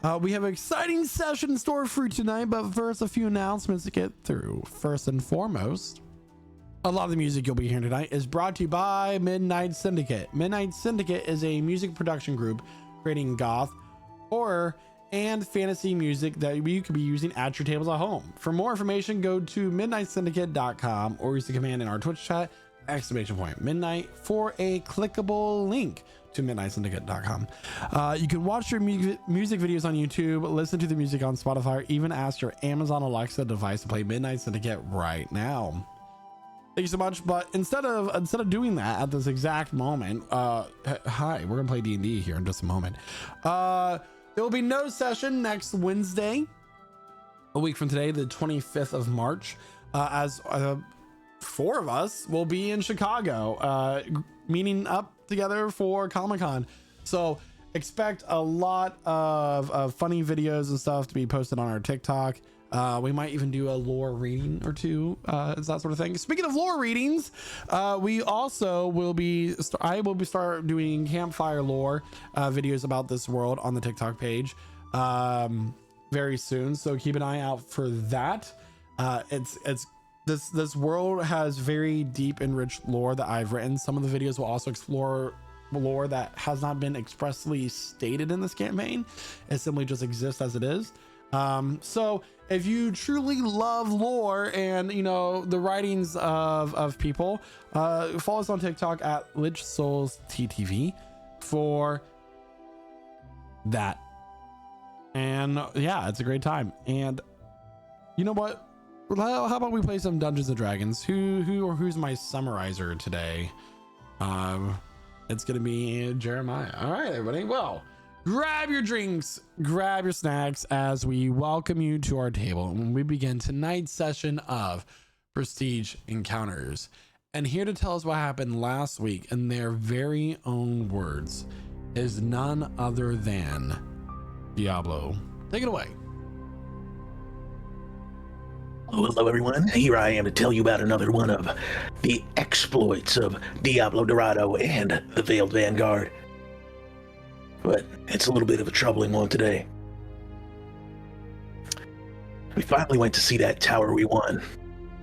and we have an exciting session in store for you tonight. But first, a few announcements to get through. First and foremost, a lot of the music you'll be hearing tonight is brought to you by Midnight Syndicate. Midnight Syndicate is a music production group creating goth, horror, and fantasy music that you could be using at your tables at home. For more information, go to midnightsyndicate.com or use the command in our Twitch chat !midnight for a clickable link to midnightsyndicate.com. You can watch your music videos on YouTube, listen to the music on Spotify, or even ask your Amazon Alexa device to play Midnight Syndicate right now. Thank you so much. But instead of doing that at this exact moment, hi, we're gonna play D&D here in just a moment. There will be no session next Wednesday, a week from today, the 25th of March, as 4 of us will be in Chicago, meeting up together for Comic-Con. So expect a lot of funny videos and stuff to be posted on our TikTok. We might even do a lore reading or two, that sort of thing. Speaking of lore readings, we also will be start doing campfire lore videos about this world on the TikTok page very soon, so keep an eye out for that. This world has very deep and rich lore that I've written. Some of the videos will also explore lore that has not been expressly stated in this campaign. It simply just exists as it is. So if you truly love lore and, you know, the writings of people, follow us on TikTok at Lich Souls TTV for that. And yeah, it's a great time. And you know what? How about we play some Dungeons and Dragons? Who's my summarizer today? It's gonna be Jeremiah. All right, everybody. Well, grab your drinks, grab your snacks as we welcome you to our table when we begin tonight's session of Prestige Encounters. And here to tell us what happened last week in their very own words is none other than Diablo. Take it away. Hello everyone, here I am to tell you about another one of the exploits of Diablo Dorado and the Veiled Vanguard. But it's a little bit of a troubling one today. We finally went to see that tower we won.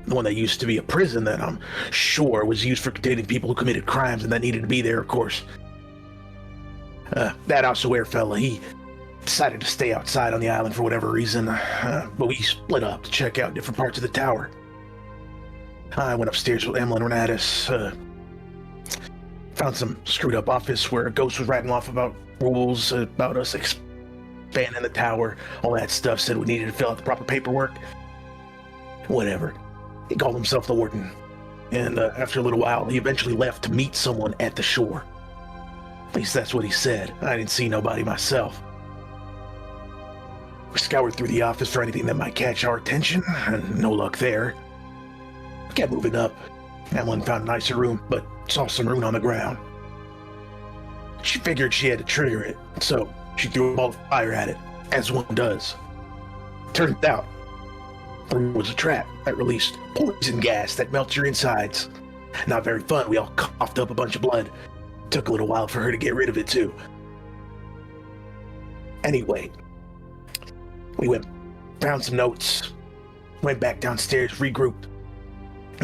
The one that used to be a prison that I'm sure was used for containing people who committed crimes and that needed to be there, of course. That Ossuaire fella, he decided to stay outside on the island for whatever reason, but we split up to check out different parts of the tower. I went upstairs with Emma and Renatus, found some screwed up office where a ghost was writing off about rules about us expanding the tower, all that stuff, said we needed to fill out the proper paperwork. Whatever. He called himself the warden, and after a little while, he eventually left to meet someone at the shore. At least that's what he said. I didn't see nobody myself. We scoured through the office for anything that might catch our attention, and no luck there. We kept moving up. Emily found a nicer room, but saw some rune on the ground. She figured she had to trigger it, so she threw a ball of fire at it, as one does. Turned out, the rune was a trap that released poison gas that melts your insides. Not very fun. We all coughed up a bunch of blood. Took a little while for her to get rid of it, too. Anyway, we found some notes, went back downstairs, regrouped,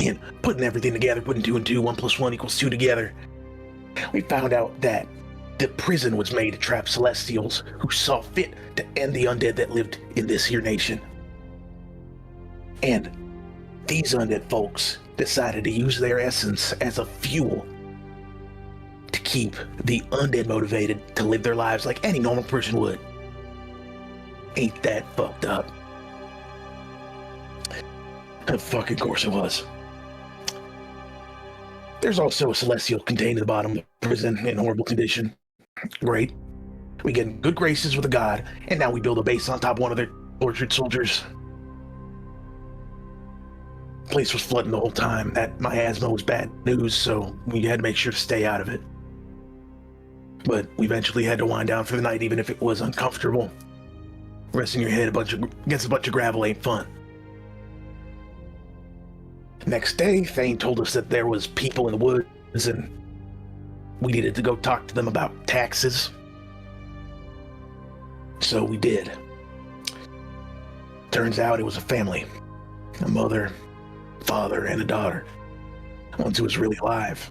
and putting everything together, putting 2 and 2, 1 + 1 = 2 together, we found out that the prison was made to trap Celestials who saw fit to end the undead that lived in this here nation. And these undead folks decided to use their essence as a fuel to keep the undead motivated to live their lives like any normal person would. Ain't that fucked up? Of fucking course it was. There's also a Celestial contained in the bottom of the prison in horrible condition. Great. We get in good graces with a god, and now we build a base on top of one of their tortured soldiers. The place was flooding the whole time. That miasma was bad news, so we had to make sure to stay out of it. But we eventually had to wind down for the night, even if it was uncomfortable. Resting your head against a bunch of gravel ain't fun. Next day, Thane told us that there was people in the woods and we needed to go talk to them about taxes. So we did. Turns out it was a family. A mother, father, and a daughter. One who was really alive.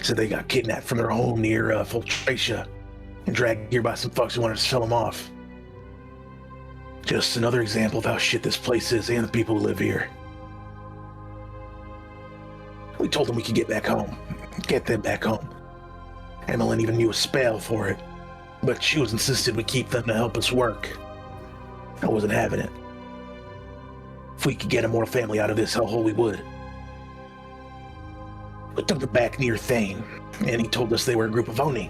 So they got kidnapped from their home near Fultracia and dragged here by some fucks who wanted to sell them off. Just another example of how shit this place is and the people who live here. We told them we could get back home. Get them back home. Emmeline even knew a spell for it, but she was insisted we keep them to help us work. I wasn't having it. If we could get a more family out of this hellhole, we would. We took them back near Thane, and he told us they were a group of Oni.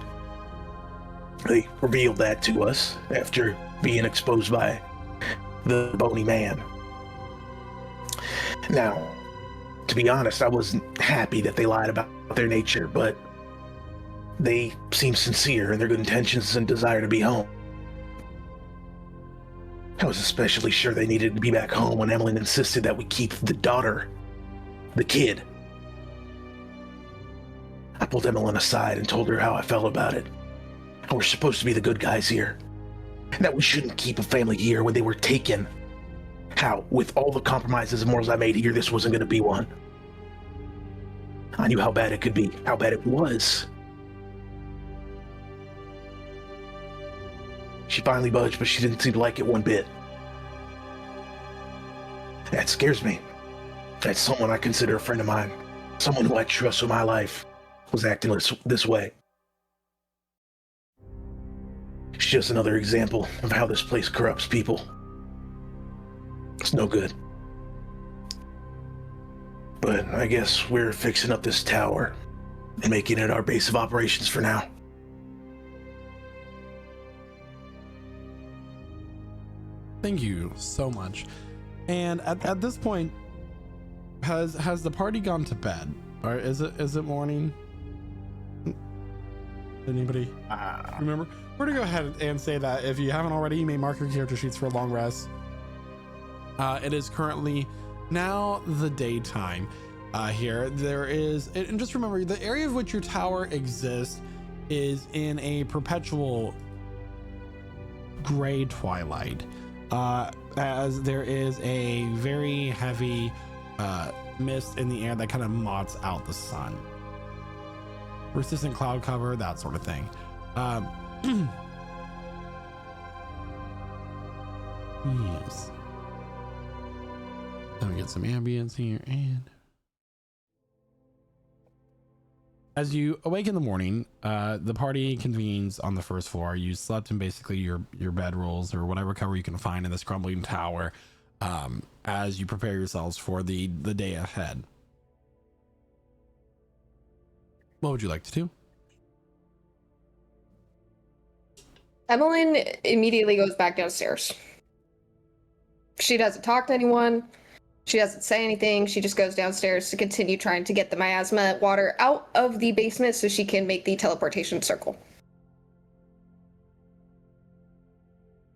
They revealed that to us after being exposed by the bony man. Now, to be honest, I wasn't happy that they lied about their nature, but they seemed sincere in their good intentions and desire to be home. I was especially sure they needed to be back home when Emmeline insisted that we keep the daughter, the kid. I pulled Emmeline aside and told her how I felt about it. How we're supposed to be the good guys here. And that we shouldn't keep a family here when they were taken. How, with all the compromises and morals I made here, this wasn't going to be one. I knew how bad it could be, how bad it was. She finally budged, but she didn't seem to like it one bit. That scares me. That someone I consider a friend of mine, someone who I trust with my life, was acting this way. It's just another example of how this place corrupts people. It's no good. But I guess we're fixing up this tower and making it our base of operations for now. Thank you so much. And at this point, has the party gone to bed, or is it morning? Anybody remember? We're gonna go ahead and say that if you haven't already, you may mark your character sheets for a long rest. It is currently now the daytime here. There is, and just remember, the area of which your tower exists is in a perpetual gray twilight, as there is a very heavy mist in the air that kind of mots out the sun. Persistent cloud cover, that sort of thing. Yes. Let me get some ambience here. And as you awake in the morning, the party convenes on the first floor. You slept in basically your bedrolls or whatever cover you can find in this crumbling tower, as you prepare yourselves for the day ahead. What would you like to do? Emmeline immediately goes back downstairs. She doesn't talk to anyone. She doesn't say anything. She just goes downstairs to continue trying to get the miasma water out of the basement so she can make the teleportation circle.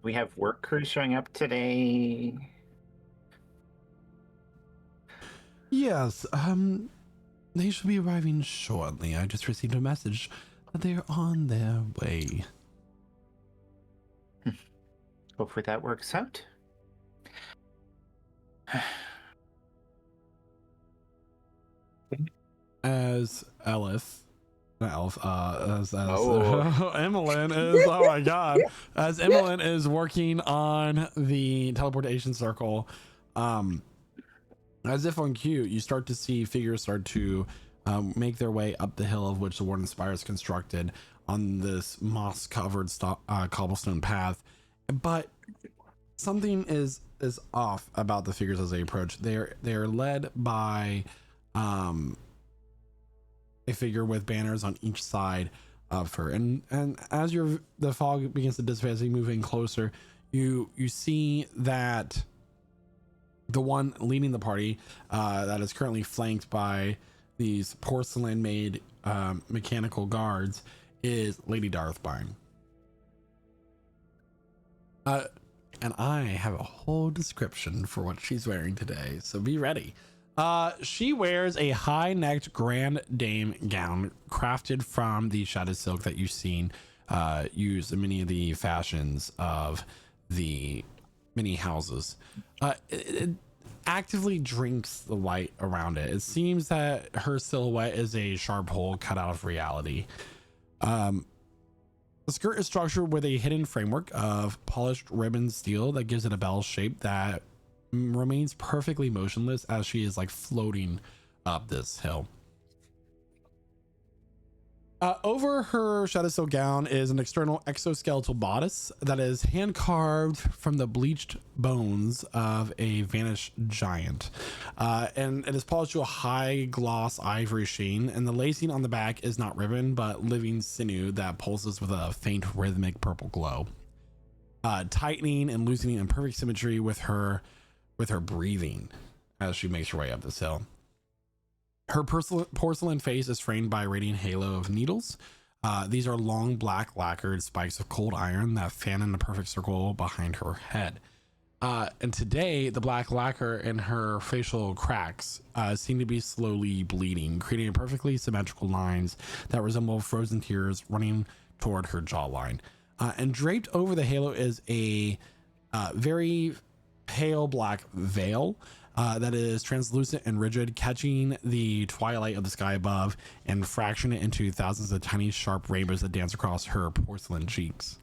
We have work crews showing up today. Yes, they should be arriving shortly. I just received a message that they are on their way. Hopefully that works out. As Ellis, not Elf, Emmeline is, oh my god, as Emmeline is working on the teleportation circle, as if on cue, you start to see figures start to make their way up the hill of which the Warden Spire is constructed on this moss-covered cobblestone path. But something is off about the figures as they approach. They're led by a figure with banners on each side of her, and as the fog begins to dissipate as you move in closer, you see that the one leading the party, that is currently flanked by these porcelain made mechanical guards, is Lady Darthbine. And I have a whole description for what she's wearing today, so be ready. She wears a high-necked Grand Dame gown crafted from the shadowed silk that you've seen used in many of the fashions of the many houses. It actively drinks the light around it. It seems that her silhouette is a sharp hole cut out of reality. The skirt is structured with a hidden framework of polished ribbon steel that gives it a bell shape that remains perfectly motionless as she is like floating up this hill. Over her shadow silk gown is an external exoskeletal bodice that is hand carved from the bleached bones of a vanished giant. And it is polished to a high gloss ivory sheen, and the lacing on the back is not ribbon, but living sinew that pulses with a faint rhythmic purple glow. Tightening and loosening in perfect symmetry with her breathing as she makes her way up this hill. Her porcelain face is framed by a radiant halo of needles. These are long black lacquered spikes of cold iron that fan in a perfect circle behind her head. And today, the black lacquer in her facial cracks seem to be slowly bleeding, creating perfectly symmetrical lines that resemble frozen tears running toward her jawline. And draped over the halo is a very pale black veil that is translucent and rigid, catching the twilight of the sky above and fracturing it into thousands of tiny sharp rainbows that dance across her porcelain cheeks.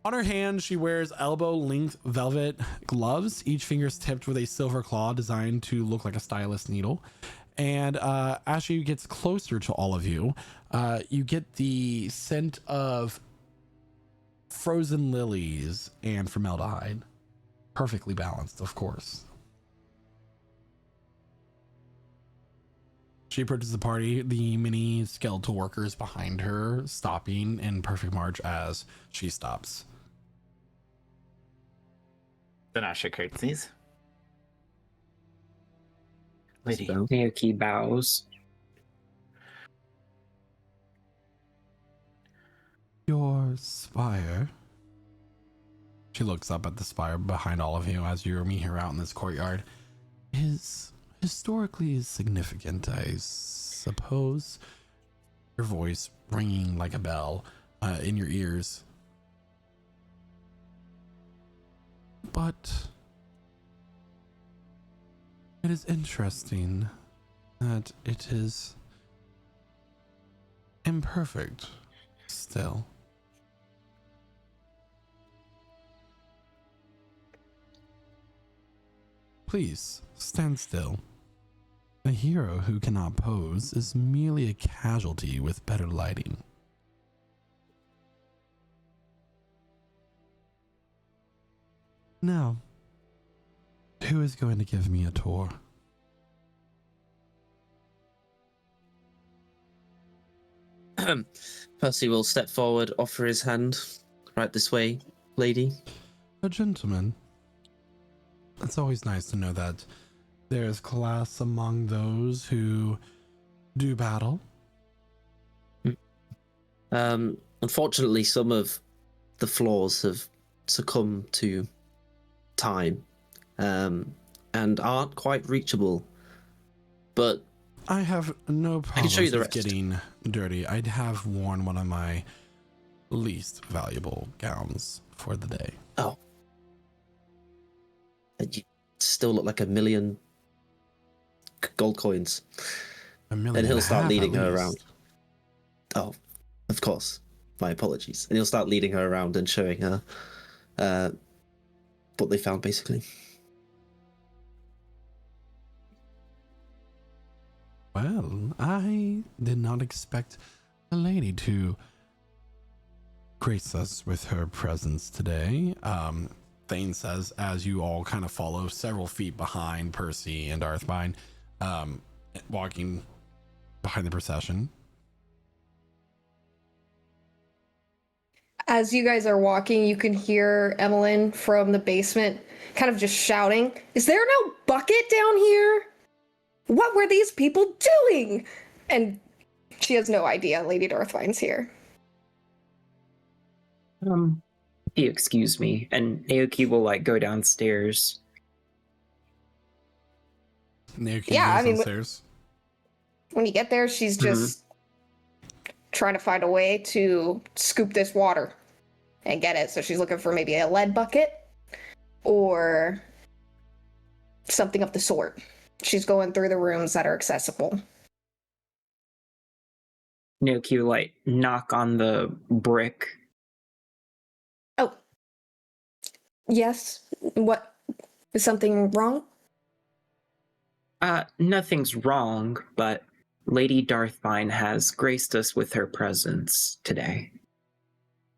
On her hand, she wears elbow-length velvet gloves, each finger tipped with a silver claw designed to look like a stylus needle. And as she gets closer to all of you, you get the scent of frozen lilies and formaldehyde. Perfectly balanced, of course. She approaches the party, the many skeletal workers behind her stopping in perfect march as she stops. Danasha curtsies. Lady. Naoki bows. Your spire. She looks up at the spire behind all of you as you meet her out in this courtyard. Is historically significant, I suppose. Your voice ringing like a bell in your ears. But it is interesting that it is imperfect still. Please, stand still. A hero who cannot pose is merely a casualty with better lighting. Now, who is going to give me a tour? Percy will step forward, offer his hand. Right this way, lady. A gentleman. It's always nice to know that there's class among those who do battle. Unfortunately, some of the floors have succumbed to time and aren't quite reachable. But I have no problem show you the with rest. getting dirty. I'd have worn one of my least valuable gowns for the day. Oh. You still look like 1,000,000 gold coins. A million And he'll and a start half leading at her least. around. Oh, of course. My apologies. And he'll start leading her around and showing her what they found, basically. Well, I did not expect a lady to grace us with her presence today. Thane says, as you all kind of follow several feet behind Percy and Arthvine, walking behind the procession. As you guys are walking, you can hear Emmeline from the basement kind of just shouting, "Is there no bucket down here? What were these people doing?" And she has no idea Lady Darthvine's here. If you excuse me, and Naoki will go downstairs. Naoki Yeah, goes I mean, downstairs. When you get there, she's just trying to find a way to scoop this water and get it. So she's looking for maybe a lead bucket or something of the sort. She's going through the rooms that are accessible. Naoki will knock on the brick. Oh. Yes. What? Is something wrong? Nothing's wrong, but Lady Darthvine has graced us with her presence today.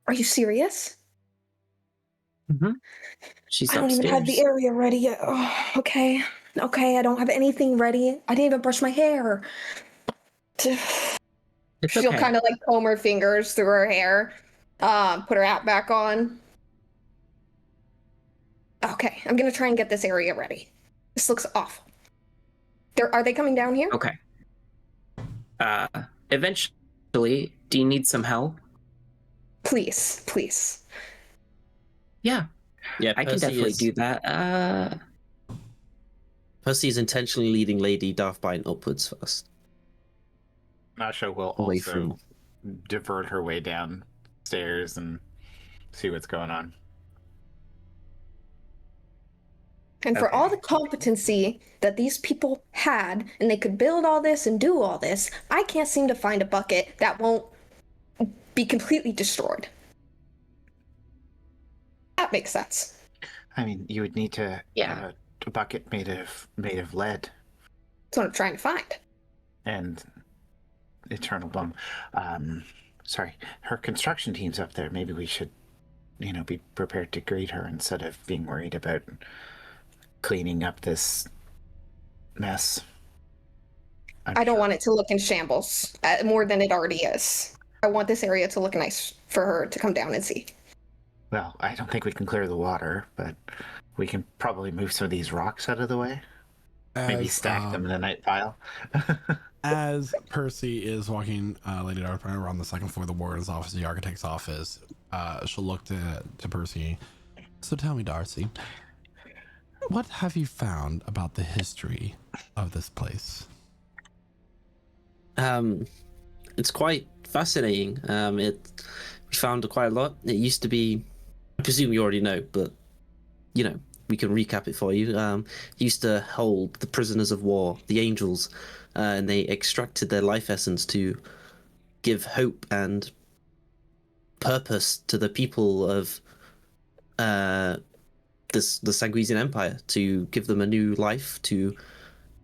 Are you serious? Mm-hmm. She's I don't upstairs. even have the area ready yet. Oh, okay. Okay, I don't have anything ready. I didn't even brush my hair. It's She'll okay. kind of comb her fingers through her hair, put her hat back on. Okay, I'm gonna try and get this area ready. This looks awful. Are they coming down here? Okay. Eventually, do you need some help? Please, please. Yeah, Yeah, I can definitely do that. Percy is intentionally leading Lady Darthbine upwards first. Masha will Away also from- divert her way downstairs and see what's going on. And for Okay. all the competency that these people had, and they could build all this and do all this, I can't seem to find a bucket that won't be completely destroyed. That makes sense. I mean, you would need to Yeah. have a bucket made of lead That's what I'm trying to find. and eternal bone. Sorry, her construction team's up there. Maybe we should, be prepared to greet her instead of being worried about cleaning up this mess. I don't want it to look in shambles more than it already is. I want this area to look nice for her to come down and see. Well, I don't think we can clear the water, but we can probably move some of these rocks out of the way. Maybe stack them in a night pile. As Percy is walking Lady Darthbine around the second floor of the warden's office, the architect's office, she'll look to Percy. So tell me, Darcy, what have you found about the history of this place? It's quite fascinating. We found quite a lot. It used to be, I presume you already know, but we can recap it for you. It used to hold the prisoners of war, the angels, and they extracted their life essence to give hope and purpose to the people of the Sanguisian Empire, to give them a new life. To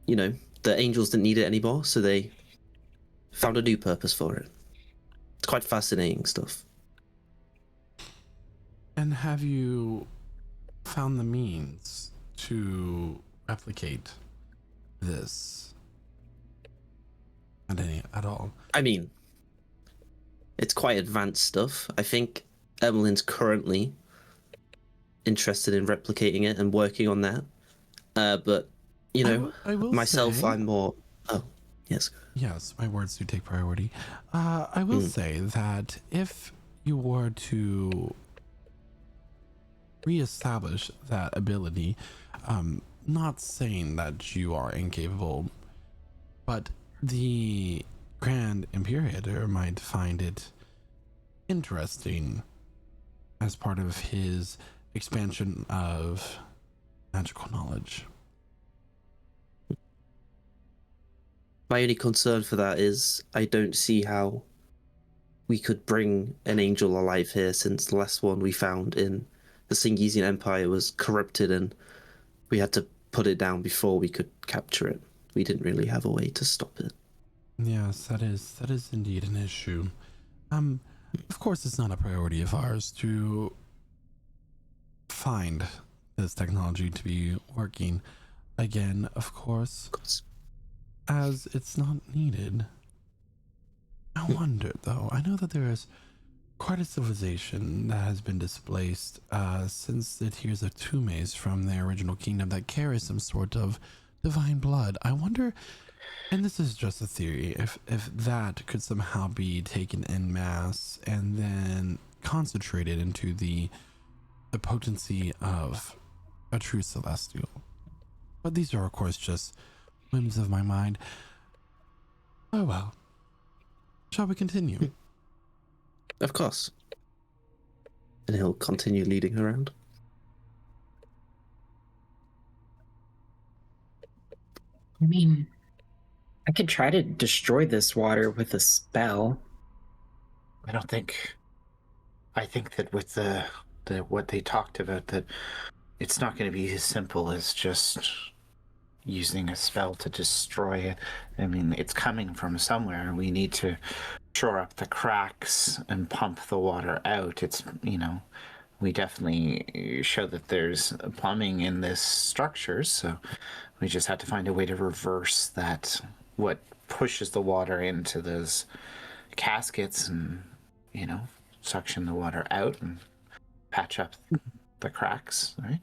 the angels didn't need it anymore, so they found a new purpose for it. It's quite fascinating stuff. And have you found the means to replicate this at all? I mean, it's quite advanced stuff. I think Emmeline's currently interested in replicating it and working on that. But I will myself, say, I'm more. Oh, yes. Yes, my words do take priority. I will say that if you were to reestablish that ability, not saying that you are incapable, but the Grand Imperator might find it interesting as part of his expansion of magical knowledge. My only concern for that is I don't see how we could bring an angel alive here, since the last one we found in the Singisian Empire was corrupted and we had to put it down before we could capture it. We didn't really have a way to stop it. Yes, that is indeed an issue. Of course, it's not a priority of ours to find this technology to be working again, of course, as it's not needed. I wonder, though, I know that there is quite a civilization that has been displaced since the Tears of Tumes from their original kingdom that carries some sort of divine blood. I wonder, and this is just a theory, if that could somehow be taken en masse and then concentrated into the potency of a true celestial. But these are, of course, just whims of my mind. Oh well. Shall we continue? Of course. And he'll continue leading her around. I mean, I could try to destroy this water with a spell. I don't think. I think that with the what they talked about, that it's not going to be as simple as just using a spell to destroy it. I mean, it's coming from somewhere. We need to shore up the cracks and pump the water out. It's, we definitely show that there's plumbing in this structure, so we just have to find a way to reverse that, what pushes the water into those caskets, and suction the water out and patch up the cracks, right?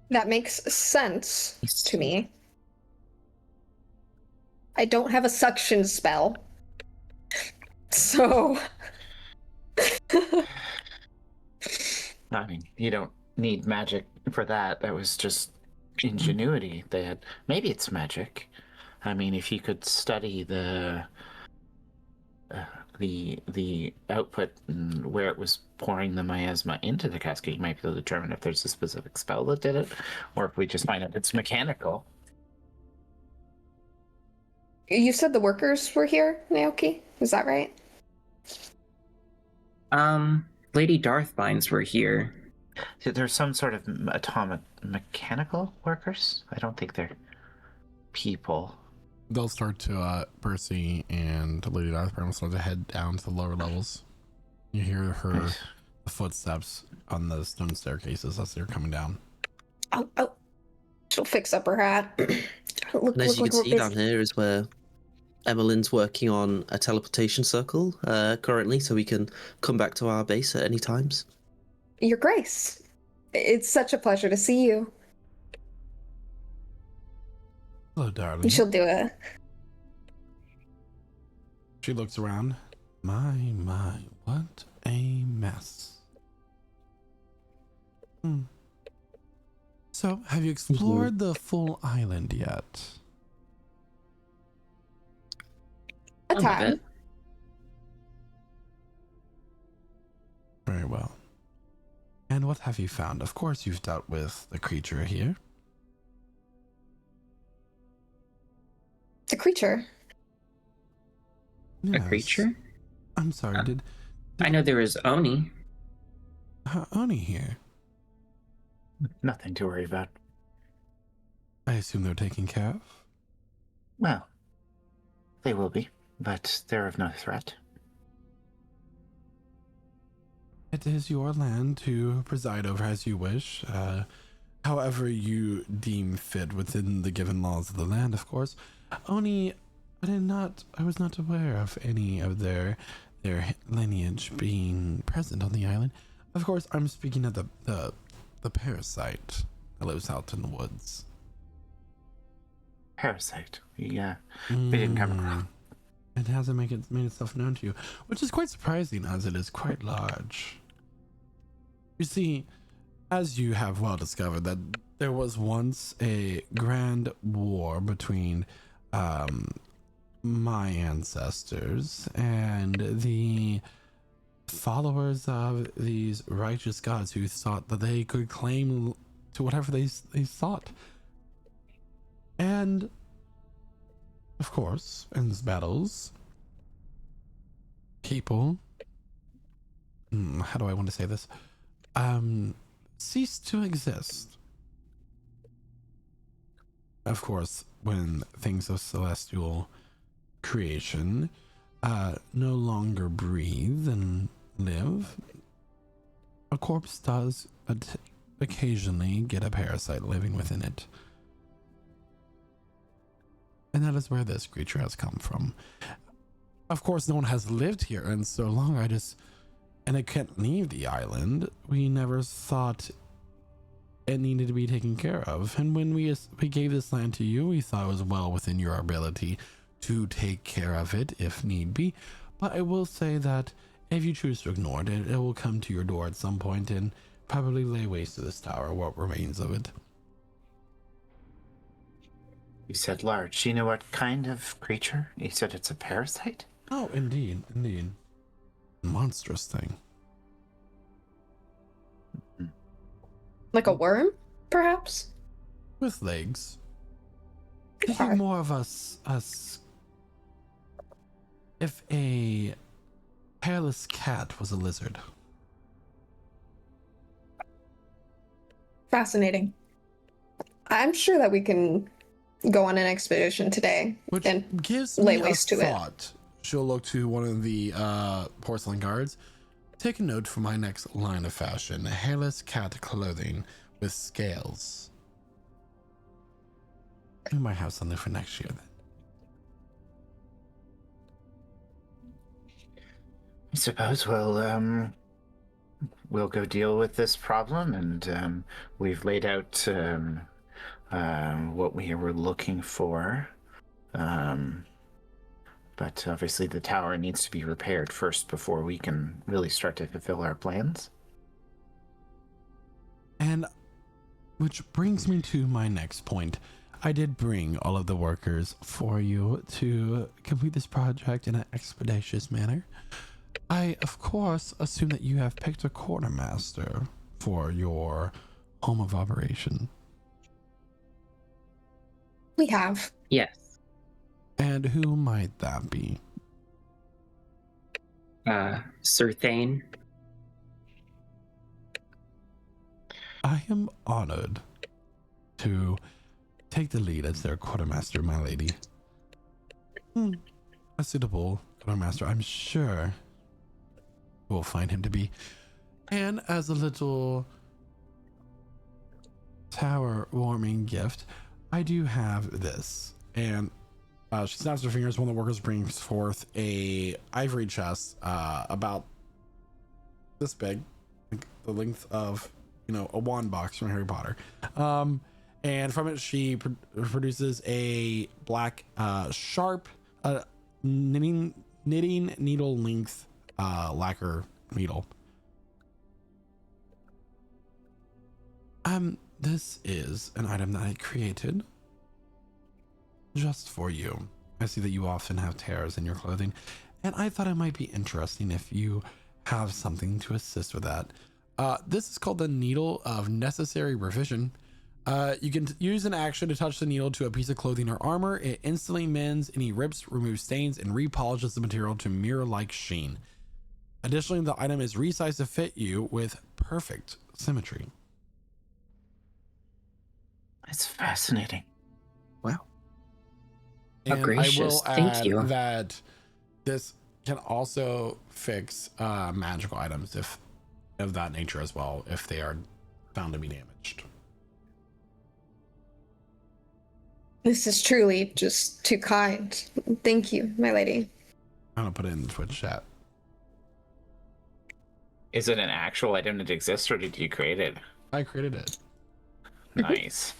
That makes sense to me. I don't have a suction spell. So... I mean, you don't need magic for that. That was just ingenuity they had. Maybe it's magic. I mean, if you could study the output and where it was pouring the miasma into the cascade, you might be able to determine if there's a specific spell that did it, or if we just find out it's mechanical. You said the workers were here, Naoki? Is that right? Lady Darthvines were here. There's some sort of atomic mechanical workers. I don't think they're people. They'll start to, Percy and Lady Darthvine will start to head down to the lower levels. You hear her footsteps on the stone staircases as they're coming down. Oh, she'll fix up her hat. And as you can see down here is where Emmeline's working on a teleportation circle currently, so we can come back to our base at any times. Your Grace, it's such a pleasure to see you. Hello, darling. She'll do it. She looks around. My, what a mess. So, have you explored the full island yet? A time. Very well. And what have you found? Of course you've dealt with the creature here. The creature. A creature? I'm sorry, did I know there was Oni. Oni here? Nothing to worry about. I assume they're taken care of? Well, they will be, but they're of no threat. It is your land to preside over as you wish, however you deem fit within the given laws of the land, of course. Oni, I was not aware of any of their lineage being present on the island. Of course, I'm speaking of the parasite that lives out in the woods. Parasite? Yeah, they didn't come across. It hasn't made itself known to you, which is quite surprising as it is quite large. You see, as you have well discovered, that there was once a grand war between my ancestors and the followers of these righteous gods who thought that they could claim to whatever they sought. And of course, in these battles, people, how do I want to say this, cease to exist. Of course, when things of celestial creation no longer breathe and live, a corpse does occasionally get a parasite living within it. And that is where this creature has come from. Of course, no one has lived here in so long, and it can't leave the island. We never thought it needed to be taken care of. And when we gave this land to you, we thought it was well within your ability to take care of it if need be. But I will say that if you choose to ignore it, it will come to your door at some point and probably lay waste to this tower, what remains of it. You said large. Do you know what kind of creature? You said it's a parasite? Oh, indeed. Monstrous thing. Like a worm, perhaps? With legs. Okay. Thinking more of us if a hairless cat was a lizard. Fascinating. I'm sure that we can go on an expedition today Which and gives lay me a waste to it. thought. She'll look to one of the porcelain guards. Take a note for my next line of fashion. Hairless cat clothing with scales. We might have something for next year then. I suppose we'll go deal with this problem, and we've laid out what we were looking for. But obviously the tower needs to be repaired first before we can really start to fulfill our plans. And which brings me to my next point. I did bring all of the workers for you to complete this project in an expeditious manner. I, of course, assume that you have picked a quartermaster for your home of operation. We have. Yes. And who might that be? Sir Thane. I am honored to take the lead as their quartermaster, my lady. A suitable quartermaster, I'm sure we'll find him to be. And as a little tower warming gift, I do have this. And she snaps her fingers. One of the workers brings forth a ivory chest about this big, like the length of, a wand box from Harry Potter. And from it, she produces a black, sharp, knitting needle length lacquer needle. This is an item that I created just for you. I see that you often have tears in your clothing, and I thought it might be interesting if you have something to assist with that. This is called the Needle of Necessary Revision. You can use an action to touch the needle to a piece of clothing or armor. It instantly mends any rips, removes stains, and repolishes the material to mirror-like sheen. Additionally, the item is resized to fit you with perfect symmetry. It's fascinating. Wow. And gracious. I will Thank add you. that this can also fix magical items if of that nature as well, if they are found to be damaged. This is truly just too kind. Thank you, my lady. I'm gonna put it in the Twitch chat. Is it an actual item that exists, or did you create it? I created it. Nice.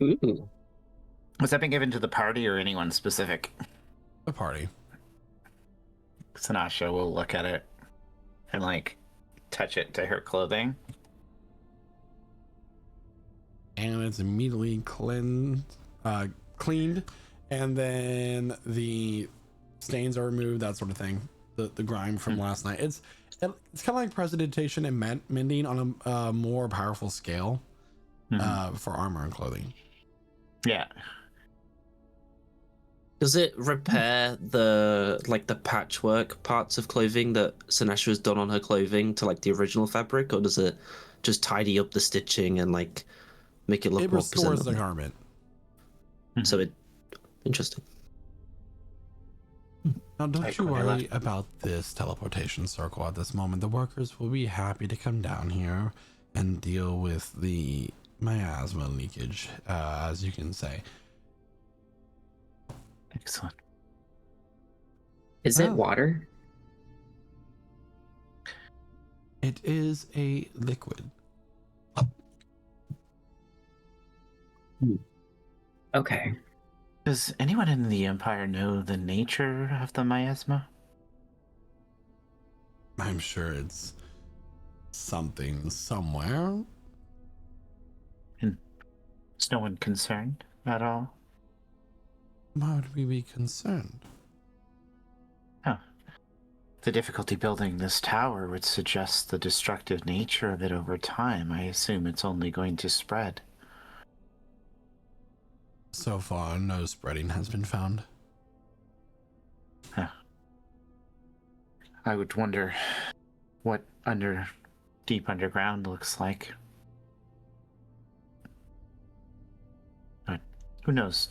Ooh. Was that being given to the party or anyone specific? The party. Sanasha will look at it and touch it to her clothing. And it's immediately cleaned, and then the stains are removed, that sort of thing. The grime from last night. It's kind of like precipitation and mending on a more powerful scale for armor and clothing. Yeah. Does it repair the patchwork parts of clothing that Sinasha has done on her clothing to the original fabric, or does it just tidy up the stitching and make it look It more restores presentable? the garment. So interesting. Now, don't you worry about this teleportation circle at this moment. The workers will be happy to come down here and deal with the miasma leakage, as you can say. Excellent. Is it water? It is a liquid. Okay. Does anyone in the Empire know the nature of the miasma? I'm sure it's something somewhere. And is no one concerned at all? Why would we be concerned? the difficulty building this tower would suggest the destructive nature of it over time. I assume it's only going to spread. So far, no spreading has been found. Huh. I would wonder what deep underground looks like. But who knows?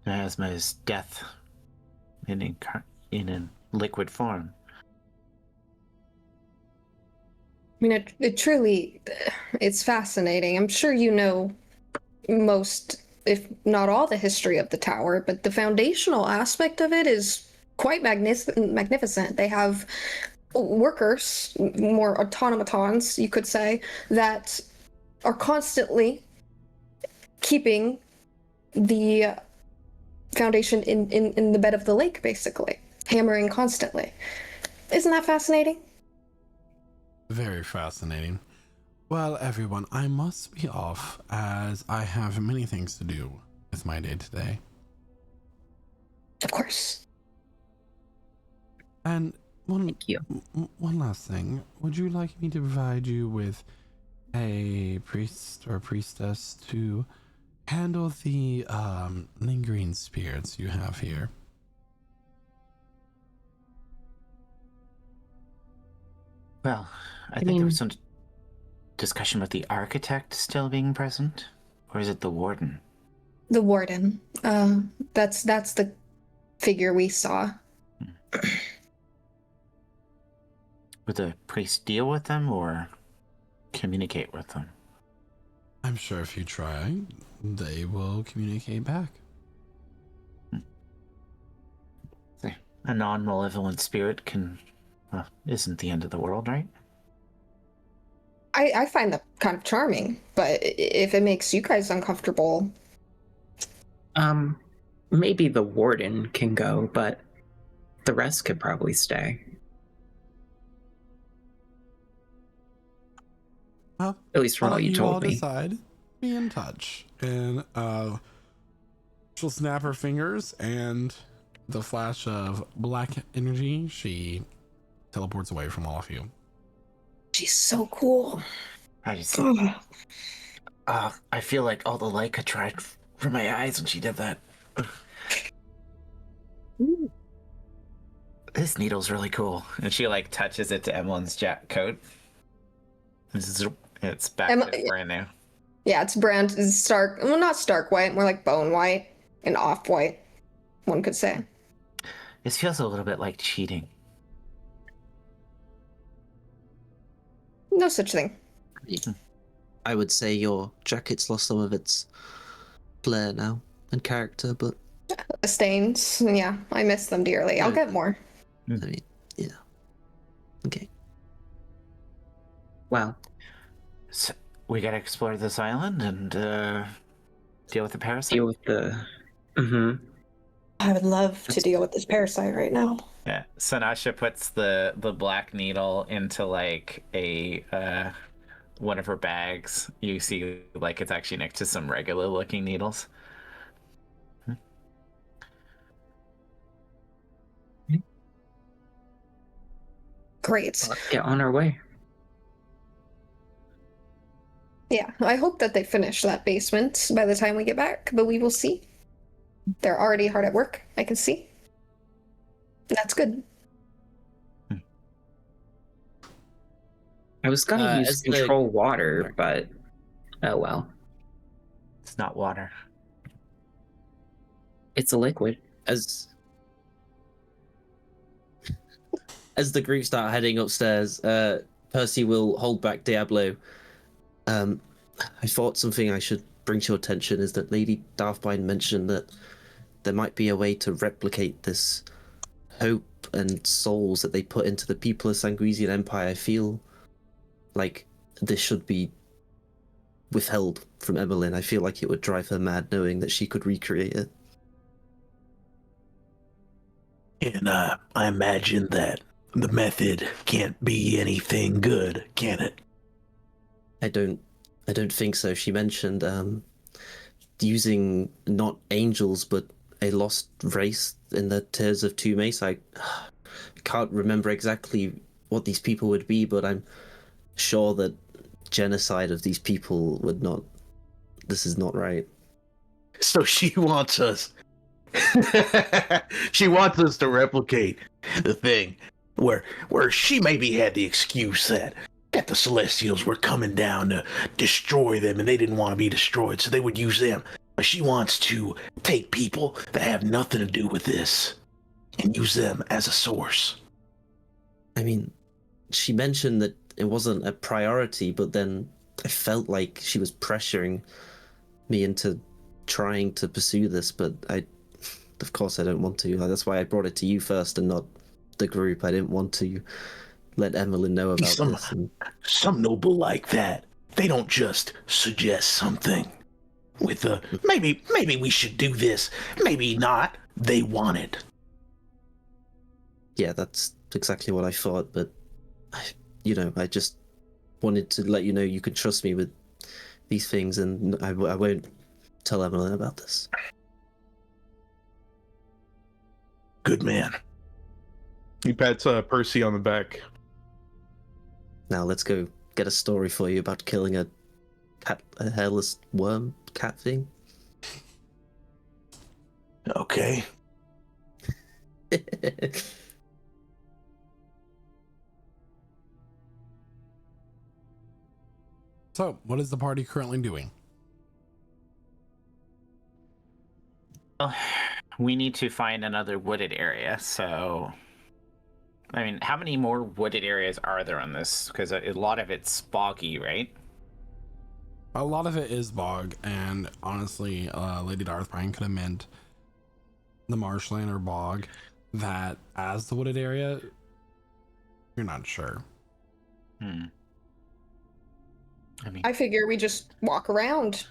Miasma is death in a liquid form. I mean, it truly, it's fascinating. I'm sure you know most, if not all, the history of the tower, but the foundational aspect of it is quite magnificent. They have workers, more automatons, you could say, that are constantly keeping the foundation in the bed of the lake, basically, hammering constantly. Isn't that fascinating? Very fascinating. Well, everyone, I must be off as I have many things to do with my day today. Of course. And Thank you. one last thing. Would you like me to provide you with a priest or priestess to handle the lingering spirits you have here? Well, I think mean- there was some discussion about the architect still being present, or is it the warden? The warden. That's the figure we saw. Would the priest deal with them or communicate with them? I'm sure if you try, they will communicate back. A non-malevolent spirit isn't the end of the world, right? I find that kind of charming, but if it makes you guys uncomfortable, Maybe the warden can go, but the rest could probably stay. Well, At least from I'll what let you you all told me. decide. Be in touch. And she'll snap her fingers, and the flash of black energy, she teleports away from all of you. she's so cool. I just, Ugh. I feel like all the light could try from my eyes when she did that. This needle's really cool. And she like touches it to Emmeline's coat. It's back to brand new. Yeah, it's brand is stark. Well, not stark white, more like bone white and off white. One could say. This feels a little bit like cheating. No such thing. I would say your jacket's lost some of its flair now and character, but The stains. Yeah, I miss them dearly. I'll get more. I mean, yeah. Okay. Well, So we gotta explore this island and deal with the parasite. deal with the. Mm-hmm. I would love to deal with this parasite right now. Yeah, Sanasha puts the black needle into like a one of her bags. You see, like it's actually next to some regular looking needles. Great. Let's get on our way. Yeah, I hope that they finish that basement by the time we get back, but we will see. They're already hard at work, I can see. That's good. I was gonna use as the- control water, but oh well. It's not water. It's a liquid. As the group start heading upstairs, Percy will hold back Diablo. I thought something I should bring to your attention is that Lady Darthbine mentioned that there might be a way to replicate this hope and souls that they put into the people of Sanguisian Empire. I feel like this should be withheld from Emmeline. I feel like it would drive her mad knowing that she could recreate it. And I imagine that the method can't be anything good, can it? I don't think so. She mentioned using not angels but a lost race in the Tears of Two Mace. I can't remember exactly what these people would be, but I'm sure that genocide of these people would not. This is not right. So she wants us. She wants us to replicate the thing where she maybe had the excuse that the Celestials were coming down to destroy them and they didn't want to be destroyed, so they would use them. But she wants to take people that have nothing to do with this and use them as a source. I mean, she mentioned that it wasn't a priority, but then I felt like she was pressuring me into trying to pursue this, but of course I don't want to. That's why I brought it to you first and not the group. I didn't want to let Emmeline know about this. Some noble like that, they don't just suggest something with maybe we should do this, maybe not. They want it. Yeah, that's exactly what I thought, but I just wanted to let you know you could trust me with these things, and I won't tell Emmeline about this. Good man. He pats Percy on the back. Now let's go get a story for you about killing a hairless worm cat thing. Okay. So, what is the party currently doing? Well, we need to find another wooded area, so... I mean, how many more wooded areas are there on this? Because a lot of it's boggy, right? A lot of it is bog, and honestly, Lady Darthbrine could have meant the marshland or bog that as the wooded area. You're not sure. I mean, I figure we just walk around.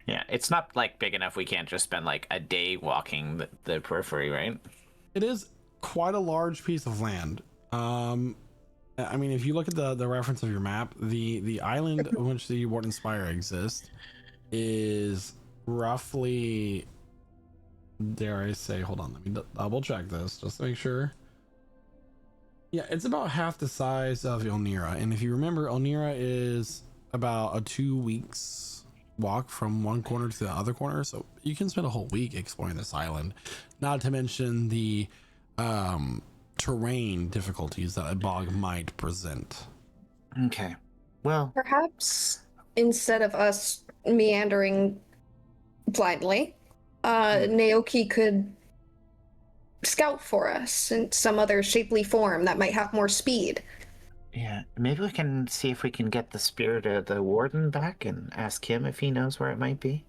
yeah, it's not like big enough. We can't just spend like a day walking the periphery, right? It is quite a large piece of land. I mean, if you look at the reference of your map, the island in which the Warden Spire exists is roughly, dare I say, hold on, let me double check this just to make sure. Yeah, it's about half the size of Elnira, and if you remember, Elnira is about a 2 weeks walk from one corner to the other corner, so you can spend a whole week exploring this island, not to mention the terrain difficulties that a bog might present. Okay. Well, Perhaps instead of us meandering blindly, Naoki could scout for us in some other shapely form that might have more speed. yeah, maybe we can see if we can get the spirit of the warden back and ask him if he knows where it might be.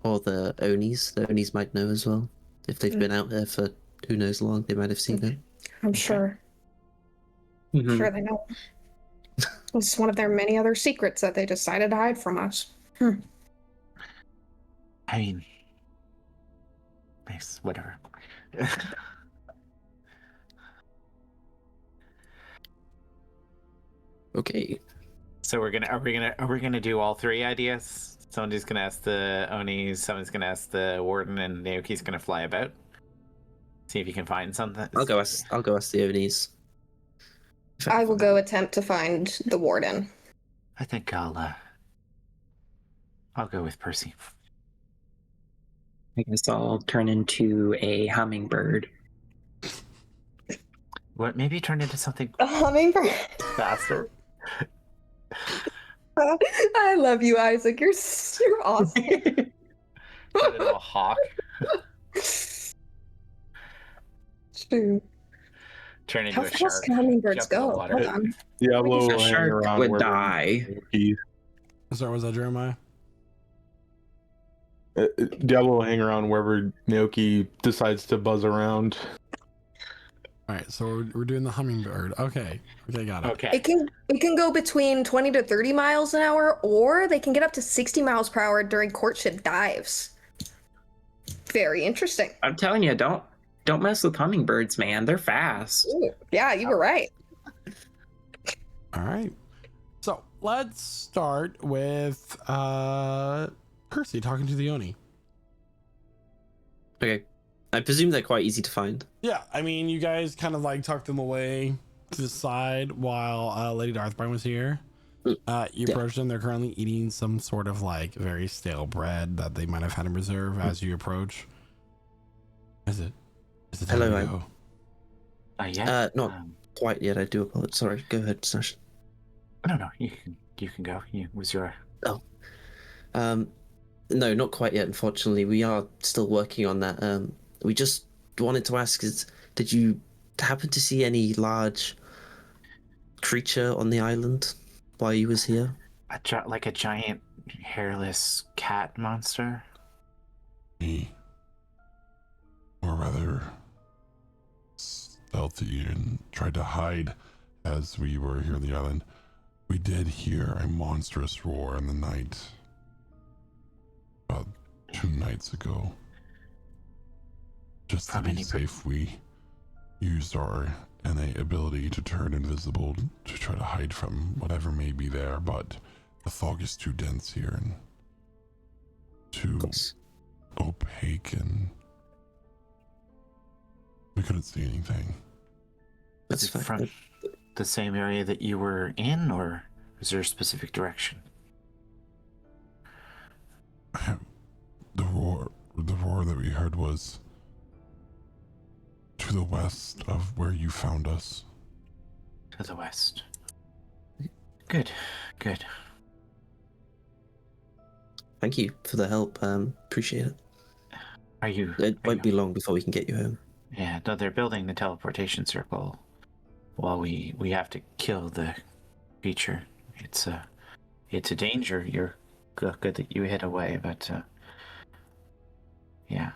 Or the Onis. The Onis might know as well. If they've been out there for who knows long, they might have seen it. I'm sure. Mhm. Sure they know. It's one of their many other secrets that they decided to hide from us. I mean, nice, whatever. Okay. So are we gonna do all three ideas? Somebody's gonna ask the Onis, someone's gonna ask the warden, and Naoki's gonna fly about. See if you can find something. I'll go ask the Onis. I will go attempt to find the warden. I think I'll go with Percy. I guess I'll turn into a hummingbird. What? Maybe turn into something A hummingbird. faster. I love you, Isaac. You're awesome. Turn into a hawk. Shoot. Turn into How a fast shark. can hummingbirds Jump in the go? water. Hold on. Diablo A will hang shark around would wherever die. Sorry, was that Jeremiah? Diablo will hang around wherever Naoki decides to buzz around. All right, so we're doing the hummingbird. Okay, got it. Okay. It can go between 20 to 30 miles an hour, or they can get up to 60 miles per hour during courtship dives. Very interesting. I'm telling you, don't mess with hummingbirds, man. They're fast. Ooh, yeah, you were right. All right, so let's start with Percy talking to the Oni. Okay. I presume they're quite easy to find. Yeah, I mean, you guys kind of like tucked them away to the side while Lady Darthbrine was here. You Yeah. approach them. They're currently eating some sort of like very stale bread that they might have had in reserve as you approach. Is it time Hello, to I- go? Yeah. Not quite yet. I do apologize. Sorry. Go ahead, Sash. No. You can go. Was your No, not quite yet. Unfortunately, we are still working on that. We just wanted to ask: did you happen to see any large creature on the island while you was here? like a giant hairless cat monster? Me, or rather, stealthy and tried to hide as we were here on the island. We did hear a monstrous roar in the night about 2 nights ago. Just to From be any safe, we used our innate ability to turn invisible to try to hide from whatever may be there, but the fog is too dense here and too opaque, and we couldn't see anything. That's Is it fine. from the same area that you were in, or is there a specific direction? The roar that we heard was to the west of where you found us. To the west. Good. Thank you for the help. Appreciate it. Are you? It won't be long before we can get you home. Yeah. No, they're building the teleportation circle. While we have to kill the creature. It's a danger. You're good that you hid away, but yeah.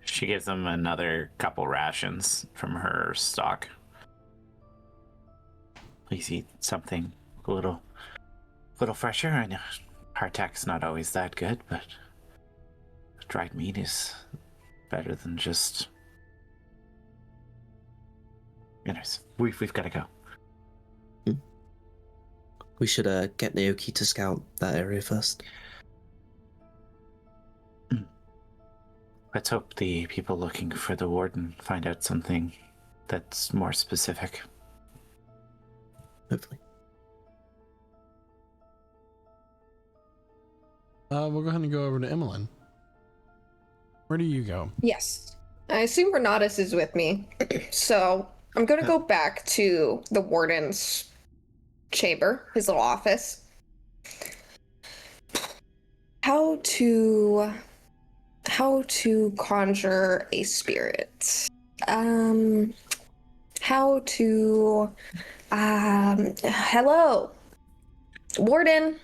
She gives them another couple rations from her stock. Please eat something a little fresher. I know hardtack's not always that good, but dried meat is better than just. Anyways, we've got to go. We should get Naoki to scout that area first. Let's hope the people looking for the warden find out something that's more specific. Hopefully. We'll go ahead and go over to Emmeline. Where do you go? Yes. I assume Renatus is with me. So I'm going to go back to the warden's chamber, his little office. How to conjure a spirit. Hello. Warden.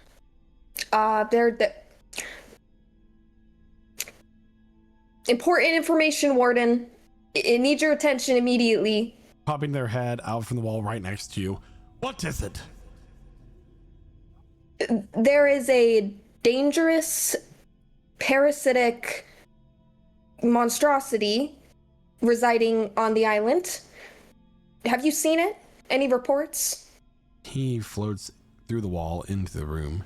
Important information, Warden. It needs your attention immediately. Popping their head out from the wall right next to you. What is it? There is a dangerous, parasitic monstrosity residing on the island. Have you seen it? Any reports? He floats through the wall into the room.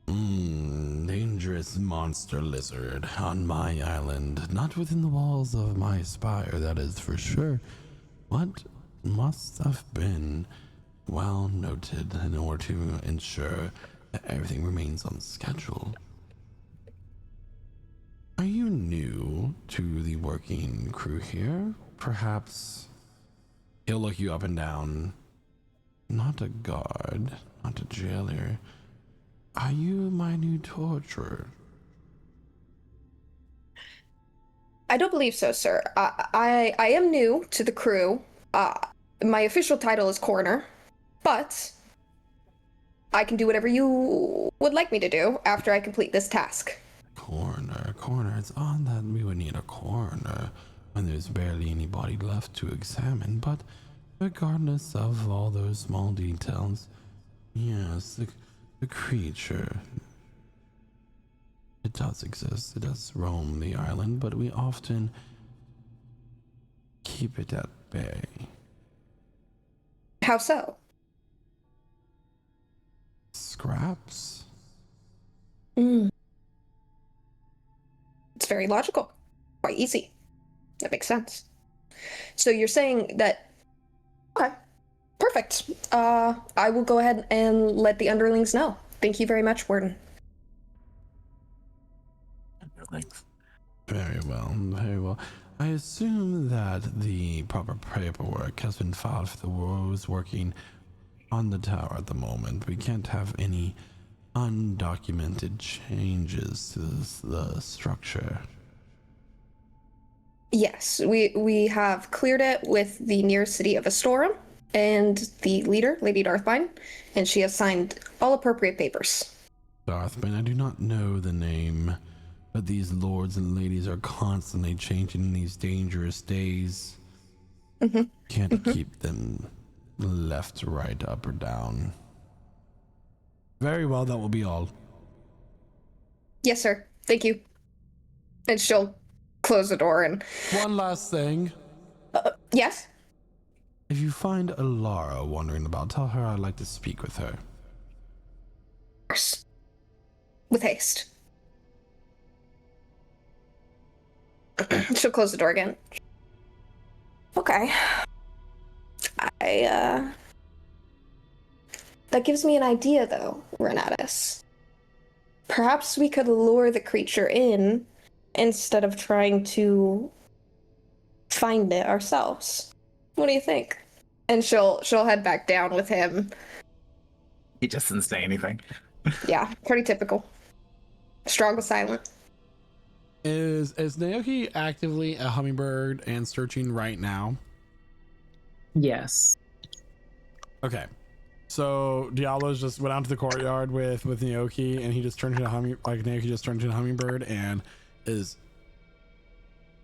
Dangerous monster lizard on my island. Not within the walls of my spire, that is for sure. What must have been well noted in order to ensure that everything remains on schedule. Are you new to the working crew here? Perhaps he'll look you up and down. Not a guard, not a jailer. Are you my new torturer? I don't believe so, sir. I am new to the crew. My official title is coroner, but I can do whatever you would like me to do after I complete this task. Coroner, it's odd that we would need a coroner when there's barely anybody left to examine, but regardless of all those small details, yes, the creature, it does exist. It does roam the island, but we often keep it at bay. How so? Scraps? It's very logical. Quite easy. That makes sense. So you're saying that... Okay, perfect. I will go ahead and let the underlings know. Thank you very much, Warden. Underlings. Very well, very well. I assume that the proper paperwork has been filed for the those working on the tower at the moment. We can't have any undocumented changes to the structure. Yes, we have cleared it with the nearest city of Astorum and the leader, Lady Darthbine, and she has signed all appropriate papers. Darthbane, I do not know the name, but these lords and ladies are constantly changing in these dangerous days. Can't keep them left, right, up, or down. Very well, that will be all. Yes, sir. Thank you. And she'll close the door and... One last thing. Yes? If you find Alara wandering about, tell her I'd like to speak with her. Of course. With haste. She'll close the door again. Okay. That gives me an idea, though, Renatus. Perhaps we could lure the creature in instead of trying to find it ourselves. What do you think? And she'll head back down with him. He just didn't say anything. Yeah, pretty typical. Strong but silent. Is Naoki actively a hummingbird and searching right now? Yes. Okay. So Diablo's just went out to the courtyard with Naoki, and he just turned into Naoki just turned into a hummingbird and is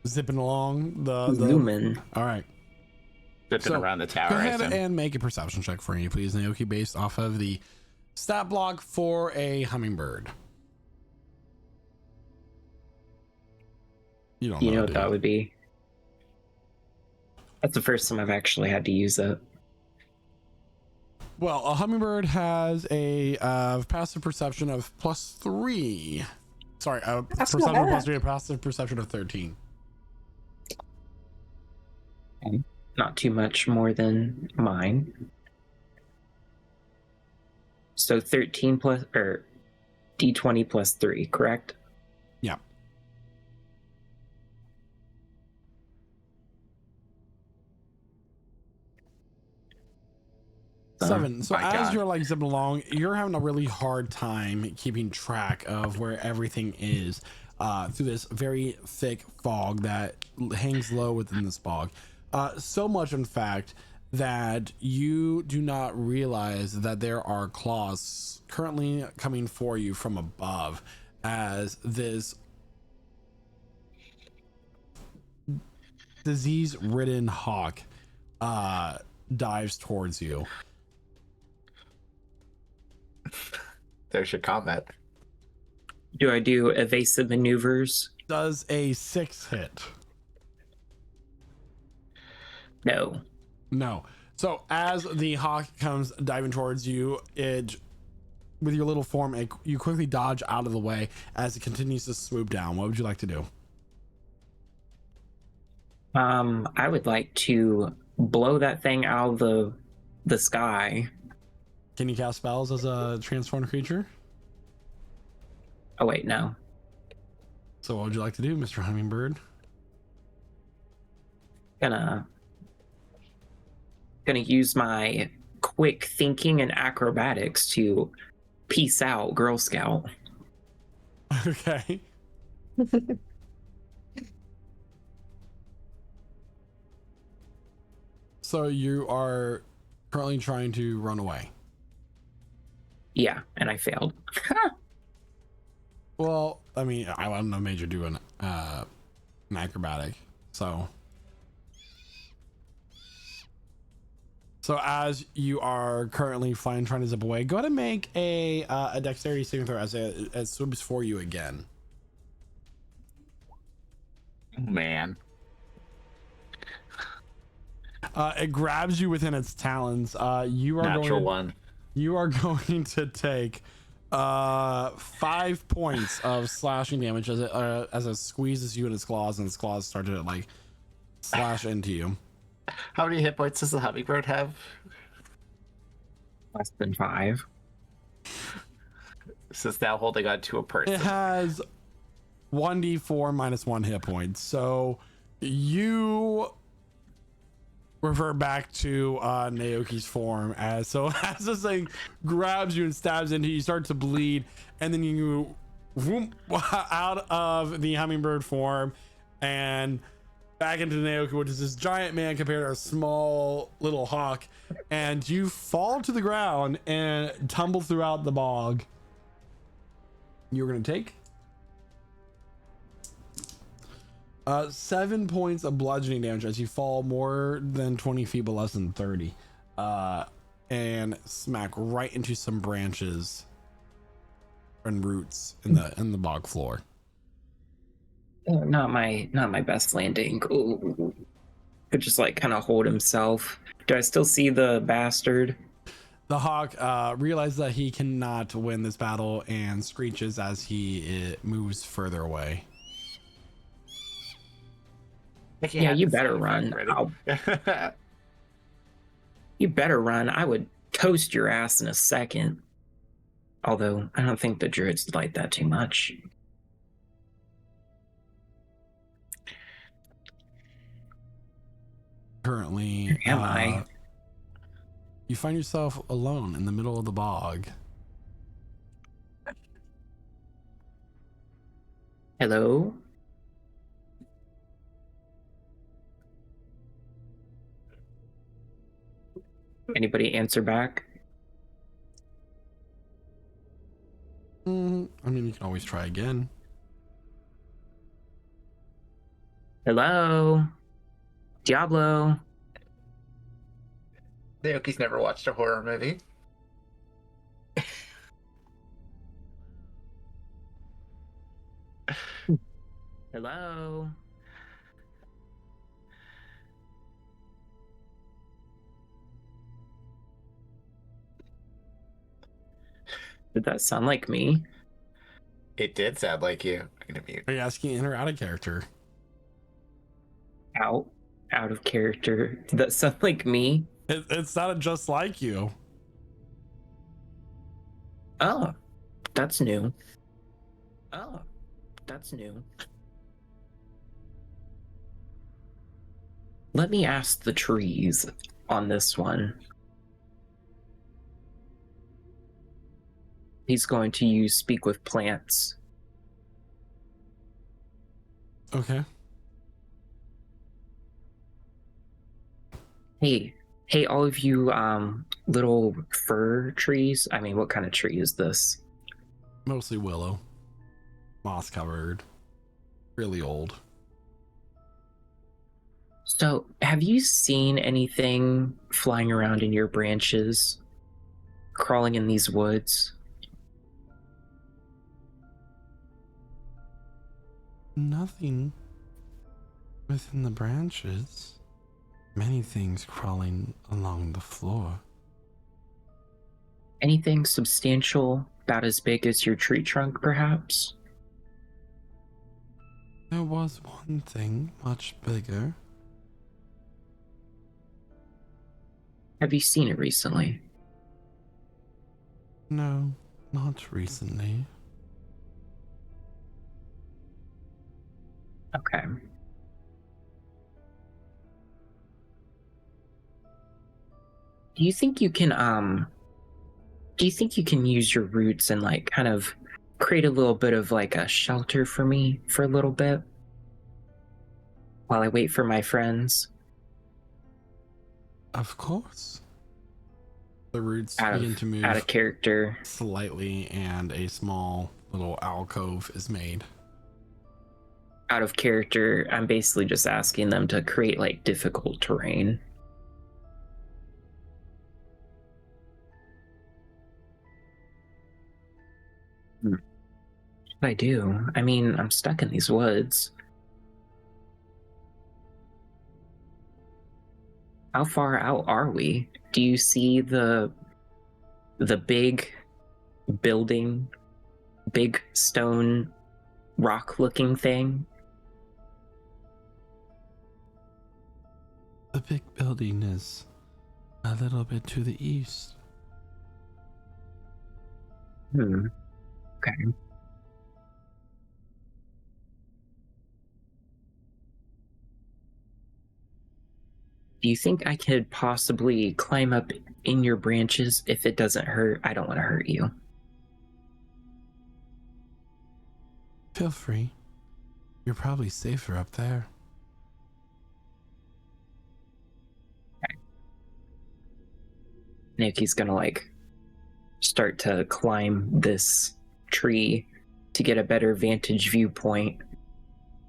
zipping along the Lumen. All right. Zipping around the tower. Go ahead and make a perception check for me, please, Naoki, based off of the stat block for a hummingbird. You don't know what that would be? That's the first time I've actually had to use it. Well, a hummingbird has a passive perception of +3. Sorry, perception of +3, a passive perception of 13. Not too much more than mine. So 13 plus, or D20 plus 3, correct? Yeah. Seven. So as you're like zipping along, you're having a really hard time keeping track of where everything is through this very thick fog that hangs low within this fog. So much, in fact, that you do not realize that there are claws currently coming for you from above as this disease-ridden hawk dives towards you. There's your combat. Do I do evasive maneuvers? Does a 6 hit? No. No. So as the hawk comes diving towards you, with your little form, you quickly dodge out of the way as it continues to swoop down. What would you like to do? I would like to blow that thing out of the sky. Can you cast spells as a transformed creature? Oh wait, no. So what would you like to do, Mr. Hummingbird? Gonna use my quick thinking and acrobatics to peace out Girl Scout. Okay. So you are currently trying to run away. Yeah, and I failed. Well, I mean, I wouldn't have made you do an acrobatic. So as you are currently trying to zip away, go ahead and make a dexterity saving throw as it swoops for you again. Man. It grabs you within its talons. You are Natural one. You are going to take 5 points of slashing damage as it squeezes you in its claws, and its claws start to like slash into you. How many hit points does the hummingbird have? Less than 5. This is now holding on to a person. It has 1d4 minus 1 hit point. So you revert back to Naoki's form as this thing grabs you and stabs into you, you start to bleed, and then you whoop, out of the hummingbird form and back into Naoki, which is this giant man compared to a small little hawk, and you fall to the ground and tumble throughout the bog. You're gonna take 7 points of bludgeoning damage as you fall more than 20 feet but less than 30, and smack right into some branches and roots in the bog floor. Oh, not my best landing. Ooh. Could just like kind of hold himself. Do I still see the bastard? The hawk realizes that he cannot win this battle and screeches as he moves further away. Yeah, you better run. You better run. I would toast your ass in a second. Although I don't think the druids like that too much. Currently, Where am I? You find yourself alone in the middle of the bog. Hello? Anybody answer back? I mean, you can always try again. Hello? Diablo? Naoki's never watched a horror movie. Hello? Did that sound like me? It did sound like you. I'm gonna mute. Are you asking in or out of character? Out of character. Did that sound like me? It sounded just like you. Oh, that's new. Oh, that's new. Let me ask the trees on this one. He's going to use speak with plants. Okay. Hey, all of you little fir trees. I mean, what kind of tree is this? Mostly willow. Moss covered. Really old. So, have you seen anything flying around in your branches, crawling in these woods? Nothing within the branches. Many things crawling along the floor. Anything substantial, about as big as your tree trunk, perhaps? There was one thing much bigger. Have you seen it recently? No, not recently. Okay. Do you think you can use your roots and like kind of create a little bit of like a shelter for me for a little bit while I wait for my friends? Of course. The roots Out begin to move of character. slightly, and a small little alcove is made. Out of character, I'm basically just asking them to create like difficult terrain. What should I do? I mean, I'm stuck in these woods. How far out are we? Do you see the big building, big stone rock looking thing? The big building is a little bit to the east. Okay. Do you think I could possibly climb up in your branches if it doesn't hurt? I don't want to hurt you. Feel free. You're probably safer up there. Nikki's gonna like start to climb this tree to get a better vantage viewpoint.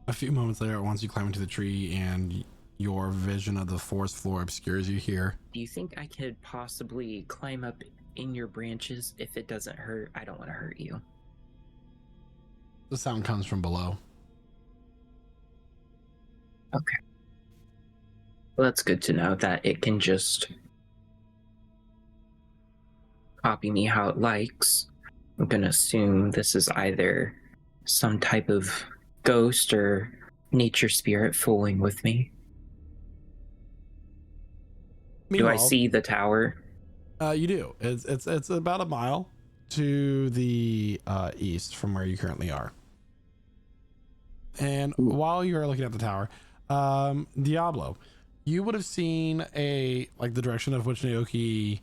A few moments later, once you climb into the tree and your vision of the forest floor obscures you here. Do you think I could possibly climb up in your branches if it doesn't hurt? I don't want to hurt you. The sound comes from below. Okay. Well, that's good to know that it can just copy me how it likes. I'm gonna assume this is either some type of ghost or nature spirit fooling with me. Do I see the tower? You do. It's about a mile to the east from where you currently are. And while you're looking at the tower, Diablo, you would have seen the direction of which Naoki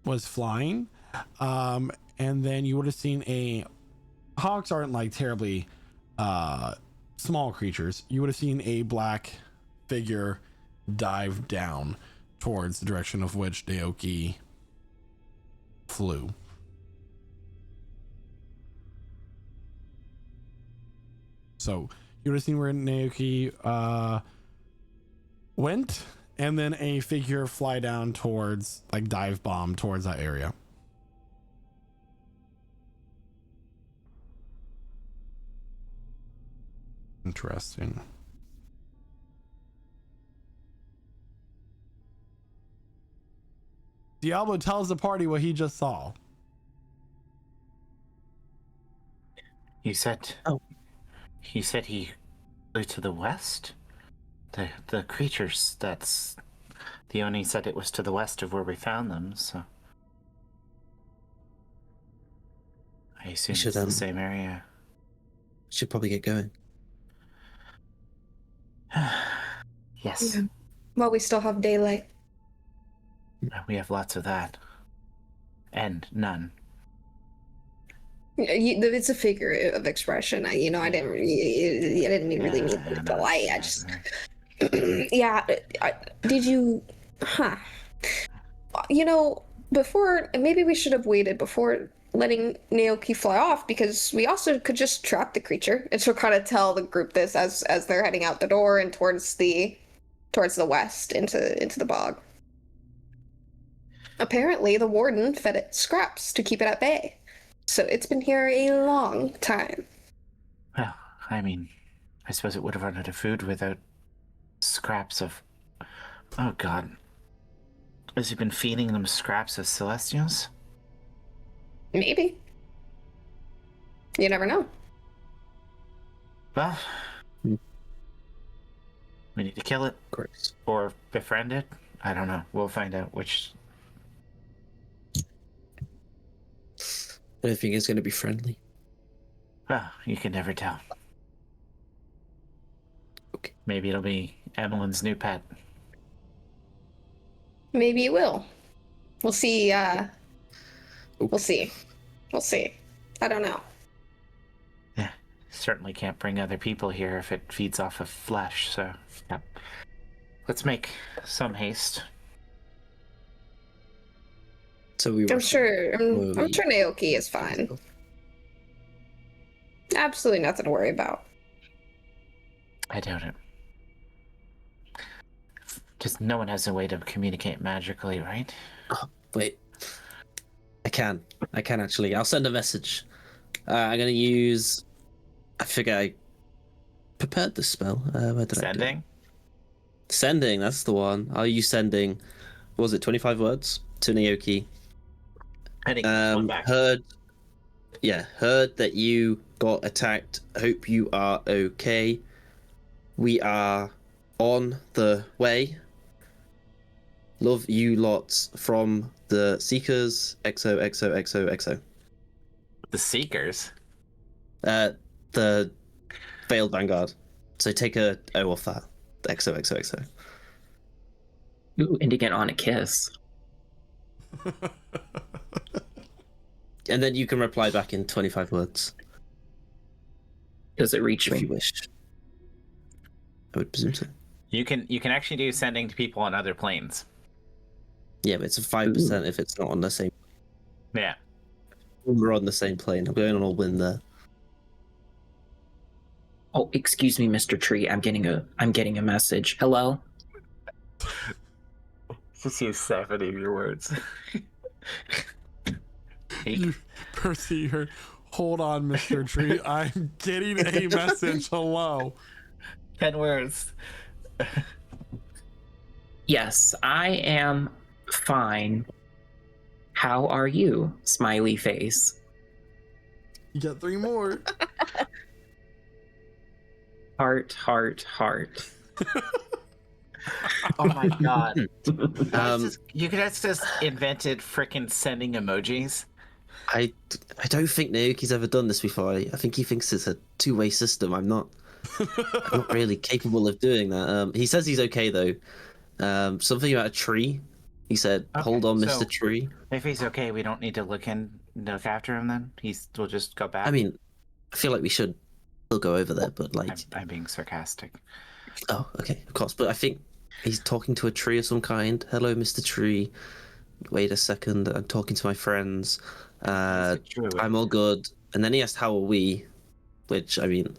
was flying, and then you would have seen hawks aren't like terribly small creatures. You would have seen a black figure dive down towards the direction of which Naoki flew. So you would have seen where Naoki went, and then a figure fly down towards, like, dive bomb towards that area. Interesting. Diablo tells the party what he just saw. You said. Oh. He said he flew to the west? The creatures, that's. The Oni said it was to the west of where we found them, so. I assume it's the same area. Should probably get going. Yes. Yeah. Well, we still have daylight. We have lots of that. And none. It's a figure of expression. I didn't really mean the light. I just, yeah. Did you, before, maybe we should have waited before letting Naoki fly off, because we also could just trap the creature. And she'll kind of tell the group this as they're heading out the door and towards the west into the bog. Apparently, the warden fed it scraps to keep it at bay. So it's been here a long time. Well, I mean, I suppose it would have run out of food without scraps of... Oh, God. Has he been feeding them scraps of Celestials? Maybe. You never know. Well, we need to kill it. Of course. Or befriend it. I don't know. We'll find out which... I don't think it's going to be friendly. Well, you can never tell. Okay. Maybe it'll be Emmeline's new pet. Maybe it will. We'll see. We'll see. We'll see. I don't know. Yeah, certainly can't bring other people here if it feeds off of flesh, so... Yep. Let's make some haste. So I'm sure Naoki is fine. Absolutely nothing to worry about. I doubt it. Just no one has a way to communicate magically, right? Oh, wait. I can actually. I'll send a message. I'm gonna use... I figure I prepared the spell. Where did I do it? Sending, that's the one. I'll use sending. What was it, 25 words? To Naoki. Heard that you got attacked. Hope you are okay. We are on the way. Love you lots from the Seekers. XOXOXOXO. The Seekers. The Veiled Vanguard. So take a O off that. XOXOXO. Ooh, ending it on a kiss. And then you can reply back in 25 words. Does it reach If me? you wish. I would presume so. You can actually do sending to people on other planes. Yeah, but it's a 5% if it's not on the same. Yeah. We're on the same plane. I'm going on a win there. Oh, excuse me, Mr. Tree. I'm getting a message. Hello? Just use 7 of your words. Percy, you're, hold on, Mr. Tree. I'm getting a message. Hello. 10 words. Yes, I am fine. How are you? Smiley face. You got 3 more. Heart, heart, heart. Oh my god. You guys just invented frickin' sending emojis. I don't think Naoki's ever done this before. I think he thinks it's a two-way system. I'm not really capable of doing that. He says he's okay though. Something about a tree. He said, Okay, "Hold on, Mr. so- Tree." If he's okay, we don't need to look after him then? We'll just go back? I mean, I feel like we should still go over there, but like, I'm being sarcastic. oh, okay, of course. But I think he's talking to a tree of some kind. Hello, Mr. Tree. Wait a second, I'm talking to my friends. I'm all good. And then he asked, "How are we?" Which, I mean,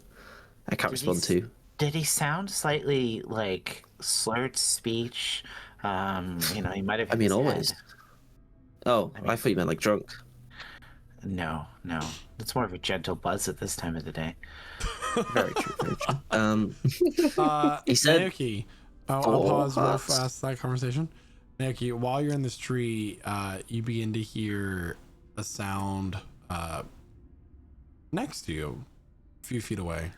I can't respond to. Did he sound slightly like slurred speech? He might have. I mean, always. Oh, I mean- I thought you meant like drunk. No. It's more of a gentle buzz at this time of the day. Very true, very true. He said- Naoki, I'll Oh, pause real hearts. fast that conversation. Naoki, while you're in this tree, you begin to hear a sound next to you, a few feet away.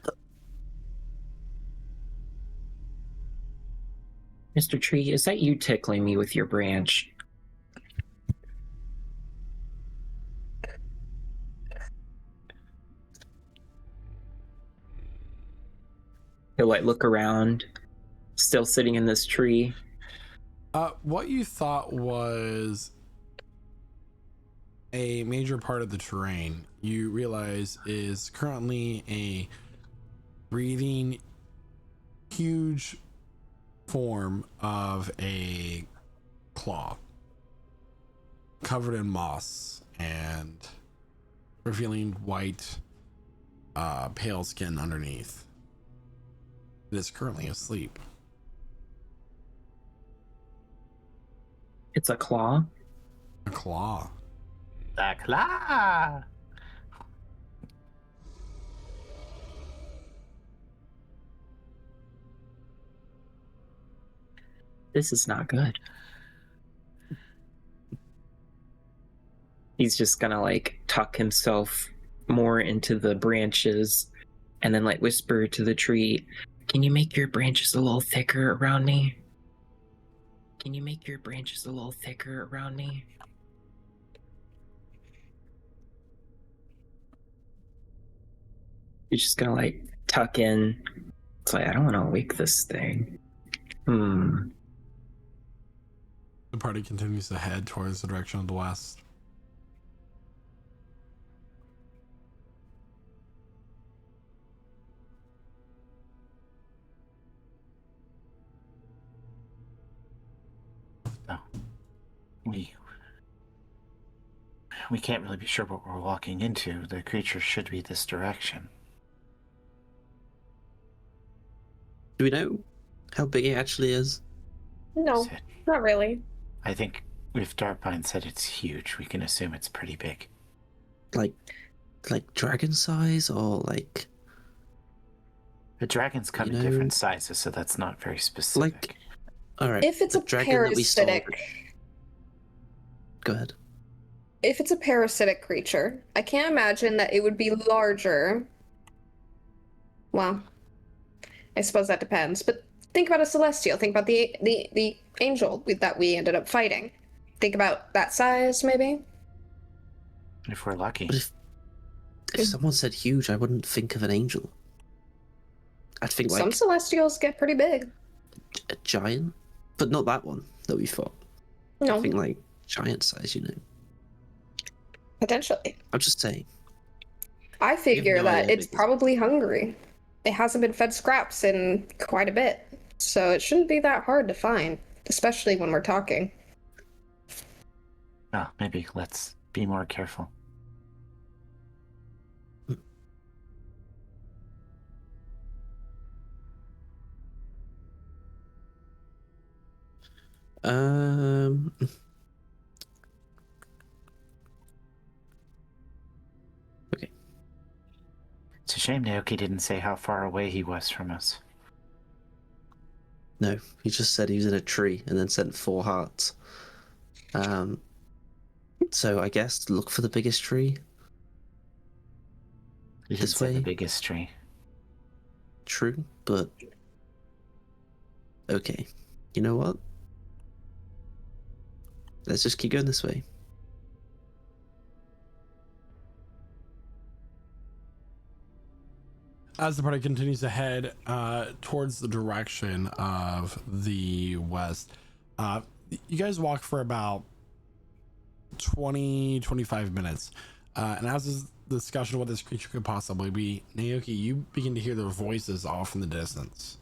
Mr. Tree, is that you tickling me with your branch? He'll like look around, still sitting in this tree. What you thought was a major part of the terrain, you realize is currently a breathing, huge form of a claw covered in moss and revealing white, pale skin underneath. It is currently asleep. It's a claw. A claw. The claw! This is not good. He's just gonna like tuck himself more into the branches and then like whisper to the tree, "Can you make your branches a little thicker around me? Can you make your branches a little thicker around me?" He's just gonna like tuck in. It's like, I don't want to wake this thing. The party continues to head towards the direction of the west. We can't really be sure what we're walking into. The creature should be this direction. Do we know how big it actually is? No, Sid, not really. I think if Darkpine said it's huge, we can assume it's pretty big. Like dragon size or like The dragons come in different sizes, so that's not very specific. like? All right. If it's the a dragon that we saw- parasitic, Go ahead. if it's a parasitic creature, I can't imagine that it would be larger. Well, I suppose that depends, but think about a celestial. Think about the angel that we ended up fighting. Think about that size, maybe. If we're lucky. But if someone said huge, I wouldn't think of an angel. I'd think like Some celestials get pretty big. a giant, but not that one that we fought. No, I think like giant size, you know. potentially. I'm just saying. I figure no that idea, it's because- probably hungry. It hasn't been fed scraps in quite a bit, so it shouldn't be that hard to find, especially when we're talking. Oh, maybe let's be more careful. Um. Okay. It's a shame Naoki didn't say how far away he was from us. No, he just said he was in a tree and then sent 4 hearts. So I guess look for the biggest tree. He This didn't say way? the biggest tree. True, but okay. You know what? Let's just keep going this way. As the party continues to head towards the direction of the west, you guys walk for about 20-25 minutes. And as this discussion of what this creature could possibly be, Naoki, you begin to hear their voices off in the distance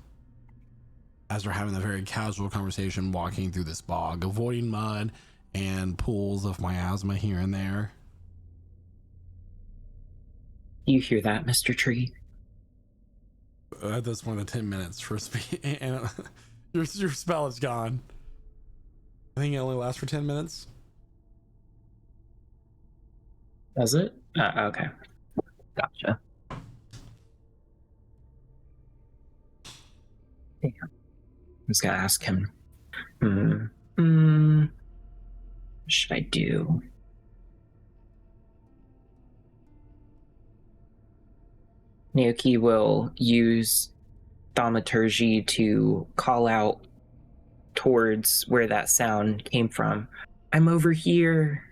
as they're having a very casual conversation walking through this bog, avoiding mud and pools of miasma here and there. You hear that, Mr. Tree? At this point, 10 minutes for speed, and your spell is gone. I think it only lasts for 10 minutes. Does it? Okay. Gotcha. Damn. I was gonna ask him. What should I do? Naoki will use thaumaturgy to call out towards where that sound came from. I'm over here.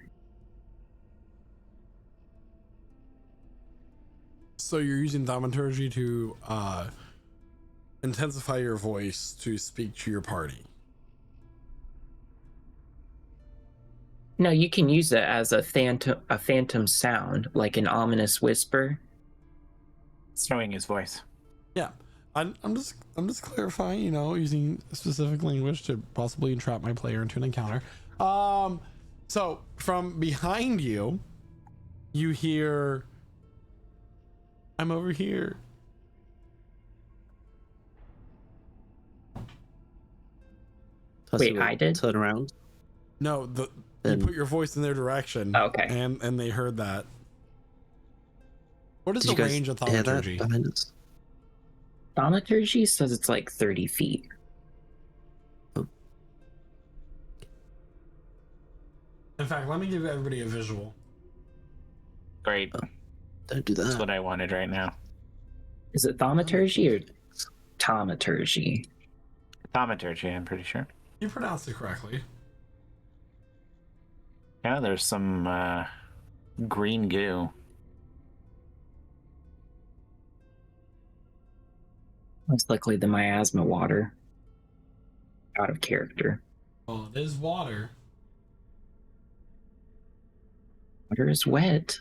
So you're using thaumaturgy to intensify your voice to speak to your party. No, you can use it as a phantom sound, like an ominous whisper. Throwing his voice. Yeah, I'm just clarifying. You know, using specific language to possibly entrap my player into an encounter. So from behind you, you hear, "I'm over here." Wait, Percival I did? Turn around. No, you Then- put your voice in their direction. Okay. And they heard that. What is Did the you guys range of hear that thaumaturgy? behind us? Thaumaturgy says it's like 30 feet. In fact, let me give everybody a visual. Great. Don't do That's that. what I wanted right now. Is it thaumaturgy or taumaturgy? Thaumaturgy, I'm pretty sure. You pronounced it correctly. Yeah, there's some green goo. Most likely the miasma water. Out of character. Oh, it is water. Water is wet.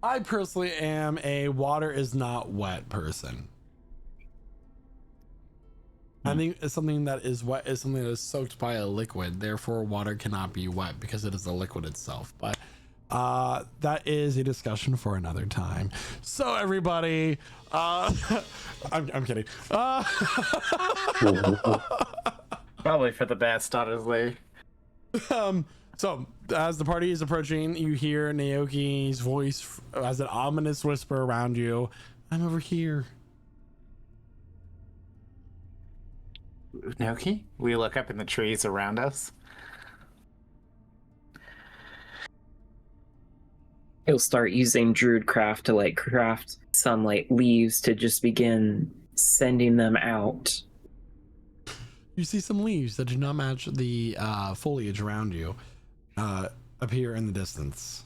I personally am a water is not wet person. I think it's something that is wet is something that is soaked by a liquid. Therefore, water cannot be wet because it is a liquid itself. But that is a discussion for another time. So everybody, I'm kidding. Probably for the best, honestly. So as the party is approaching, you hear Naoki's voice as an ominous whisper around you. "I'm over here." Naoki? We look up in the trees around us. He'll start using Druidcraft to like craft some like leaves to just begin sending them out. You see some leaves that do not match the foliage around you appear in the distance.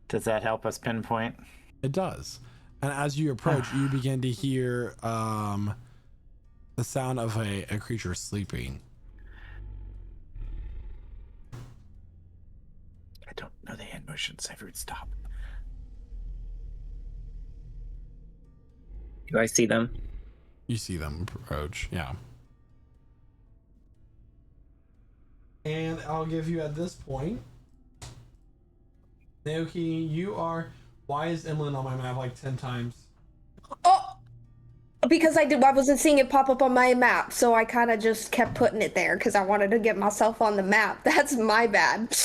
Does that help us pinpoint? It does. And as you approach, you begin to hear the sound of a creature sleeping. I don't know the hand motions. Everyone stop. Do I see them? You see them approach, yeah. And I'll give you at this point, Naoki, you are. Why is Emlyn on my map like 10 times? Oh, because I wasn't seeing it pop up on my map, so I kind of just kept putting it there because I wanted to get myself on the map. That's my bad.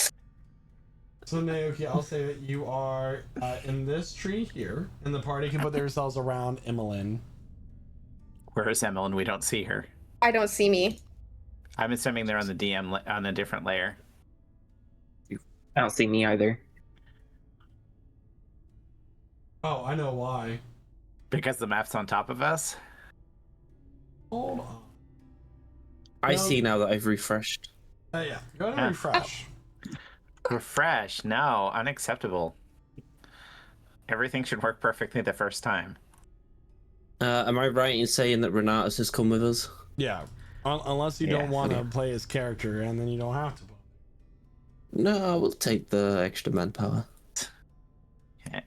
So Naoki, I'll say that you are in this tree here, and the party can put themselves around Emlyn. Where is Emmeline? We don't see her. I don't see me. I'm assuming they're on the DM on a different layer. I don't see me either. Oh, I know why. Because the map's on top of us? Hold on. I No. see now that I've refreshed. Yeah, go ahead and refresh. Refresh? No, unacceptable. Everything should work perfectly the first time. Am I right in saying that Renatus has come with us? Yeah, unless you Yeah. don't want to play his character, and then you don't have to. No, we'll take the extra manpower. Yeah.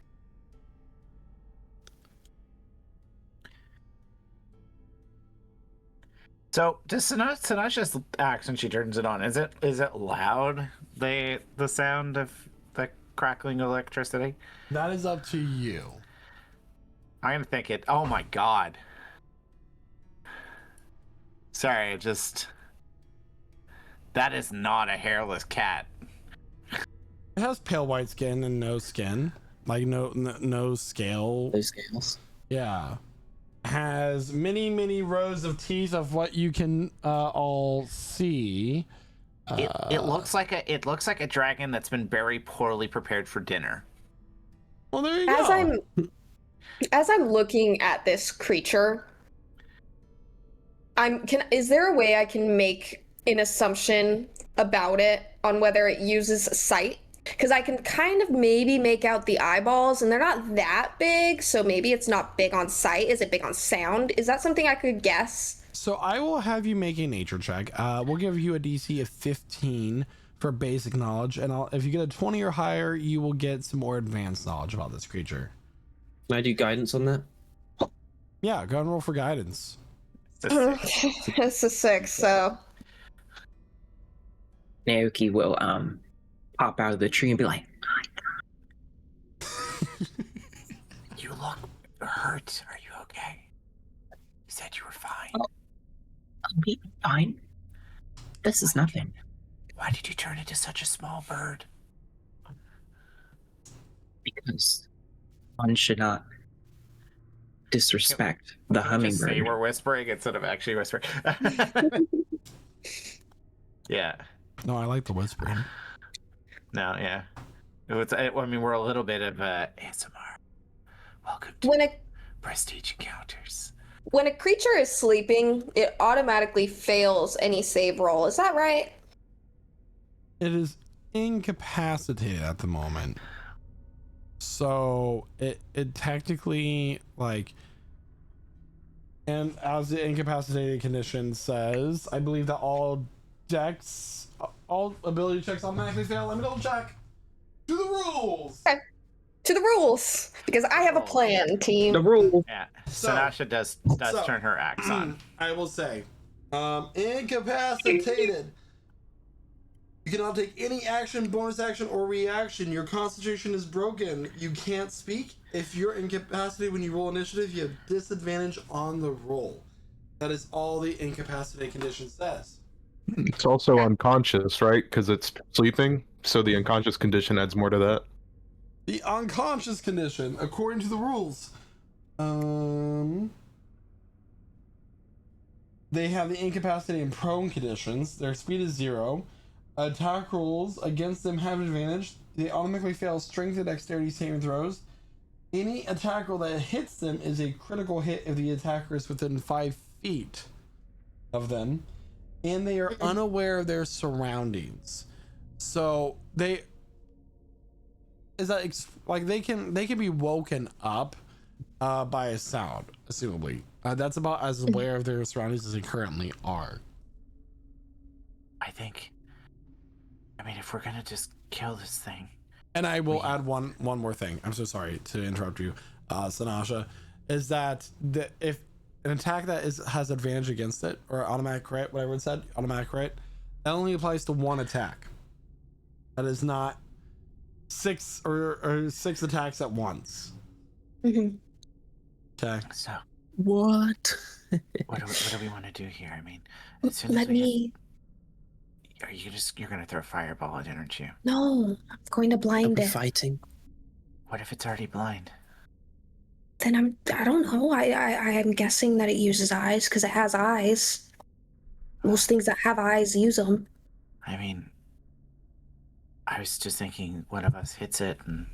So does Sinasha's axe when she turns it on, is it loud? The sound of the crackling electricity? That is up to you. I'm gonna think it. Oh my god. Sorry, that is not a hairless cat. It has pale white skin and no skin, like no scale. Those scales. Yeah, has many rows of teeth of what you can all see. It looks like a dragon that's been very poorly prepared for dinner. Well, there you go. As I'm looking at this creature, is there a way I can make an assumption about it on whether it uses sight? Because I can kind of maybe make out the eyeballs, and they're not that big, so maybe it's not big on sight. Is it big on sound? Is that something I could guess? So I will have you make a nature check. We'll give you a DC of 15 for basic knowledge, and if you get a 20 or higher, you will get some more advanced knowledge about this creature. Can I do guidance on that? Yeah, go and roll for guidance. It's a 6, so Naoki will pop out of the tree and be like, You look hurt. Are you okay? You said you were fine. I'll be fine. This is nothing. Why did you turn into such a small bird? Because one should not disrespect the Just say hummingbird. we're whispering instead of actually whispering. Yeah. No, I like the whispering. No, yeah. I mean, we're a little bit of ASMR. Welcome to Prestige Encounters. when a creature is sleeping, it automatically fails any save roll. Is that right? It is incapacitated at the moment. So it technically, like, and as the incapacitated condition says, I believe that all ability checks automatically fail. Let me double check. To the rules. Okay. To the rules, because I have a plan, team. The rule. Yeah. So- Sinasha does turn her axe on. I will say, incapacitated. You cannot take any action, bonus action, or reaction. Your concentration is broken. You can't speak. If you're incapacitated when you roll initiative, you have disadvantage on the roll. That is all the incapacitated condition says. It's also unconscious, right? Because it's sleeping. So the unconscious condition adds more to that. The unconscious condition, according to the rules, they have the incapacitated and prone conditions. Their speed is 0. Attack rolls against them have advantage. they automatically fail strength and dexterity saving throws. Any attack roll that hits them is a critical hit if the attacker is within 5 feet of them, and they are unaware of their surroundings. So they is that like they can be woken up by a sound, assumably. That's about as aware of their surroundings as they currently are. I mean, if we're gonna just kill this thing. And I will add one more thing. I'm so sorry to interrupt you, Sanasha. Is that if an attack that has advantage against it, or automatic crit, whatever it said, automatic crit, that only applies to one attack. That is not six or six attacks at once. Mm-hmm. Okay. So What? what do we want to do here? I mean, as soon as Let me. you're gonna throw a fireball at it, aren't you? No, I'm going to Are blind we it. fighting? What if it's already blind? Then I don't know. I am guessing that it uses eyes because it has eyes. Most things that have eyes use them. I mean, I was just thinking one of us hits it and,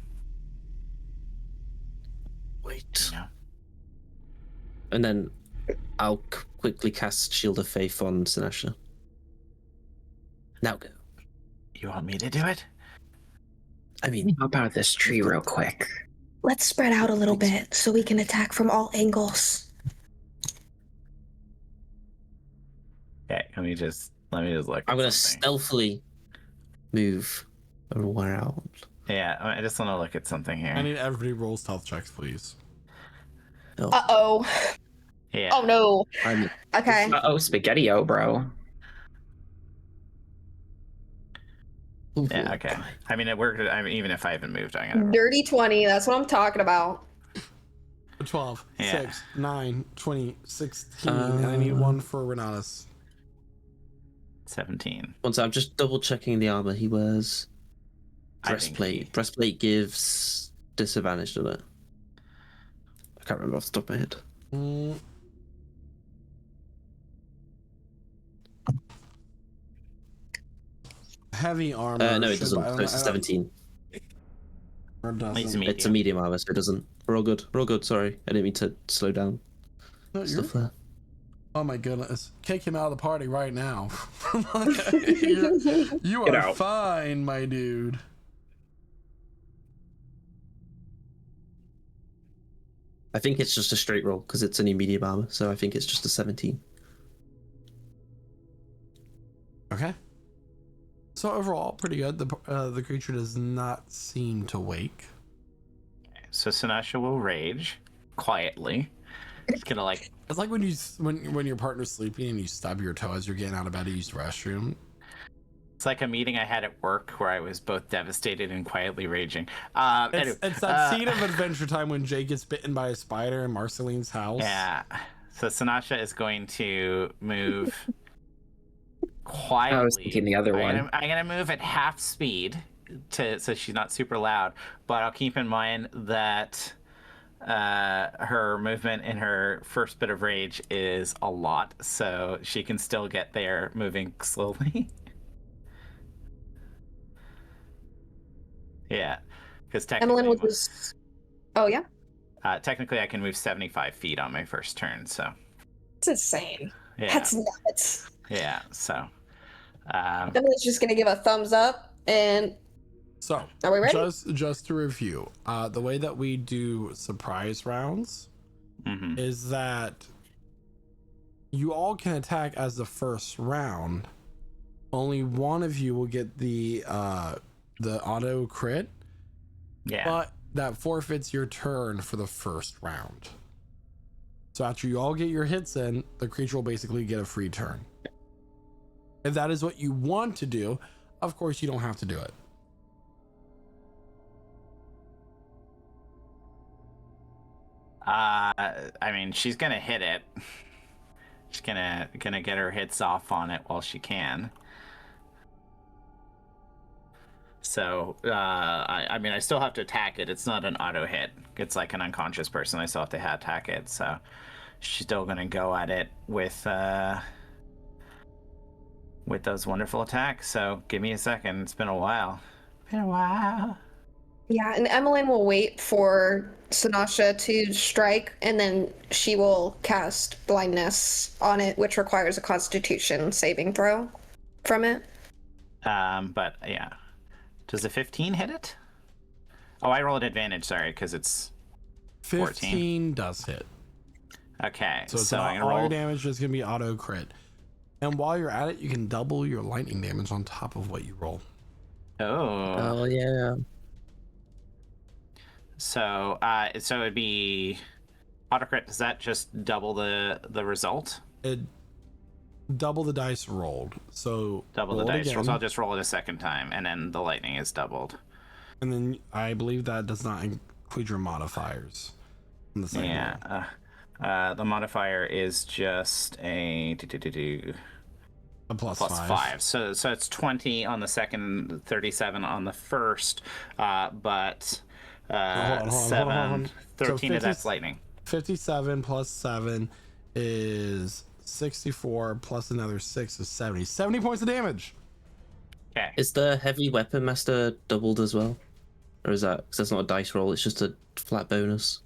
Wait. you know. And then I'll quickly cast Shield of Faith on Sinasha. Now go. You want me to do it? I mean, Hop out of this tree real quick. Let's spread out a little bit so we can attack from all angles. Okay, let me just look. I'm at gonna something. stealthily move around. Yeah, I just want to look at something here. I need everybody roll stealth checks, please. Oh, Uh-oh. Yeah. Oh, no. I'm Okay. Uh-oh, spaghetti-o, bro. Yeah. Okay. I mean, it worked. I mean, even if I haven't moved, I'm gonna. Dirty 20. That's what I'm talking about. 12, Yeah. 6, 9, 20, 16, and I need one for Renatus. 17. Once I'm just double checking the armor he wears. I think Breastplate. Breastplate gives disadvantage to it. I can't remember off the top of my head. Heavy armor. No, it should- doesn't. I So don't- it's I don't- 17. or doesn't. It's It's a medium armor, so it doesn't. We're all good. We're all good. Sorry, I didn't mean to slow down No, you're- stuff there. Oh my goodness. Kick him out of the party right now. You Get are out. fine, my dude. I think it's just a straight roll because it's only medium armor, so I think it's just a 17. Okay. So overall, pretty good. The creature does not seem to wake. So Sinasha will rage quietly. It's gonna like. It's like when your partner's sleeping and you stub your toe as you're getting out of bed to use the restroom. It's like a meeting I had at work where I was both devastated and quietly raging. It's that scene of Adventure Time when Jake gets bitten by a spider in Marceline's house. Yeah. So Sinasha is going to move quietly. I was thinking the other one. I'm gonna move at half speed so she's not super loud, but I'll keep in mind that her movement in her first bit of rage is a lot, so she can still get there moving slowly. Yeah, because technically, Emmeline was just... Oh, yeah? technically I can move 75 feet on my first turn, so It's insane. yeah, That's nuts. yeah. So, Emily's just going to give a thumbs up, and So, are we ready? just to review, the way that we do surprise rounds mhm. is that you all can attack as the first round. Only one of you will get the auto crit, Yeah. but that forfeits your turn for the first round. So after you all get your hits in, the creature will basically get a free turn. If that is what you want to do, of course you don't have to do it. I mean, she's gonna hit it. She's gonna get her hits off on it while she can. So, I mean, I still have to attack it. It's not an auto hit. It's like an unconscious person. I still have to attack it. So, she's still gonna go at it with those wonderful attacks. So, give me a second. It's been a while. Been a while. Yeah, and Emmeline will wait for Sanasha to strike, and then she will cast blindness on it, which requires a Constitution saving throw from it. But yeah, does a 15 hit it? Oh, I rolled advantage. Sorry, because it's 14. 15 does hit. Okay, So, it's I'm gonna all roll. your damage is going to be auto crit. And while you're at it, you can double your lightning damage on top of what you roll. Oh. Oh yeah. So it'd be autocrit. Does that just double the result? It double the dice rolled. So Double the roll it dice roll. again, So I'll just roll it a second time, and then the lightning is doubled. and then I believe that does not include your modifiers. On the second roll. Yeah. The modifier is just a A plus plus 5. 5. So it's 20 on the second, 37 on the first, but hold on. 7, So 13 of 50 that's lightning. 57 plus 7 is 64 plus another 6 is 70. 70 points of damage. Okay. Is the heavy weapon master doubled as well, or is that because that's not a dice roll? It's just a flat bonus.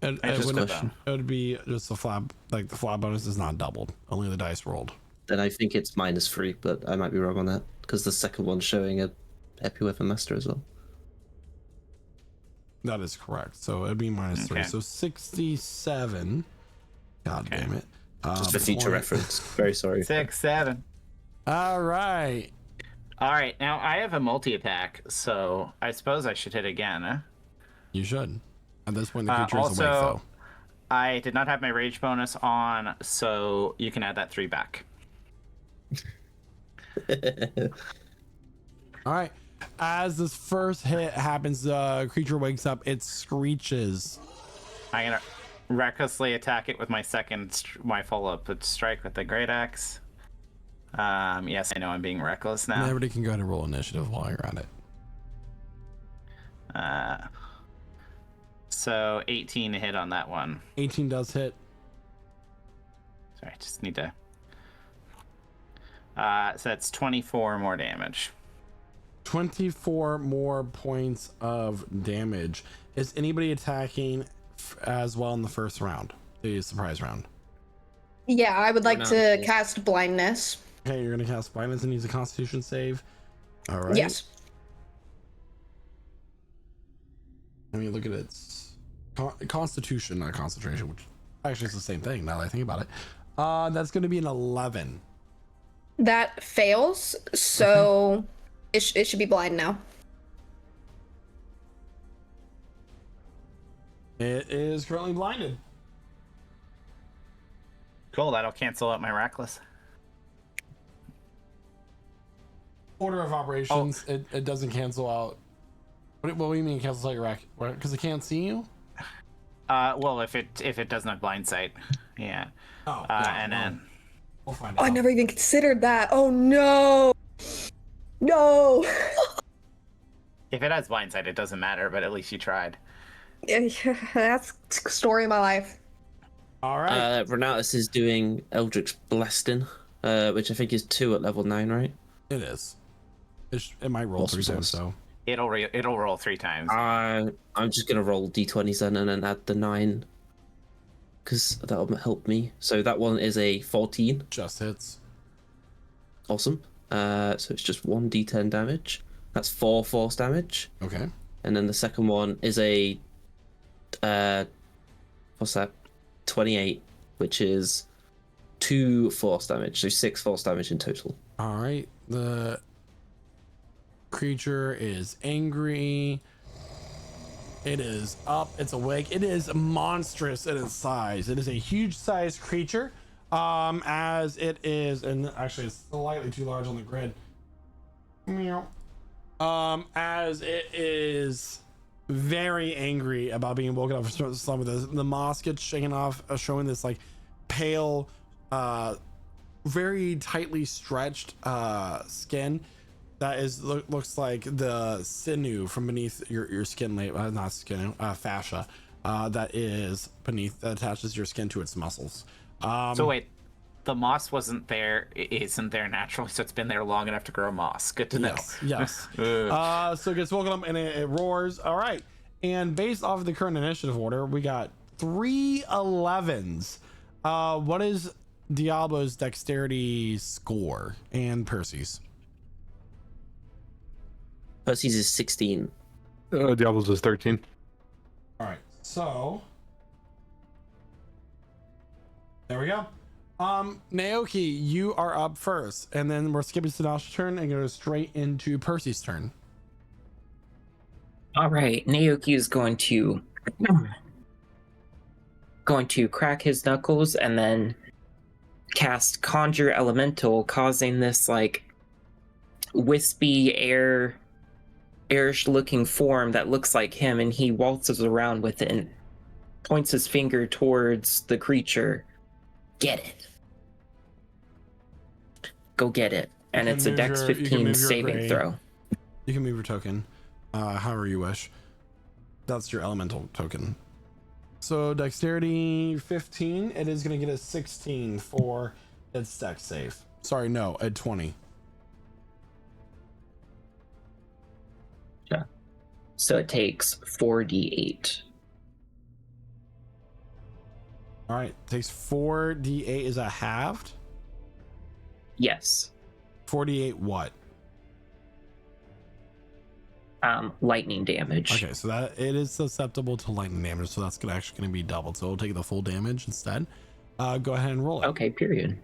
It just would, question. it would be just a flat, like the flat bonus is not doubled, only the dice rolled. Then I think it's -3, but I might be wrong on that because the second one's showing a heavy weapon master as well. That is correct. So it'd be -3. Okay. So 67. God Okay. damn it. Just for future point. reference. Very sorry. 6, 7. All right. All right. Now I have a multi-attack, so I suppose I should hit again. Huh? You should. At this point, the creature is Also, awake, though. I did not have my rage bonus on, so you can add that 3 back. All right. As this first hit happens, the creature wakes up. It screeches. I'm gonna recklessly attack it with my my follow-up strike with the great axe. Yes, I know I'm being reckless And now. everybody can go ahead and roll initiative while you're at it. So 18 to hit on that one. 18 does hit. Sorry, I just need to. So that's 24 more damage. 24 more points of damage. Is anybody attacking as well in the first round? The surprise round. Yeah, I would like not, to yeah. cast blindness. Okay, you're going to cast blindness and use a constitution save. All right. Yes. Let me look at its constitution, not concentration, which actually is the same thing now that I think about it. That's going to be an 11. That fails, so it should be blind now. It is currently blinded. Cool, that'll cancel out my reckless. Order of operations, it doesn't cancel out. What do you mean it cancels out your rack? Because it can't see you? Well, if it does not blind sight, yeah. Oh, And then we'll find Oh, out. I never even considered that. Oh no! No! if it has blind sight, it doesn't matter. But at least you tried. That's the story of my life. All right. Renatus is doing Eldritch Blasting, which I think is 2 at level 9, right? It is. It might roll Awesome 3 times, sauce. so. It'll roll 3 times. I'm just gonna roll d20s then and then add the 9, because that'll help me. So that one is a 14. Just hits. Awesome. So it's just 1d10 damage. That's 4 force damage. Okay. And then the second one is a what's that? 28, which is 2 force damage. So 6 force damage in total. All right. The creature is angry. It is up. It's awake. It is monstrous in its size. It is a huge sized creature. As it is, and actually it's slightly too large on the grid. Meow. As it is very angry about being woken up from some of this. The moss gets shaken off, showing this like pale, very tightly stretched skin that is looks like the sinew from beneath your skin layer, not skin, fascia, that is beneath, that attaches your skin to its muscles. So wait, the moss wasn't there, isn't there naturally, so it's been there long enough to grow moss. Good to know. Yes. So it gets woken up and it roars. All right. And based off of the current initiative order, we got 3 11s. What is Diablo's dexterity score and Percy's? Percy's is 16. Diablo's is 13. All right. So there we go. Naoki, you are up first, and then we're skipping Sinasha's turn and go straight into Percy's turn. All right, Naoki is going to crack his knuckles and then cast Conjure Elemental, causing this like wispy airish looking form that looks like him, and he waltzes around with it and points his finger towards the creature. Get it. Go get it. And it's a Dex 15 saving throw. You can move your token however you wish. That's your elemental token. So dexterity 15, it is going to get a 16 for its dex save. Sorry, no, a 20. Yeah. So it takes 4d8. All right, takes 4d8. Is that halved? Yes. 4d8 what? Lightning damage. Okay, so that it is susceptible to lightning damage, so that's actually going to be doubled. So it'll take the full damage instead. Go ahead and roll it. Okay, period.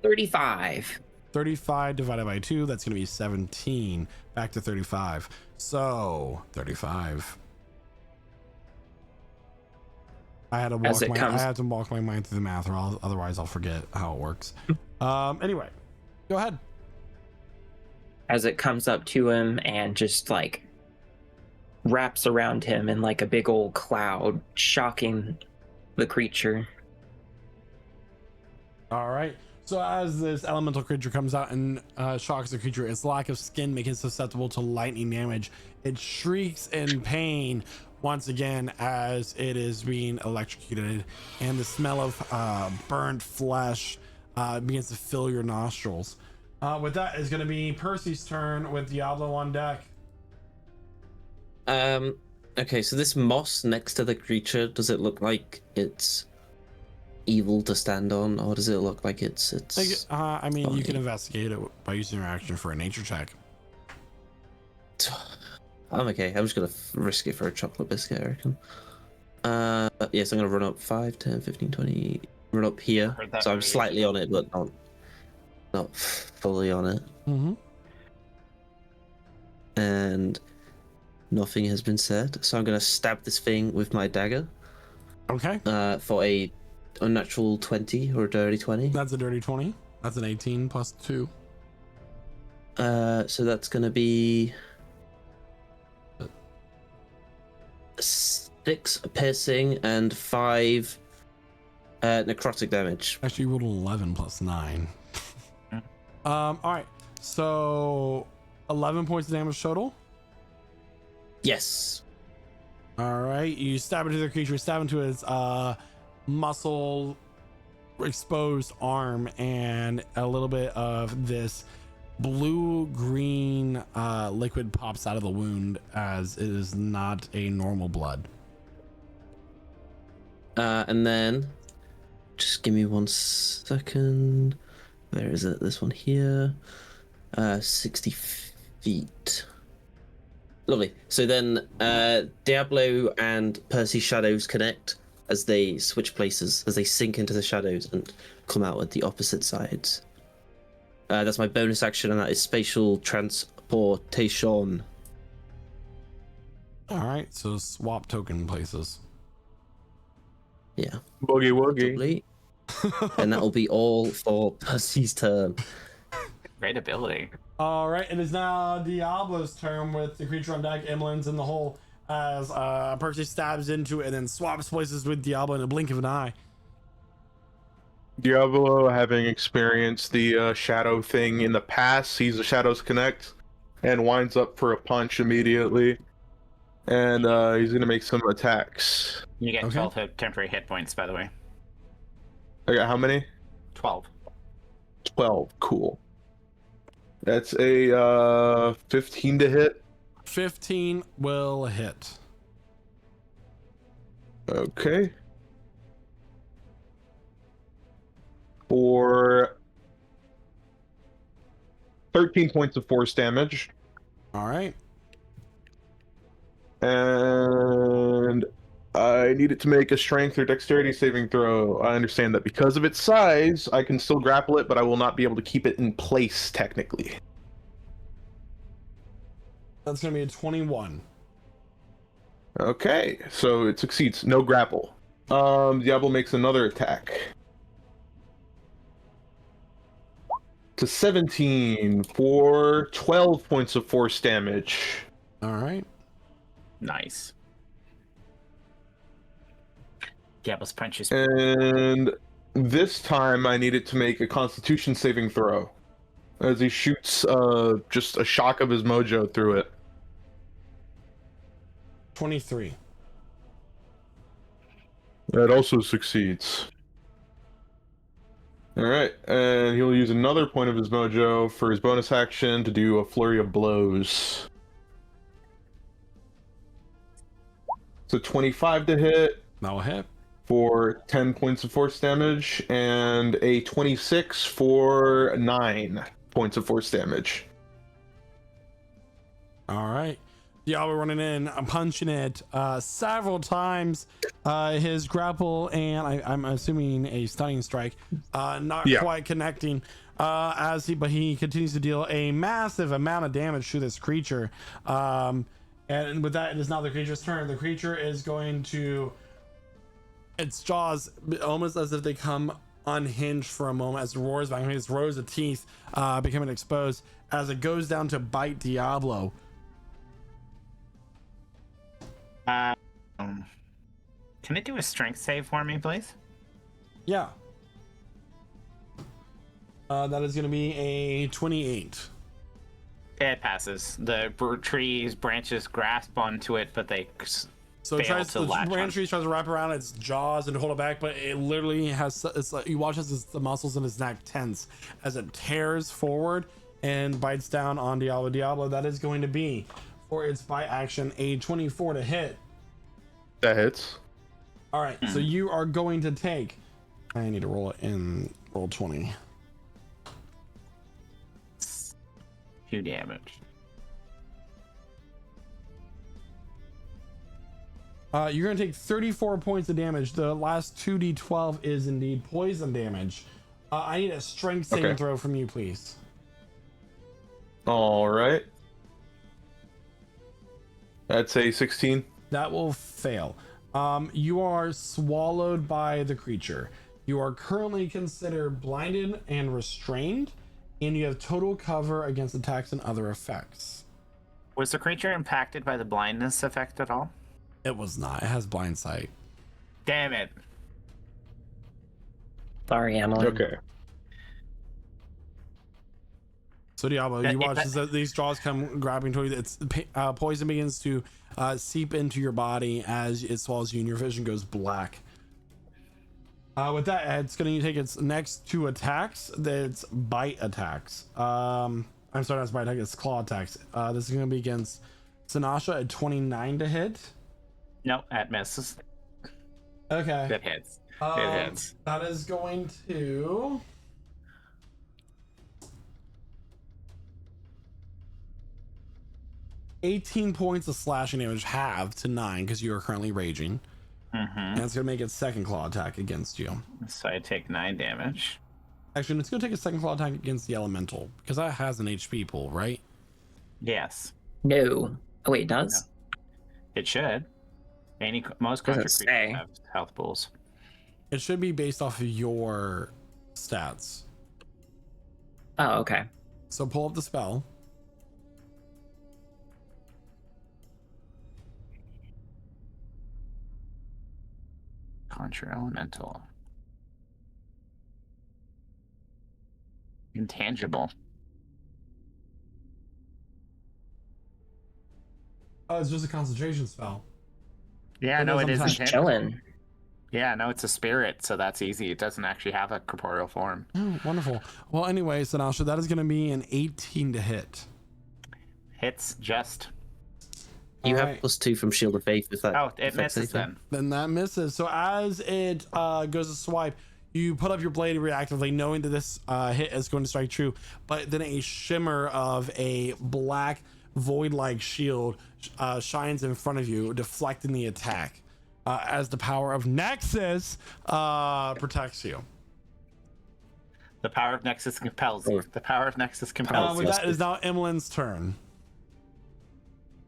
35. 35 divided by 2, that's going to be 17. Back to 35. So 35. I had to walk my mind through the math, or otherwise I'll forget how it works. Anyway, go ahead. As it comes up to him and just like wraps around him in like a big old cloud, shocking the creature. All right. So as this elemental creature comes out and shocks the creature, its lack of skin makes it susceptible to lightning damage. It shrieks in pain once again as it is being electrocuted, and the smell of burnt flesh begins to fill your nostrils. With that is going to be Percy's turn with Diablo on deck. Okay, so this moss next to the creature, does it look like it's evil to stand on, or does it look like it's I mean, funny? You can investigate it by using your action for a nature check. I'm okay. I'm just gonna risk it for a chocolate biscuit, I reckon. Yes, I'm gonna run up 5, 10, 15, 20. Run up here, so I'm slightly on it, but not fully on it. Mm-hmm. And nothing has been said, so I'm gonna stab this thing with my dagger. Okay. For a unnatural 20 or a dirty 20. That's a dirty 20. That's an 18 plus 2. So that's gonna be 6 piercing and 5 necrotic damage. Actually, you rolled 11 plus 9. All right. So 11 points of damage total. Yes. All right. You stab into the creature, stab into its muscle exposed arm, and a little bit of this blue-green liquid pops out of the wound, as it is not a normal blood. And then just give me 1 second. Where is it? This one here. 60 feet. Lovely. So then Diablo and Percy shadows connect as they switch places, as they sink into the shadows and come out at the opposite sides. That's my bonus action, and that is spatial transportation. All right. So swap token places. Yeah. Boogie woogie. Lovely. And that will be all for Percy's turn. Great ability. All right, it is now Diablo's turn with the creature on deck. Emmeline's in the hole as Percy stabs into it and then swaps places with Diablo in a blink of an eye. Diablo, having experienced the shadow thing in the past, sees the shadows connect and winds up for a punch immediately. And he's gonna make some attacks. You get Okay. 12 temporary hit points, by the way. I got how many? 12. 12. Cool. That's a 15 to hit. 15 will hit. Okay. For 13 points of force damage. All right. And I need it to make a strength or dexterity saving throw. I understand that because of its size, I can still grapple it, but I will not be able to keep it in place, technically. That's going to be a 21. Okay, so it succeeds. No grapple. Diablo makes another attack. To 17 for 12 points of force damage. All right. Nice. Diablo's punches. And this time I need it to make a constitution saving throw. As he shoots just a shock of his mojo through it. 23. That also succeeds. Alright, and he'll use another point of his mojo for his bonus action to do a flurry of blows. So 25 to hit That will hit. for 10 points of force damage, and a 26 for 9 points of force damage. All right. Diablo running in, punching it several times. His grapple and I'm assuming a stunning strike, not quite connecting. But he continues to deal a massive amount of damage to this creature. And with that, it is now the creature's turn. The creature is going to, its jaws almost as if they come unhinged for a moment as it roars back. Its rows of teeth becoming exposed as it goes down to bite Diablo. Can it do a strength save for me, please? Yeah. That is going to be a 28. It passes. The tree's branches grasp onto it, but they So it fail tries to the latch branch on. tree tries to wrap around its jaws and hold it back, but it literally has. It's like you watch as the muscles in its neck tense as it tears forward and bites down on Diablo. Diablo, that is going to be for its bite action a 24 to hit. That hits. All right, so you are going to take. I need to roll it in roll 20. 2 damage. You're going to take 34 points of damage. The last 2d12 is indeed poison damage. I need a strength saving Okay. throw from you, please. All right. That's a 16. That will fail. You are swallowed by the creature. You are currently considered blinded and restrained, and you have total cover against attacks and other effects. Was the creature impacted by the blindness effect at all? It was not. It has blind sight. Damn it. Sorry, Emily. Okay. So Diablo, That- you watch that- as these jaws come grabbing toward you. It's poison begins to seep into your body as it swallows you, and your vision goes black. With that, it's going to take its next 2 attacks. That's bite attacks. I'm sorry, that's bite attack. It's claw attacks. This is going to be against Sinasha at 29 to hit. No, that misses. Okay. That hits. It hits. That is going to. $18 points of slashing damage, halved to 9 because you are currently raging. And it's going to make its second claw attack against you. So I take 9 damage. Actually, it's going to take a second claw attack against the elemental because that has an HP pool, right? Yes, No. Oh, wait, it does? it should. Most Doesn't country say. creatures have health pools. It should be based off of your stats. Oh, okay. So pull up the spell. Contra Elemental. Intangible. Oh, it's just a concentration spell. Yeah, no, it doesn't is touch. intangible. Yeah, no, it's a spirit, so that's easy. It doesn't actually have a corporeal form. Oh, wonderful. Well, anyway, Sinasha, that is going to be an 18 to hit. Hits just. You All have right. +2 from Shield of Faith. If that Oh, it affects misses anything. then. Then that misses. So as it goes to swipe, you put up your blade reactively, knowing that this hit is going to strike true. But then a shimmer of a black void-like shield shines in front of you, deflecting the attack. As the power of Nexus protects you. The power of Nexus compels you. The power of Nexus compels With you. that, it is now Emmeline's turn.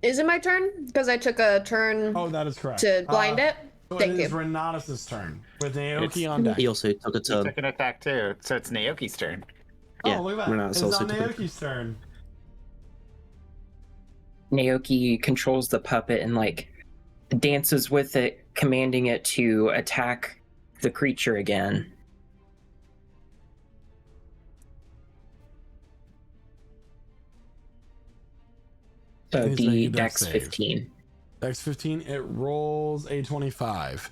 Is it my turn? Because I took a turn Oh, that is correct. to blind it. So Thank it is you. Renatus' turn with Naoki It's- on deck. He also took a He turn. took an attack too, so it's Naoki's turn. Yeah, Oh, look at that. Renatus It's also now took a- Naoki's turn. Naoki controls the puppet and like dances with it, commanding it to attack the creature again. So Please make a D dex Dex save. 15. Dex 15, it rolls a 25.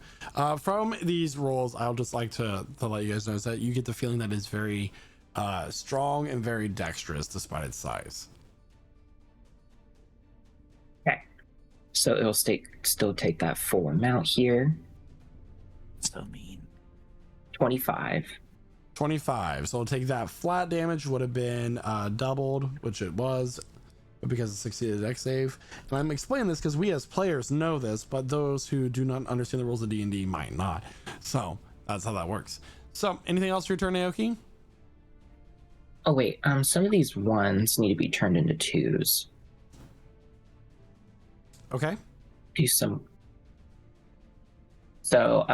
From these rolls, I'll just like to let you guys know is that you get the feeling that it's very strong and very dexterous despite its size. Okay. So it'll still take that full amount here. So mean. 25. 25. So it'll take that flat damage, would have been doubled, which it was, but because it succeeded dex save. And I'm explaining this because we as players know this, but those who do not understand the rules of D&D might not. So that's how that works. So anything else for your turn, Naoki? Oh wait, some of these ones need to be turned into 2s. Okay. Do some. So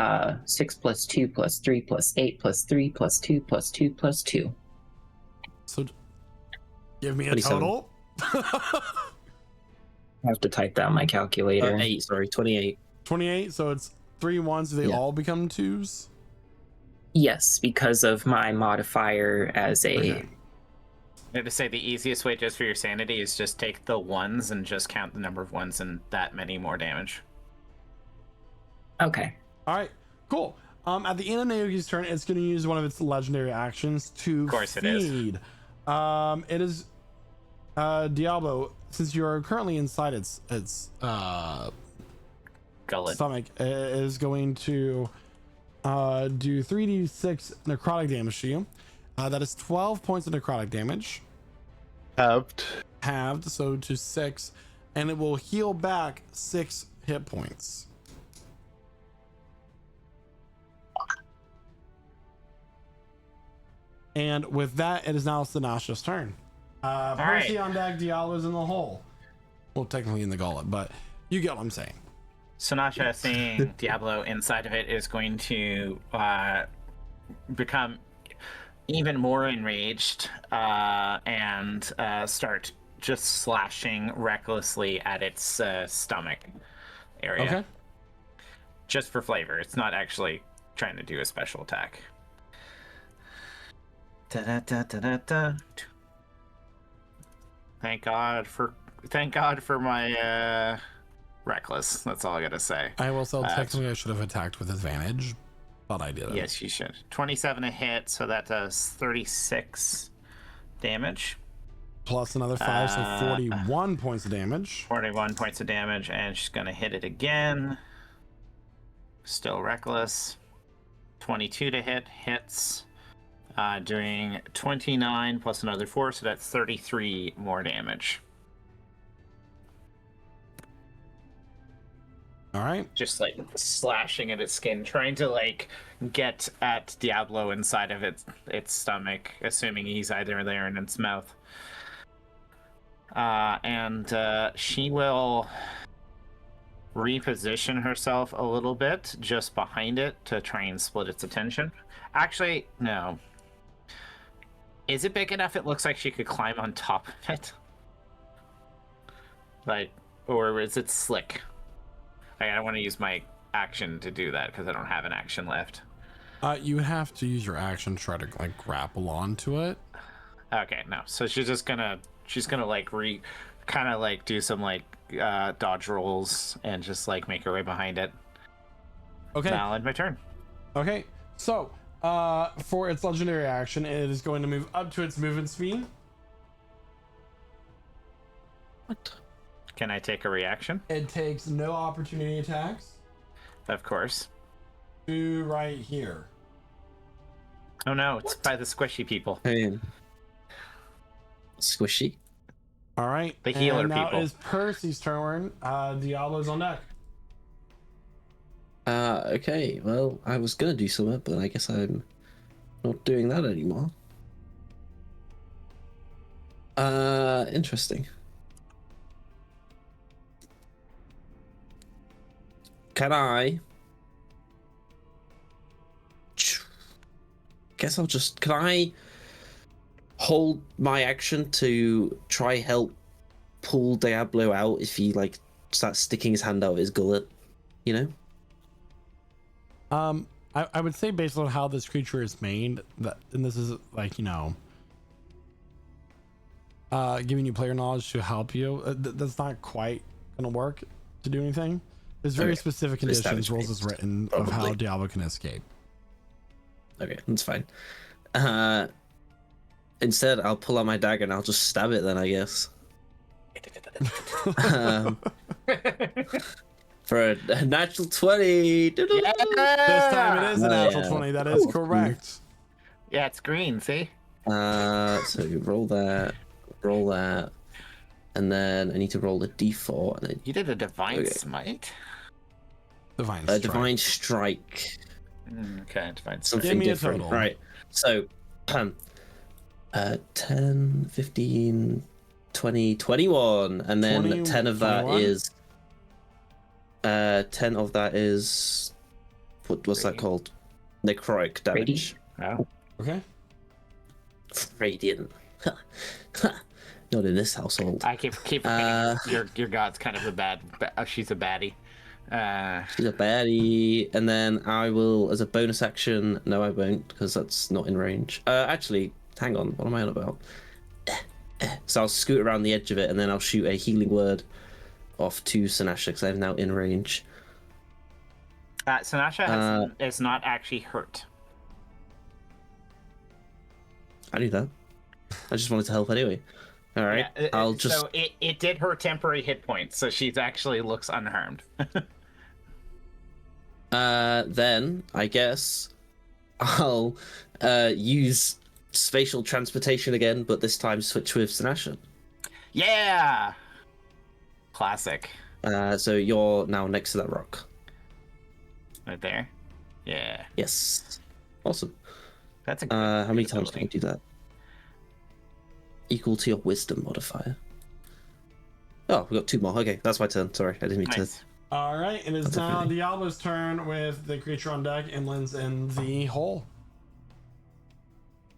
6 + 2 + 3 + 8 + 3 + 2 + 2 + 2. So give me a 27. total. I have to type that on my calculator. 8, sorry, 28. 28. So it's 3 1s. Do they Yeah. all become 2s? Yes, because of my modifier as a. Okay. I have to say the easiest way just for your sanity is just take the ones and just count the number of ones and that many more damage. Okay. All right. Cool. At the end of Naoki's turn, it's going to use one of its legendary actions to Of course it is. feed. It is Diablo. Since you are currently inside its Gullet. stomach, it is going to do 3d6 necrotic damage to you. That is 12 points of necrotic damage, Halved. halved, so to 6, and it will heal back 6 hit points. And with that, it is now Sinasha's turn. Percy right. on deck, Diallo's in the hole. Well, technically in the gullet, but you get what I'm saying. Sinasha, seeing Diablo inside of it, is going to become even more enraged and start just slashing recklessly at its stomach area. Okay. Just for flavor. It's not actually trying to do a special attack. Da-da-da-da-da-da. Thank God for my reckless. That's all I gotta say. I will say technically I should have attacked with advantage, but I didn't. Yes, you should. 27 a hit, so that does 36 damage. Plus another 5, so 41 points of damage. 41 points of damage, and she's gonna hit it again. Still reckless. 22 to hit, hits. Doing 29 plus another 4, so that's 33 more damage. All right. Just like slashing at its skin, trying to like get at Diablo inside of its stomach, assuming he's either there in its mouth. And she will reposition herself a little bit just behind it to try and split its attention. Actually, no. Is it big enough it looks like she could climb on top of it? Like, or is it slick? I don't want to use my action to do that because I don't have an action left. You have to use your action to try to like grapple onto it. Okay, no. So she's gonna like kind of like do some like dodge rolls and just like make her way behind it. Okay. Now end my turn. Okay. So, for its legendary action, it is going to move up to its movement speed. What? Can I take a reaction? It takes no opportunity attacks. Of course. To right here. Oh no, it's by the squishy people. Hey. Squishy. All right. The healer and now people. is Percy's turn. Diablo's on deck. Okay. Well, I was gonna do something, but I guess I'm not doing that anymore. Interesting. Can I? Guess I'll just. Can I hold my action to try help pull Diablo out if he like starts sticking his hand out of his gullet? You know. I would say based on how this creature is made, that, and this is like, you know, giving you player knowledge to help you, that's not quite gonna work to do anything. There's very specific conditions, rules is written of how Diablo can escape. Okay, that's fine. Instead, I'll pull out my dagger and I'll just stab it then, I guess. For a natural 20. This time it is a natural 20. That is correct. Yeah, it's green, see? So you roll that, and then I need to roll a d4. And then You did a divine smite? Divine a strike. divine strike. Okay, divine smite. Something Give me a different. total. Right. So, 10, 15, 20, 21. And then 20, 10 of that 21? is... 10 of that is... What's that called? Necrotic damage. Oh. Okay. Radiant. Not in this household. I keep forgetting your god's kind of a bad... she's a baddie. She's a baddie, and then I will, as a bonus action, no I won't, because that's not in range. Actually, hang on, what am I on about? So I'll scoot around the edge of it, and then I'll shoot a healing word off to Sinasha, because I'm now in range. Sinasha is not actually hurt. I knew that. I just wanted to help anyway. All right, Yeah, I'll just... So it did her temporary hit points, so she's actually looks unharmed. Then I guess I'll use spatial transportation again, but this time switch with Sinasha. Yeah! Classic. So you're now next to that rock. Right there? Yeah. Yes. Awesome. That's a good How many times ability. can you do that? Equal to your wisdom modifier. Oh, we got 2 more. Okay, that's my turn. Sorry, I didn't mean Nice. to. All right. It is That's now okay. Diablo's turn with the creature on deck. Inland's in the hole.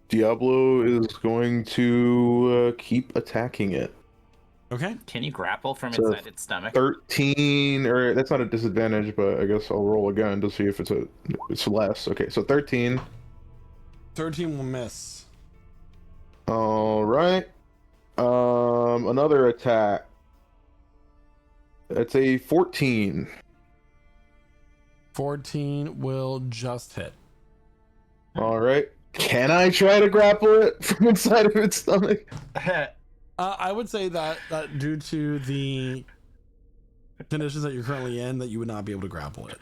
Diablo is going to keep attacking it. Okay. Can you grapple from So, inside its stomach? 13, or that's not a disadvantage, but I guess I'll roll again to see if it's less. Okay, so 13. 13 will miss. All right. Another attack. That's a 14. 14 will just hit. All right. Can I try to grapple it from inside of its stomach? I would say that due to the conditions that you're currently in, that you would not be able to grapple it.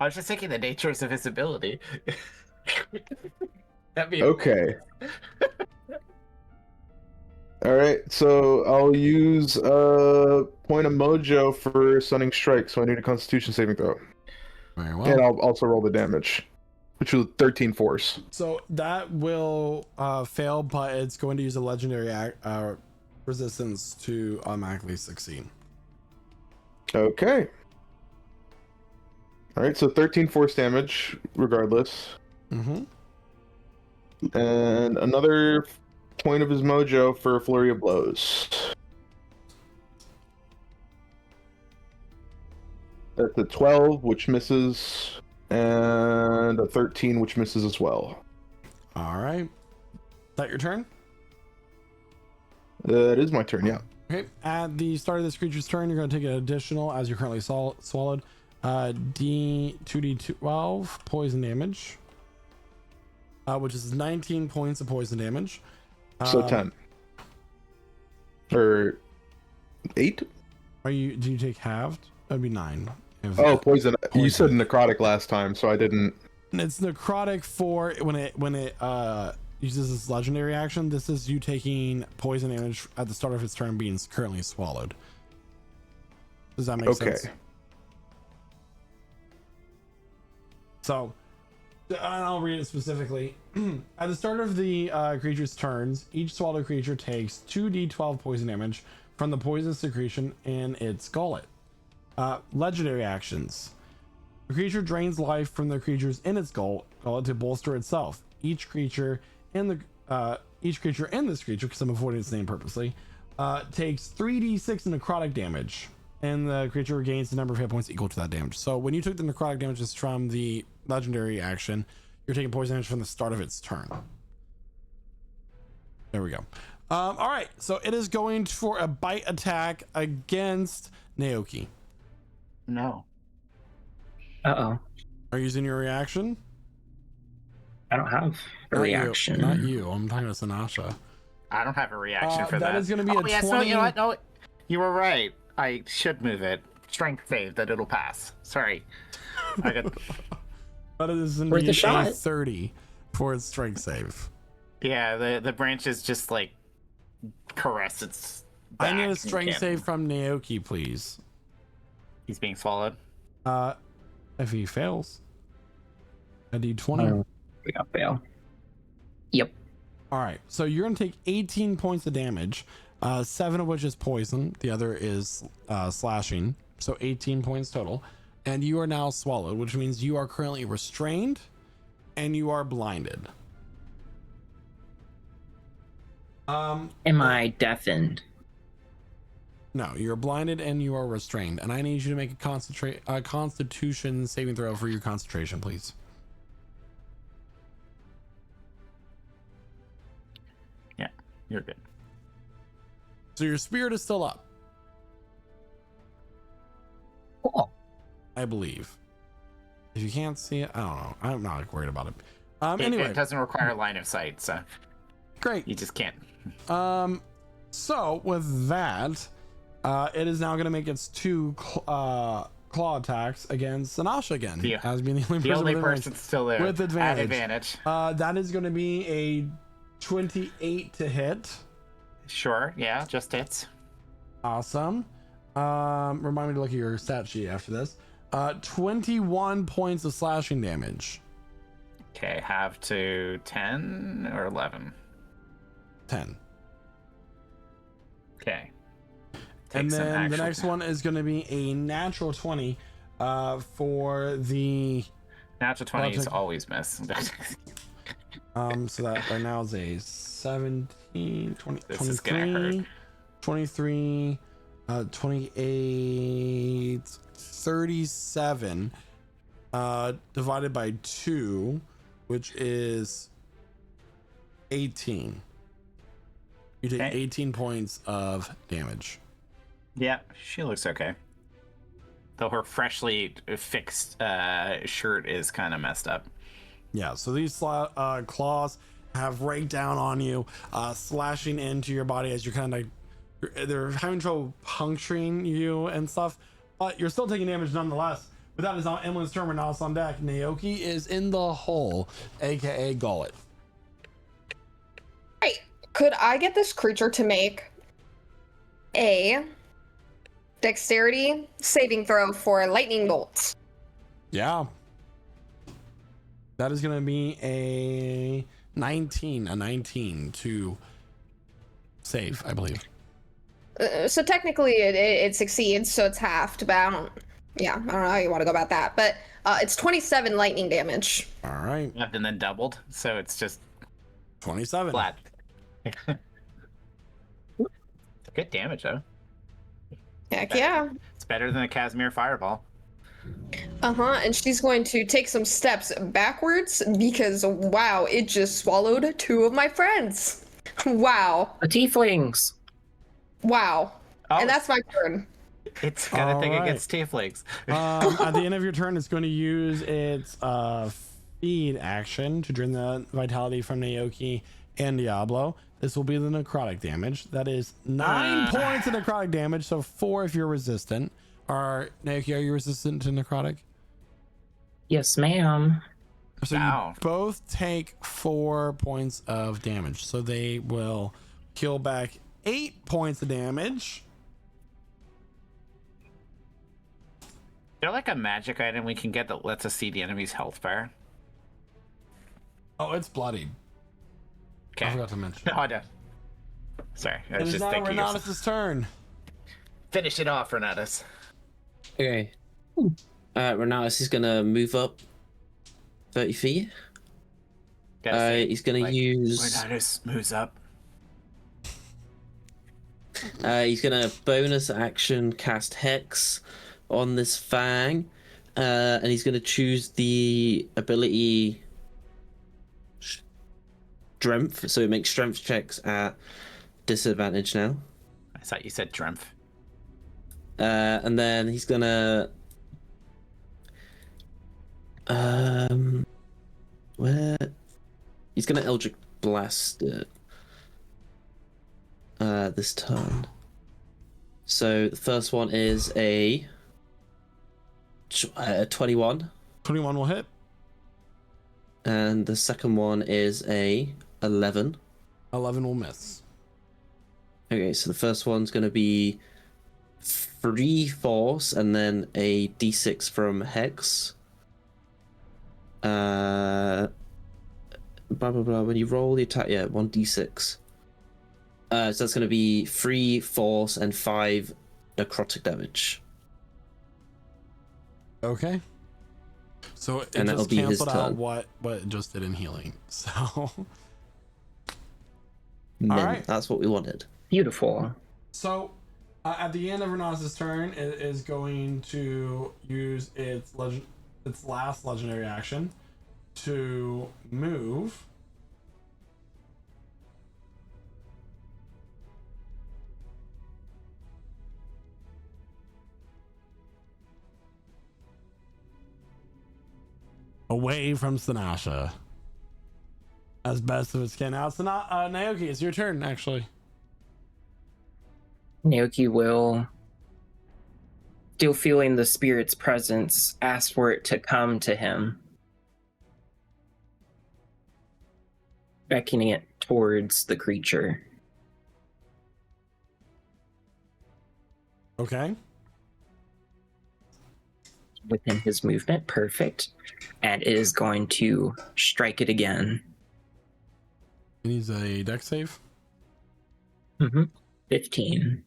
I was just thinking the natures of his ability. That'd be Okay. All right, so I'll use a point of mojo for stunning strike, so I need a Constitution saving throw, Very and well. I'll also roll the damage, which was 13 force. So that will fail, but it's going to use a legendary resistance to automatically succeed. Okay. All right, so 13 force damage, regardless, Mm-hmm. and another point of his mojo for a flurry of blows. That's a 12, which misses, and a 13, which misses as well. All right. Is that your turn? It is my turn, yeah. Okay, at the start of this creature's turn, you're going to take an additional, as you're currently swallowed, D2D12 poison damage, which is 19 points of poison damage. So 10. Or 8? Do you take halved? That'd be 9. Oh, poison. You said necrotic last time, so I didn't. And it's necrotic for when it uses this legendary action. This is you taking poison damage at the start of its turn, being currently swallowed. Does that make sense? So, I'll read it specifically. At the start of the creature's turns, each swallowed creature takes 2d12 poison damage from the poison secretion in its gullet. Legendary actions. The creature drains life from the creatures in its gullet to bolster itself. Each creature in this creature, because I'm avoiding its name purposely, takes 3d6 necrotic damage, and the creature regains the number of hit points equal to that damage. So when you took the necrotic damages from the legendary action, you're taking poison damage from the start of its turn. There we go. All right, so it is going for a bite attack against Naoki. No. Uh-oh. Are you using your reaction? I don't have a reaction. Not you. I'm talking to Sanasha. I don't have a reaction for that. That is going to be a 20. So, you know what? No, you were right. I should move it. Strength save that it'll pass. Sorry. I got. That is Worth indeed a shot. a 30 for its strength save. Yeah, the branches just like caress its back. I need a strength save from Naoki, please. He's being swallowed. If he fails, a d20. We got fail. Yep. All right, so you're going to take 18 points of damage, 7 of which is poison. The other is slashing. So 18 points total. And you are now swallowed, which means you are currently restrained and you are blinded. Am I deafened? No, you're blinded and you are restrained. And I need you to make a constitution saving throw for your concentration, please. Yeah, you're good. So your spirit is still up, Cool. I believe. If you can't see it, I don't know. I'm not worried about it. Anyway, Anyway, it doesn't require line of sight, so great. you just can't. So with that, it is now going to make its 2 claw attacks against Sanasha again, as being the only person still there with advantage. At advantage. That is going to be a 28 to hit. Sure, yeah, just hits. Awesome. Remind me to look at your stat sheet after this. 21 points of slashing damage. Okay, have to 10 or 11. 10. Okay. And then the next one is going to be a natural 20 for the natural 20s always miss. So that right now is a 17, 20, This 23, is gonna hurt. 23, 28, 37 divided by 2, which is 18. You take 18 points of damage. Yeah, she looks okay. Though her freshly fixed shirt is kind of messed up. Yeah, so these claws have raked down on you, slashing into your body as you're kind of they're having trouble puncturing you and stuff, but you're still taking damage nonetheless. But that is now Emily's turn. We're now on deck. Naoki is in the hole, aka Gullet. Right. Could I get this creature to make a dexterity saving throw for lightning bolts? Yeah. That is going to be a 19 to save, I believe. So technically it succeeds, so it's halved, but I don't know how you want to go about that. But it's 27 lightning damage. All right. And then doubled, so it's just 27. flat. Good damage, though. Heck yeah. It's better than a Casimir Fireball. And she's going to take some steps backwards because, wow, it just swallowed 2 of my friends. Wow. The tieflings. Wow. Oh, And that's my turn. it's got a thing All right. against tieflings. At the end of your turn, it's going to use its feed action to drain the vitality from Naoki and Diablo. This will be the necrotic damage. That is 9 points of necrotic damage, so 4 if you're resistant. Naoki, are you resistant to necrotic? Yes, ma'am. So Ow. you both take 4 points of damage. So they will heal back 8 points of damage. Is there like a magic item we can get that lets us see the enemy's health bar? Oh, it's bloodied. Okay. I forgot to mention. No, I don't. Sorry, I It was is just now thinking. Renatus' turn. Finish it off, Renatus. Okay. Renatus is gonna move up 30 feet. He's gonna use. Renatus moves up. He's gonna bonus action cast Hex on this Fang, and he's gonna choose the ability Strength, so it makes strength checks at disadvantage now. I thought you said Dremph. And then he's gonna where he's gonna Eldritch Blast it this turn. So the first one is a 21, 21 will hit. and the second one is a 11. 11 will miss. Okay, so the first one's going to be 3 force and then a d6 from Hex. Blah blah blah. When you roll the attack, 1d6. So that's going to be 3 force and 5 necrotic damage. Okay. So it And that'll just be his canceled out turn. what it just did in healing. So Mint. right. That's what we wanted. Beautiful. So at the end of Renatus' turn, it is going to use its last legendary action to move. Away from Sinasha. As best of its can. Now it's not Naoki, it's your turn actually. Naoki will, still feeling the spirit's presence, ask for it to come to him, beckoning it towards the creature. Okay. Within his movement, perfect. And it is going to strike it again. It needs a dex save. 15.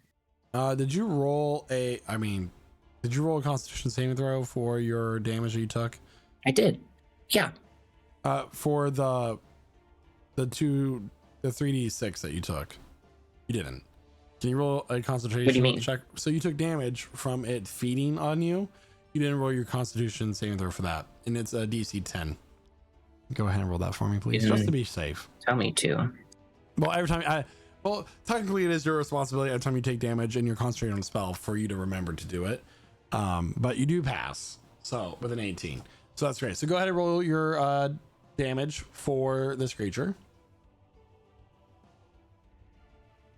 Did you roll a Constitution saving throw for your damage that you took? I did. Yeah. For the 3d6 that you took, you didn't. Can you roll a concentration What do you mean? check? So you took damage from it feeding on you. You didn't roll your Constitution saving throw for that, and it's a DC 10. Go ahead and roll that for me, please, just to be safe. Tell me to. Well, every time technically it is your responsibility every time you take damage and you're concentrating on a spell for you to remember to do it. But you do pass. So with an 18. So that's great. So go ahead and roll your damage for this creature.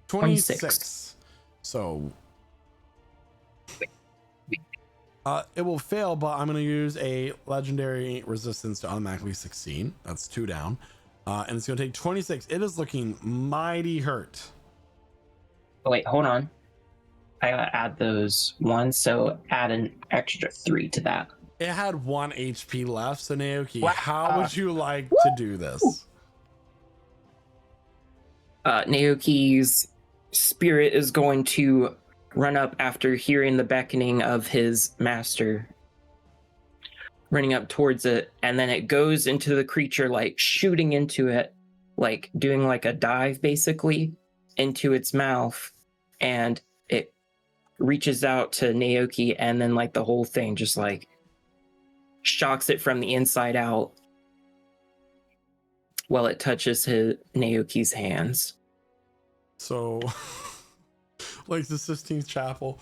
26. So it will fail, but I'm going to use a legendary resistance to automatically succeed. That's 2 down. And it's going to take 26. It is looking mighty hurt. Oh, wait, hold on. I gotta add those ones, so add an extra 3 to that. It had 1 HP left. So Naoki, Wow. how would you like to do this? Naoki's spirit is going to run up after hearing the beckoning of his master, running up towards it, and then it goes into the creature, like shooting into it, like doing like a dive basically into its mouth, and it reaches out to Naoki, and then like the whole thing just like shocks it from the inside out while it touches Naoki's hands. So like the Sistine Chapel.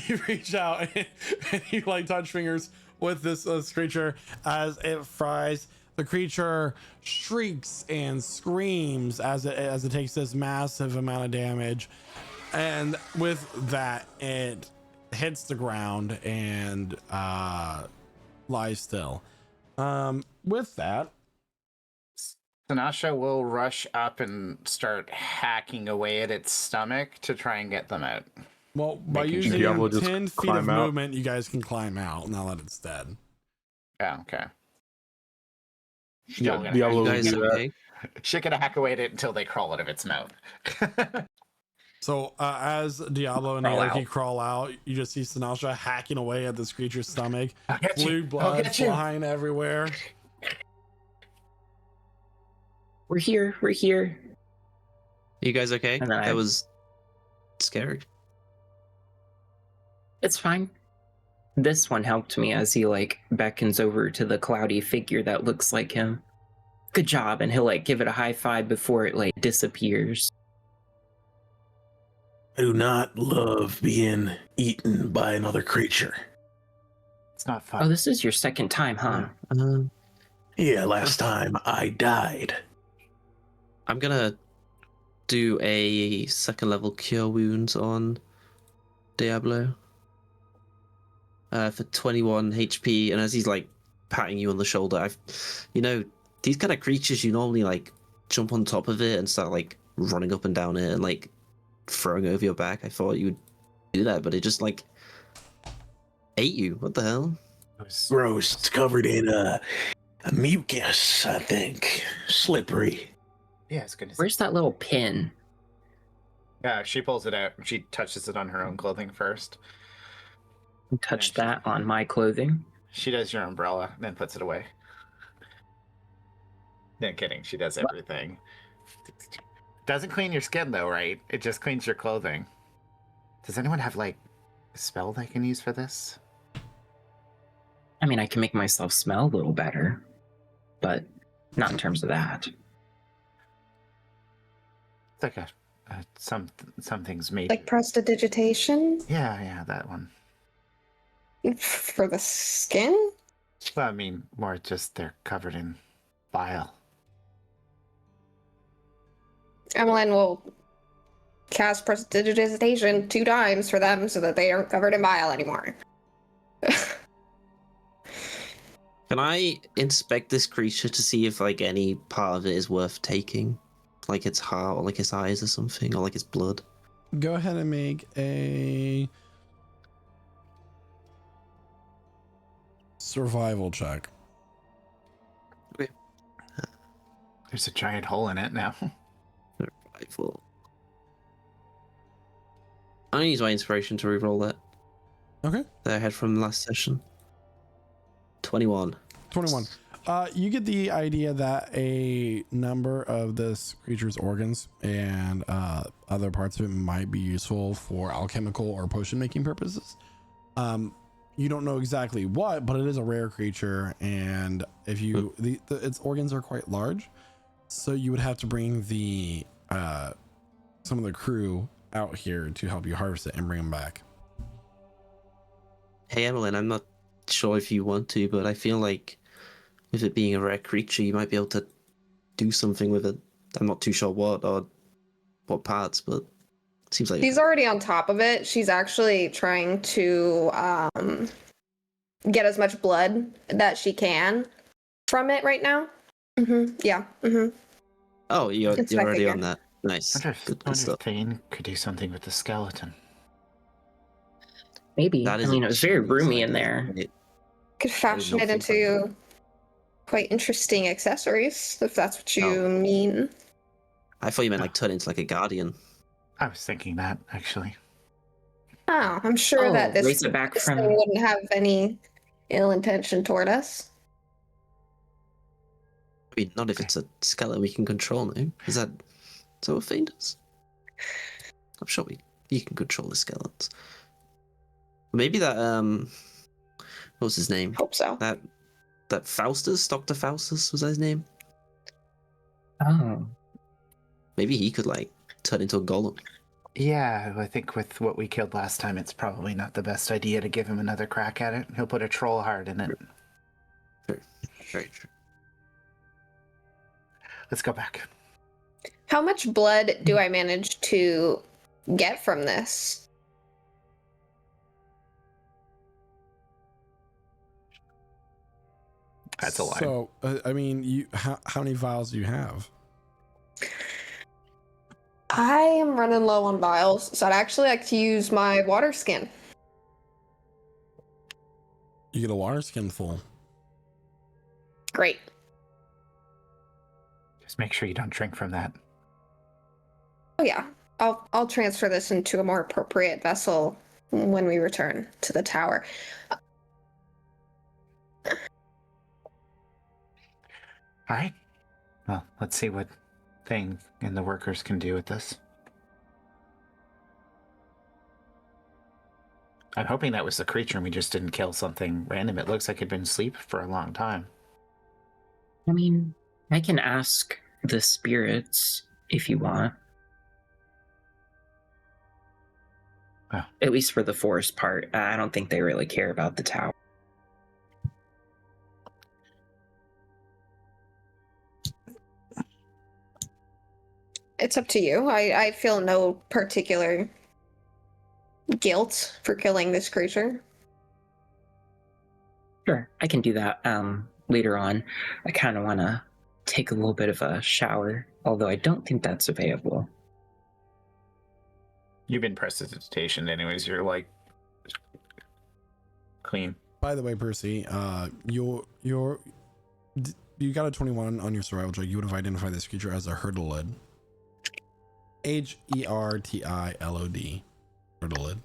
You reach out and you like touch fingers with this creature as it fries. The creature shrieks and screams as it takes this massive amount of damage, and with that, it hits the ground and lies still. With that, Sanasha will rush up and start hacking away at its stomach to try and get them out. well, by Making using Diablo just 10 feet climb of out. movement, you guys can climb out now that it's dead. Yeah, okay. Yeah, Still Diablo You will guys do that. okay? She's gonna hack away at it until they crawl out of its mouth. So as Diablo and Crawl Naoki out. crawl out, you just see Sinasha hacking away at this creature's stomach. I'll get Blue you. I'll blood get you. flying everywhere. We're here. We're here. You guys okay? And then That was scary. It's fine. This one helped me as he like beckons over to the cloudy figure that looks like him. Good job, and he'll like give it a high five before it like disappears. I do not love being eaten by another creature. It's not Oh, fun. this is your second time, huh? Yeah, last time I died. I'm gonna do a second level cure wounds on Diablo. For 21 HP, and as he's like patting you on the shoulder, these kind of creatures, you normally like jump on top of it and start like running up and down it and like throwing over your back. I thought you would do that, but it just like ate you. What the hell? Gross. It's covered in a mucus, I think. Slippery. Yeah, it's good. Where's that little pin? Yeah, she pulls it out. She touches it on her own clothing first. Touch that on my clothing. She does your umbrella, then puts it away. No kidding. She does everything. Doesn't clean your skin though, right? It just cleans your clothing. Does anyone have like a spell they can use for this? I mean, I can make myself smell a little better, but not in terms of that. It's like some things maybe. Like prestidigitation Yeah, that one. for the skin? Well, I mean, more just they're covered in bile. Emmeline will cast prestidigitation 2 times for them so that they aren't covered in bile anymore. Can I inspect this creature to see if like any part of it is worth taking? Like its heart or like its eyes or something, or like its blood? Go ahead and make a survival check. There's a giant hole in it now. Survival. I'm gonna use my inspiration to reroll that. Okay. That I had from last session. 21. 21. You get the idea that a number of this creature's organs and other parts of it might be useful for alchemical or potion making purposes. You don't know exactly what, but it is a rare creature, and if you its organs are quite large, so you would have to bring the some of the crew out here to help you harvest it and bring them back. Hey, Emmeline, I'm not sure if you want to, but I feel like with it being a rare creature, you might be able to do something with it. I'm not too sure what or what parts, but it seems like She's already on top of it. She's actually trying to get as much blood that she can from it right now. Yeah. Oh, you're It's my already figure. on that. Nice. I wonder Good if stuff. Thane could do something with the skeleton. Maybe. That I is mean, a it was very genius roomy in idea. there. Could fashion it into quite interesting accessories, if that's what you mean. I thought you meant like turn into like a guardian. I was thinking that, actually. Oh, I'm sure that raise this it back thing from. wouldn't have any ill intention toward us. I mean, not if it's a skeleton we can control now. Is that what Thane does? I'm sure you can control the skeletons. Maybe that what was his name? Hope so. That Faustus, Dr. Faustus was that his name? Oh, Maybe he could like turn into a golem. Yeah, I think with what we killed last time, it's probably not the best idea to give him another crack at it. He'll put a troll heart in it. True. Very true. Let's go back. How much blood do I manage to get from this? That's a lie. So, I mean, how many vials do you have? I am running low on vials, so I'd actually like to use my water skin. You get a water skin full. Great. Just make sure you don't drink from that. Oh yeah, I'll transfer this into a more appropriate vessel when we return to the tower. All right. Well, let's see what Thane and the workers can do with this. I'm hoping that was the creature and we just didn't kill something random. It looks like it'd been asleep for a long time. I mean, I can ask the spirits if you want. Oh. At least for the forest part. I don't think they really care about the tower. It's up to you. I feel no particular guilt for killing this creature. Sure, I can do that later on. I kind of want to take a little bit of a shower, although I don't think that's available. You've been prestidigitation anyways. You're like clean. By the way, Percy, you got a 21 on your survival check. You would have identified this creature as a hurtlid. Hertilod. Hurtlid.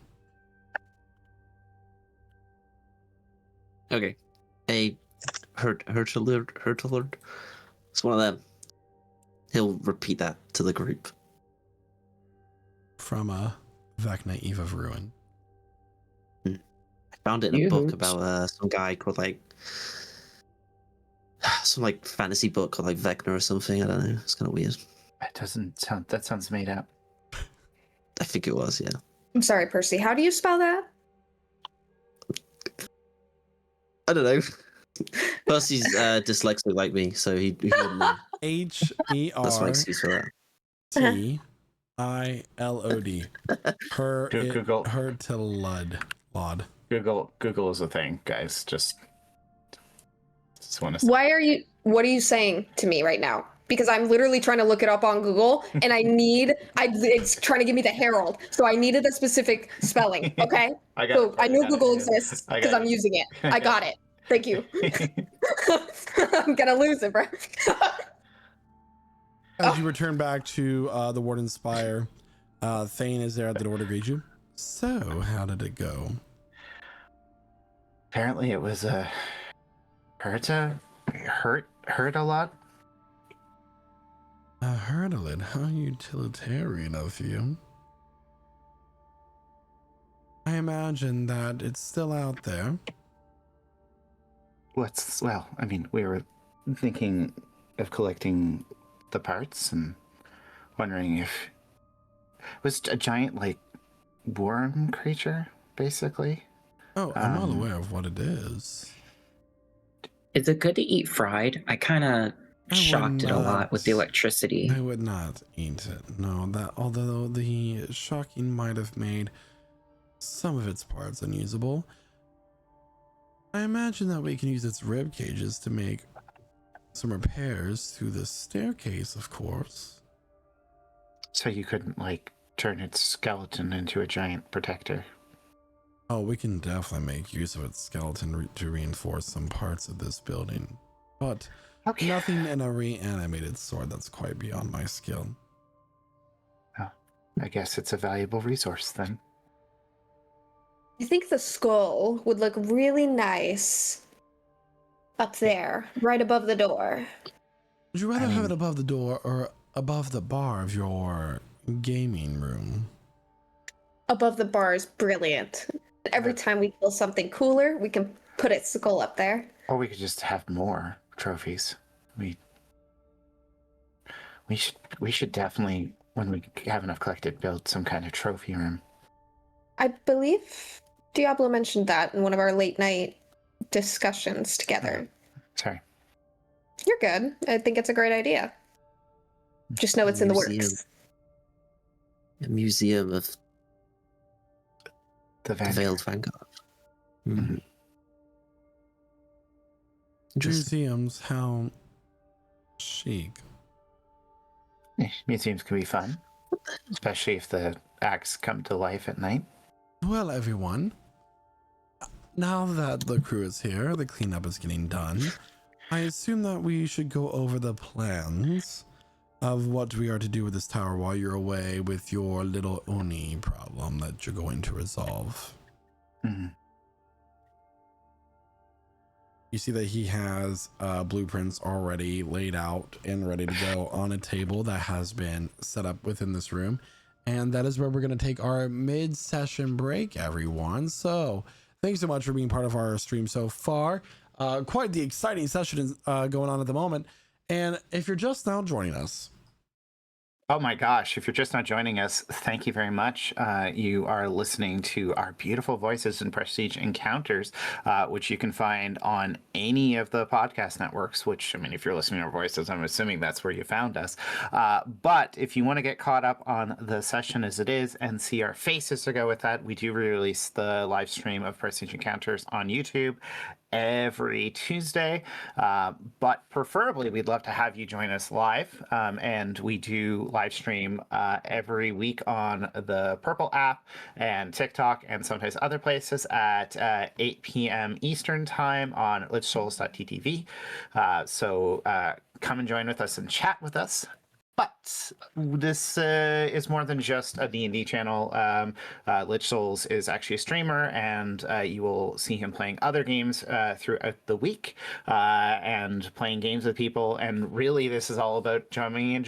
Okay. A hurtlord. It's one of them. He'll repeat that to the group. From a Vecna Eve of Ruin. I found it in a book about some guy called some fantasy book called Vecna or something. I don't know. It's kind of weird. That sounds made up. I think it was, yeah. I'm sorry, Percy. How do you spell that? I don't know. Percy's dyslexic like me, so he wouldn't know. That's my excuse for that. Tilod. Google. Hurtilod. Google is a thing, guys. Just want to. What are you saying to me right now? Because I'm literally trying to look it up on Google, and it's trying to give me the Herald, so I needed a specific spelling. Okay, I know Google exists because I'm using it. I got it. Thank you. I'm gonna lose it, bro. As you return back to the Warden's Spire, Thane is there at the door to greet you. So, how did it go? Apparently, it was hurt a lot. A hurtlid, how utilitarian of you. I imagine that it's still out there. I mean, we were thinking of collecting the parts and wondering if it was a giant, worm creature, basically. Oh, I'm not aware of what it is. Is it good to eat fried? I kind of shocked it a lot with the electricity. I would not eat it. No, although the shocking might have made some of its parts unusable, I imagine that we can use its rib cages to make some repairs to the staircase, of course. So you couldn't turn its skeleton into a giant protector? Oh, we can definitely make use of its skeleton to reinforce some parts of this building, but nothing in a reanimated sword. That's quite beyond my skill. Oh, I guess it's a valuable resource then. I think the skull would look really nice up there, right above the door. Would you rather have it above the door or above the bar of your gaming room? Above the bar is brilliant. Every time we kill something cooler, we can put its skull up there. Or we could just have more trophies. We should definitely when we have enough collected, build some kind of trophy room. I believe Diablo mentioned that in one of our late night discussions together. Sorry. You're good. I think it's a great idea. Just know it's in the works. A museum of The Veiled Vanguard. Mm-hmm. Museums, how chic. Museums can be fun, especially if the acts come to life at night. Well, everyone, now that the crew is here, the cleanup is getting done, I assume that we should go over the plans of what we are to do with this tower while you're away with your little Oni problem that you're going to resolve. Mm-hmm. You see that he has blueprints already laid out and ready to go on a table that has been set up within this room. And that is where we're going to take our mid-session break, everyone. So thanks so much for being part of our stream so far. Quite the exciting session is going on at the moment. And if you're just now joining us, oh my gosh, if you're just not joining us, thank you very much. You are listening to our beautiful voices in Prestige Encounters, which you can find on any of the podcast networks, which, I mean, if you're listening to our voices, I'm assuming that's where you found us. But if you want to get caught up on the session as it is and see our faces to go with that, we do release the live stream of Prestige Encounters on YouTube every Tuesday, but preferably we'd love to have you join us live, and we do live stream every week on the Purple app and TikTok and sometimes other places at 8 p.m. Eastern time on lichsouls.ttv. So come and join with us and chat with us. But this is more than just a D&D channel. Lich Souls is actually a streamer, and you will see him playing other games throughout the week and playing games with people. And really, this is all about joining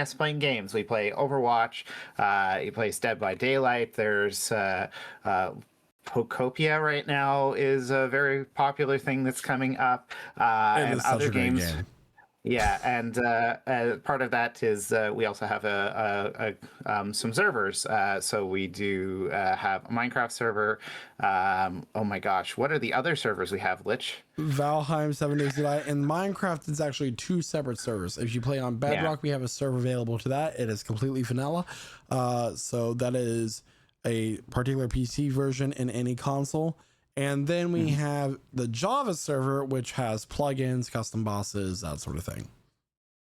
us playing games. We play Overwatch. He plays Dead by Daylight. There's Pocopia right now is a very popular thing that's coming up, and other games. Game. Yeah, and part of that is we also have some servers. So we do have a Minecraft server. Oh my gosh, what are the other servers we have, Lich? Valheim, 7 Days to Die, and Minecraft is actually 2 separate servers. If you play on Bedrock, we have a server available to that. It is completely vanilla. So that is a particular PC version in any console. And then we have the Java server, which has plugins, custom bosses, that sort of thing.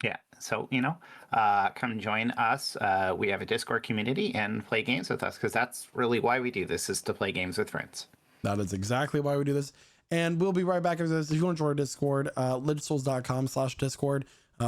Yeah. So, come and join us. We have a Discord community and play games with us, because that's really why we do this, is to play games with friends. That is exactly why we do this. And we'll be right back after this. If you want to join our Discord, lichsouls.com/Discord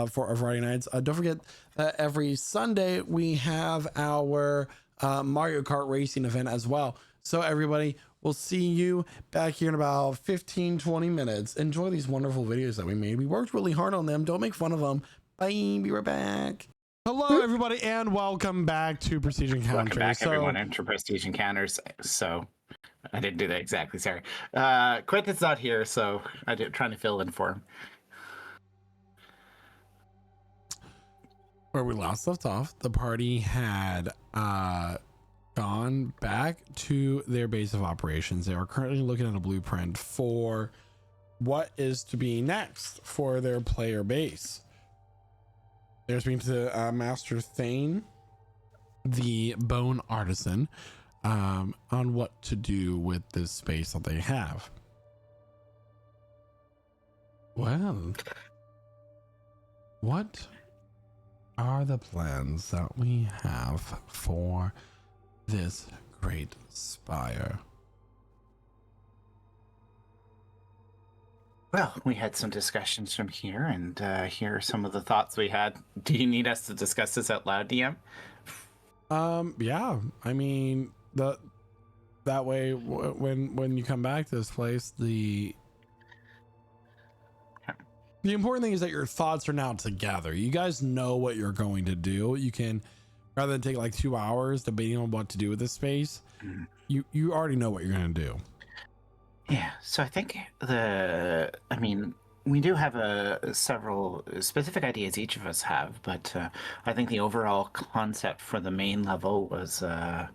for our Friday nights. Don't forget that every Sunday we have our Mario Kart racing event as well. So everybody, we'll see you back here in about 15-20 minutes. Enjoy these wonderful videos that we made. We worked really hard on them. Don't make fun of them. Bye. Be right back. Hello, everybody, and welcome back to Prestige Encounters. Welcome back, everyone, into Prestige Encounters. So, I didn't do that exactly. Sorry. Quentin's not here, so I'm trying to fill in for him. Where we last left off, the party had gone back to their base of operations. They are currently looking at a blueprint for what is to be next for their player base. They're speaking to Master Thane, the bone artisan, on what to do with this space that they have. Well, what are the plans that we have for this great spire? Well, we had some discussions from here, and here are some of the thoughts we had. Do you need us to discuss this out loud, DM? Yeah. I mean, that way, when you come back to this place, the important thing is that your thoughts are now together. You guys know what you're going to do. You can, rather than take like 2 hours debating on what to do with this space, you already know what you're going to do. Yeah, so I think We do have several specific ideas each of us have, but I think the overall concept for the main level was a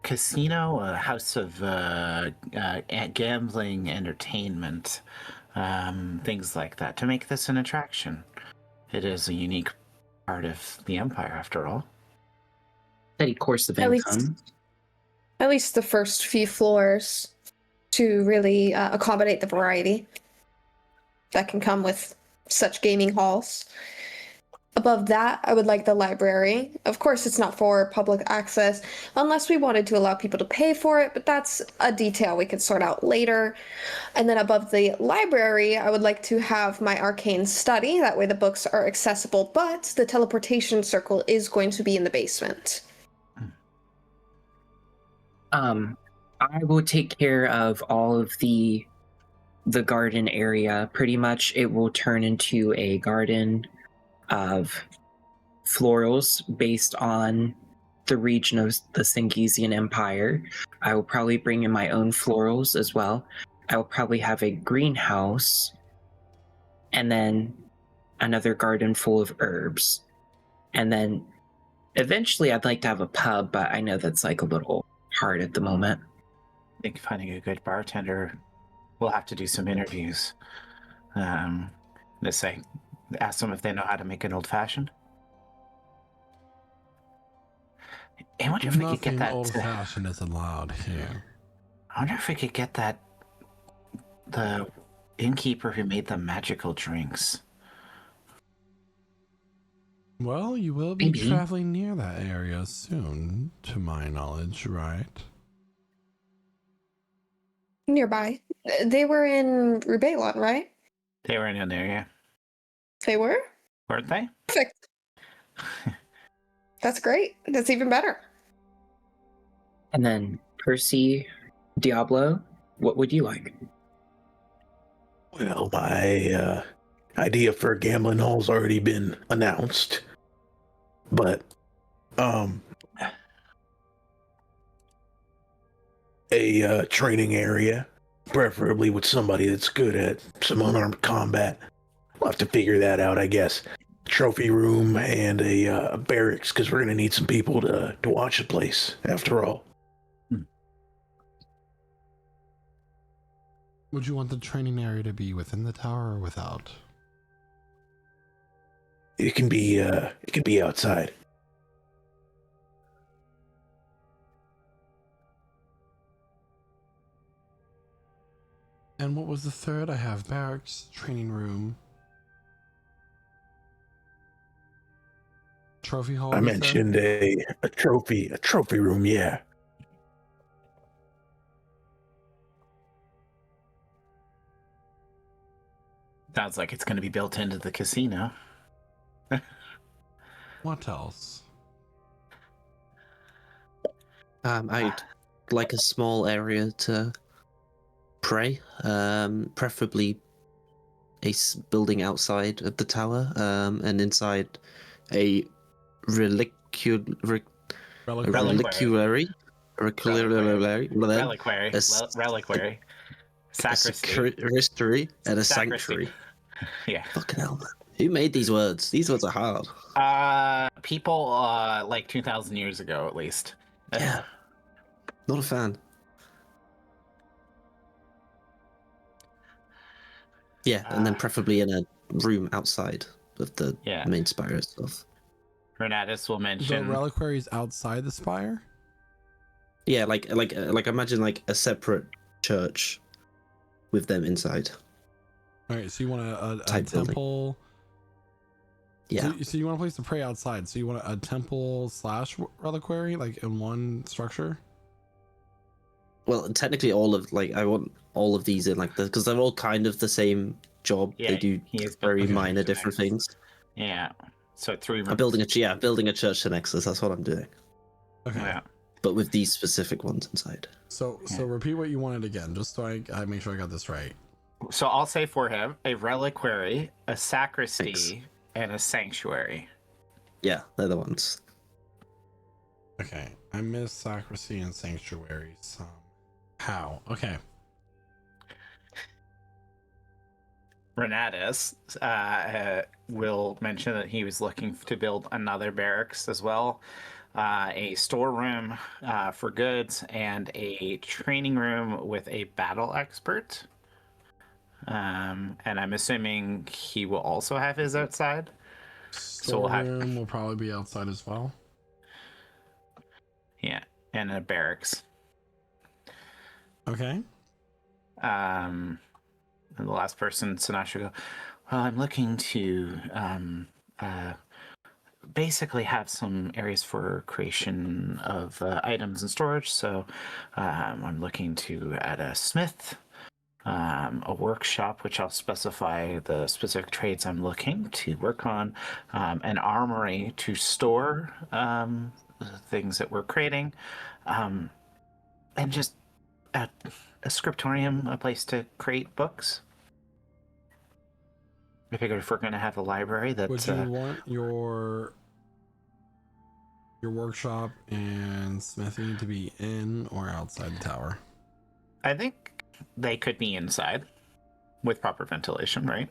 casino, a house of gambling, entertainment, things like that, to make this an attraction. It is a unique part of the Empire, after all. Steady course of At least- income. At least the first few floors to really accommodate the variety that can come with such gaming halls. Above that, I would like the library. Of course, it's not for public access unless we wanted to allow people to pay for it, but that's a detail we could sort out later. And then above the library, I would like to have my arcane study. That way the books are accessible, but the teleportation circle is going to be in the basement. I will take care of all of the garden area. Pretty much, it will turn into a garden of florals based on the region of the Singesian Empire. I will probably bring in my own florals as well. I will probably have a greenhouse, and then another garden full of herbs, and then eventually I'd like to have a pub, but I know that's like a little hard at the moment. I think finding a good bartender, we'll have to do some interviews. Let's say, ask them if they know how to make an old fashioned. I wonder if we could get that. Old fashioned is allowed here. I wonder if we could get that. The innkeeper who made the magical drinks. Well, you will be Maybe. traveling near that area soon, to my knowledge, right? Nearby. They were in Rubalon, right? They were in there, yeah. They were? Weren't they? Perfect. That's great. That's even better. And then Percy, Diablo, what would you like? Well, my idea for a gambling hall's already been announced, but a training area, preferably with somebody that's good at some unarmed combat. We'll have to figure that out, I guess. Trophy room and a barracks, because we're going to need some people to watch the place, after all. Would you want the training area to be within the tower or without? It can be outside. And what was the third? I have barracks, training room, trophy hall. I you said? mentioned a trophy room, yeah. Sounds like it's going to be built into the casino. What else? I'd like a small area to pray, preferably a building outside of the tower, and inside a reliquary. Reliquary. A Reliquary. Sacristy. Sacristy and a Sacristy. sanctuary. Yeah. Fucking hell, man. Who made these words? These words are hard. People like 2,000 years ago, at least. Yeah. Not a fan. Yeah, and then preferably in a room outside of the main Spire stuff. Renatus will The mention. reliquaries outside the spire? Yeah, like imagine like a separate church with them inside. All right, so you want a Type building. temple? Yeah. So you want a place to pray outside? So you want a temple / reliquary, like in one structure? Well, technically, I want all of these in like because they're all kind of the same job. Yeah, they do he is very building a minor church different next. things. Yeah. So 3 rooms. I'm building a church to Nexus. That's what I'm doing. Okay. Yeah. But with these specific ones inside. So repeat what you wanted again, just so I make sure I got this right. So I'll say for him a reliquary, a sacristy, Thanks. and a sanctuary. Yeah, they're the ones. Okay, I missed sacristy and sanctuary. How? Okay. Renatus will mention that he was looking to build another barracks as well, a storeroom for goods, and a training room with a battle expert. And I'm assuming he will also have his outside. So we'll have Storeroom will probably be outside as well. yeah, and a barracks. Okay. And the last person, Sinasha, go, well, I'm looking to basically have some areas for creation of items and storage. So I'm looking to add a smith, a workshop, which I'll specify the specific trades I'm looking to work on, an armory to store things that we're creating, and just a scriptorium, a place to create books. I figured if we're going to have a library, that Would you want your workshop and smithing to be in or outside the tower? I think they could be inside with proper ventilation, right?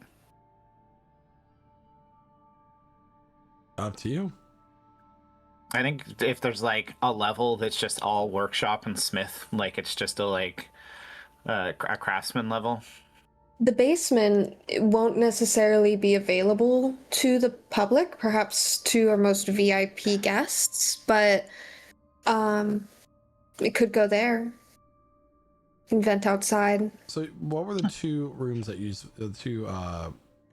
Up to you. I think if there's like a level that's just all workshop and smith, like it's just a craftsman level. The basement won't necessarily be available to the public, perhaps to our most VIP guests, but it could go there. And vent outside. So what were the two rooms that you, the two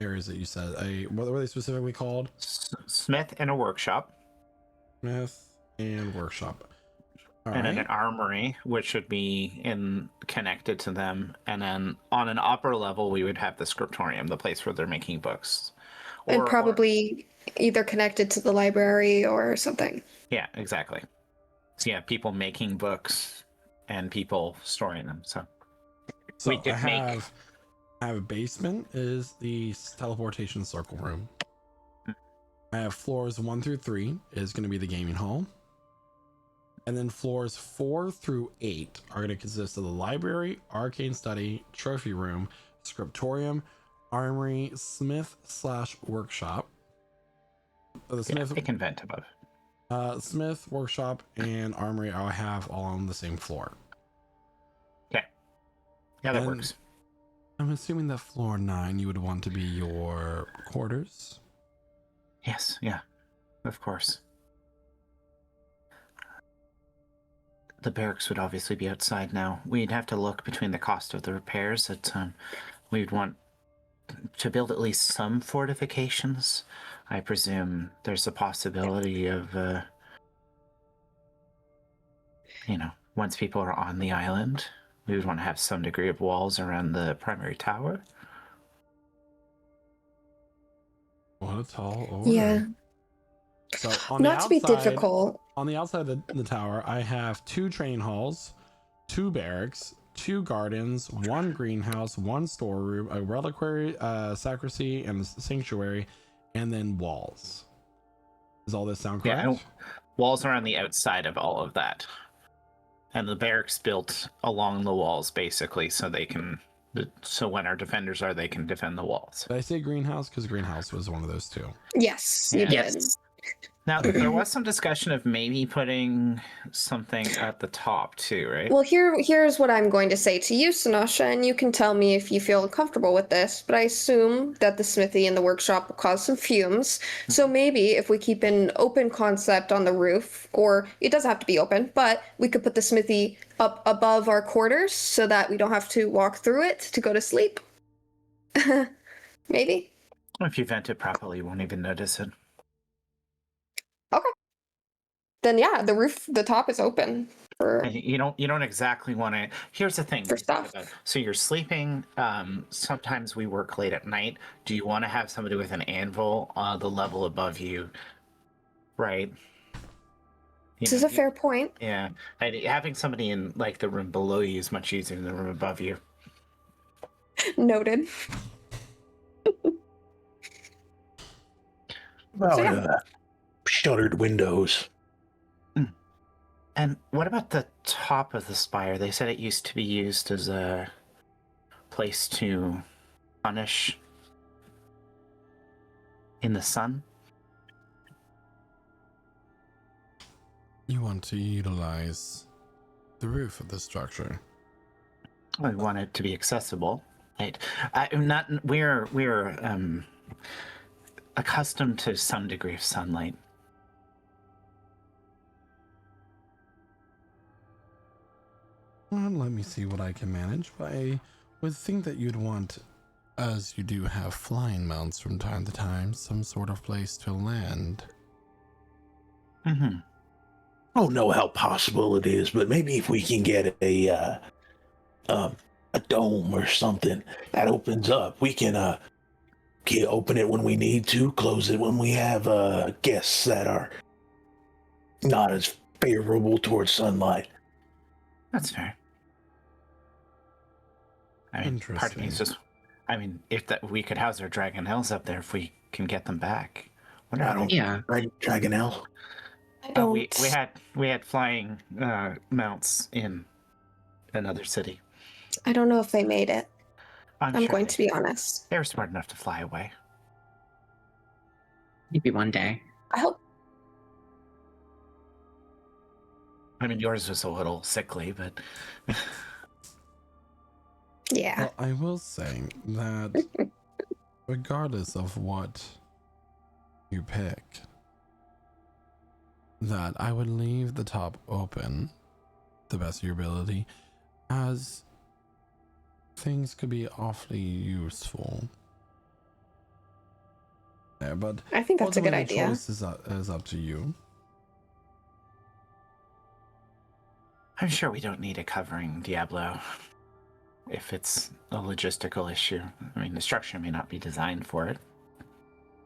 areas that you said? What were they specifically called? Smith and a workshop. Smith and workshop. All and right. then an armory, which should be connected to them. And then on an upper level, we would have the scriptorium, the place where they're making books. And probably either connected to the library or something. Yeah, exactly. So yeah, people making books and people storing them. So we could I have a basement is the teleportation circle room. I have floors 1 through 3 is going to be the gaming hall. And then floors 4 through 8 are going to consist of the library, arcane study, trophy room, scriptorium, armory, smith/workshop. The smith, they can vent above. Smith, workshop, and armory I'll have all on the same floor. Okay. Yeah, that works. I'm assuming that floor 9 you would want to be your quarters. Yes, yeah, of course. The barracks would obviously be outside now. We'd have to look between the cost of the repairs that we'd want to build at least some fortifications. I presume there's a possibility of, once people are on the island, we would want to have some degree of walls around the primary tower. What a tall order. Yeah. So on Not the to outside, be difficult. On the outside of the tower, I have 2 train halls, 2 barracks, 2 gardens, 1 greenhouse, 1 storeroom, a reliquary, sacristy, and sanctuary, and then walls. Does all this sound correct? Yeah, walls are on the outside of all of that. And the barracks built along the walls, basically, so they can... So when our defenders are, they can defend the walls. Did I say greenhouse? Because greenhouse was one of those 2. Yes, you did. Now, there was some discussion of maybe putting something at the top too, right? Well, here's what I'm going to say to you, Sinasha, and you can tell me if you feel comfortable with this, but I assume that the smithy and the workshop will cause some fumes. So maybe if we keep an open concept on the roof, or it doesn't have to be open, but we could put the smithy up above our quarters so that we don't have to walk through it to go to sleep. Maybe. If you vent it properly, you won't even notice it. Okay. Then yeah, the top is open for. You don't exactly want to. Here's the thing. For stuff. So you're sleeping. Sometimes we work late at night. Do you want to have somebody with an anvil on the level above you? Right. This is a fair point. Yeah, and having somebody in like the room below you is much easier than the room above you. Noted. Well, So, yeah. Shuttered windows. And what about the top of the spire? They said it used to be used as a place to punish in the sun. You want to utilize the roof of the structure. I want it to be accessible. Right? I'm not. We're accustomed to some degree of sunlight. Well, let me see what I can manage. But I would think that you'd want, as you do have flying mounts from time to time, some sort of place to land. Mm-hmm. I don't know how possible it is, but maybe if we can get a dome or something that opens up, we can open it when we need to, close it when we have guests that are not as favorable towards sunlight. That's fair. I mean, part of me is just, I mean, if that we could house our dragonelles up there, if we can get them back. I don't. Yeah. Dragonelle. I don't. We had flying mounts in another city. I don't know if they made it. I'm sure going to be honest. They were smart enough to fly away. Maybe one day. I hope. I mean, yours was a little sickly, but Yeah. Well, I will say that regardless of what you pick, that I would leave the top open the best of your ability, as things could be awfully useful there. But I think that's a good ultimately the idea. choice is up to you. I'm sure we don't need a covering, Diablo, if it's a logistical issue. I mean, the structure may not be designed for it.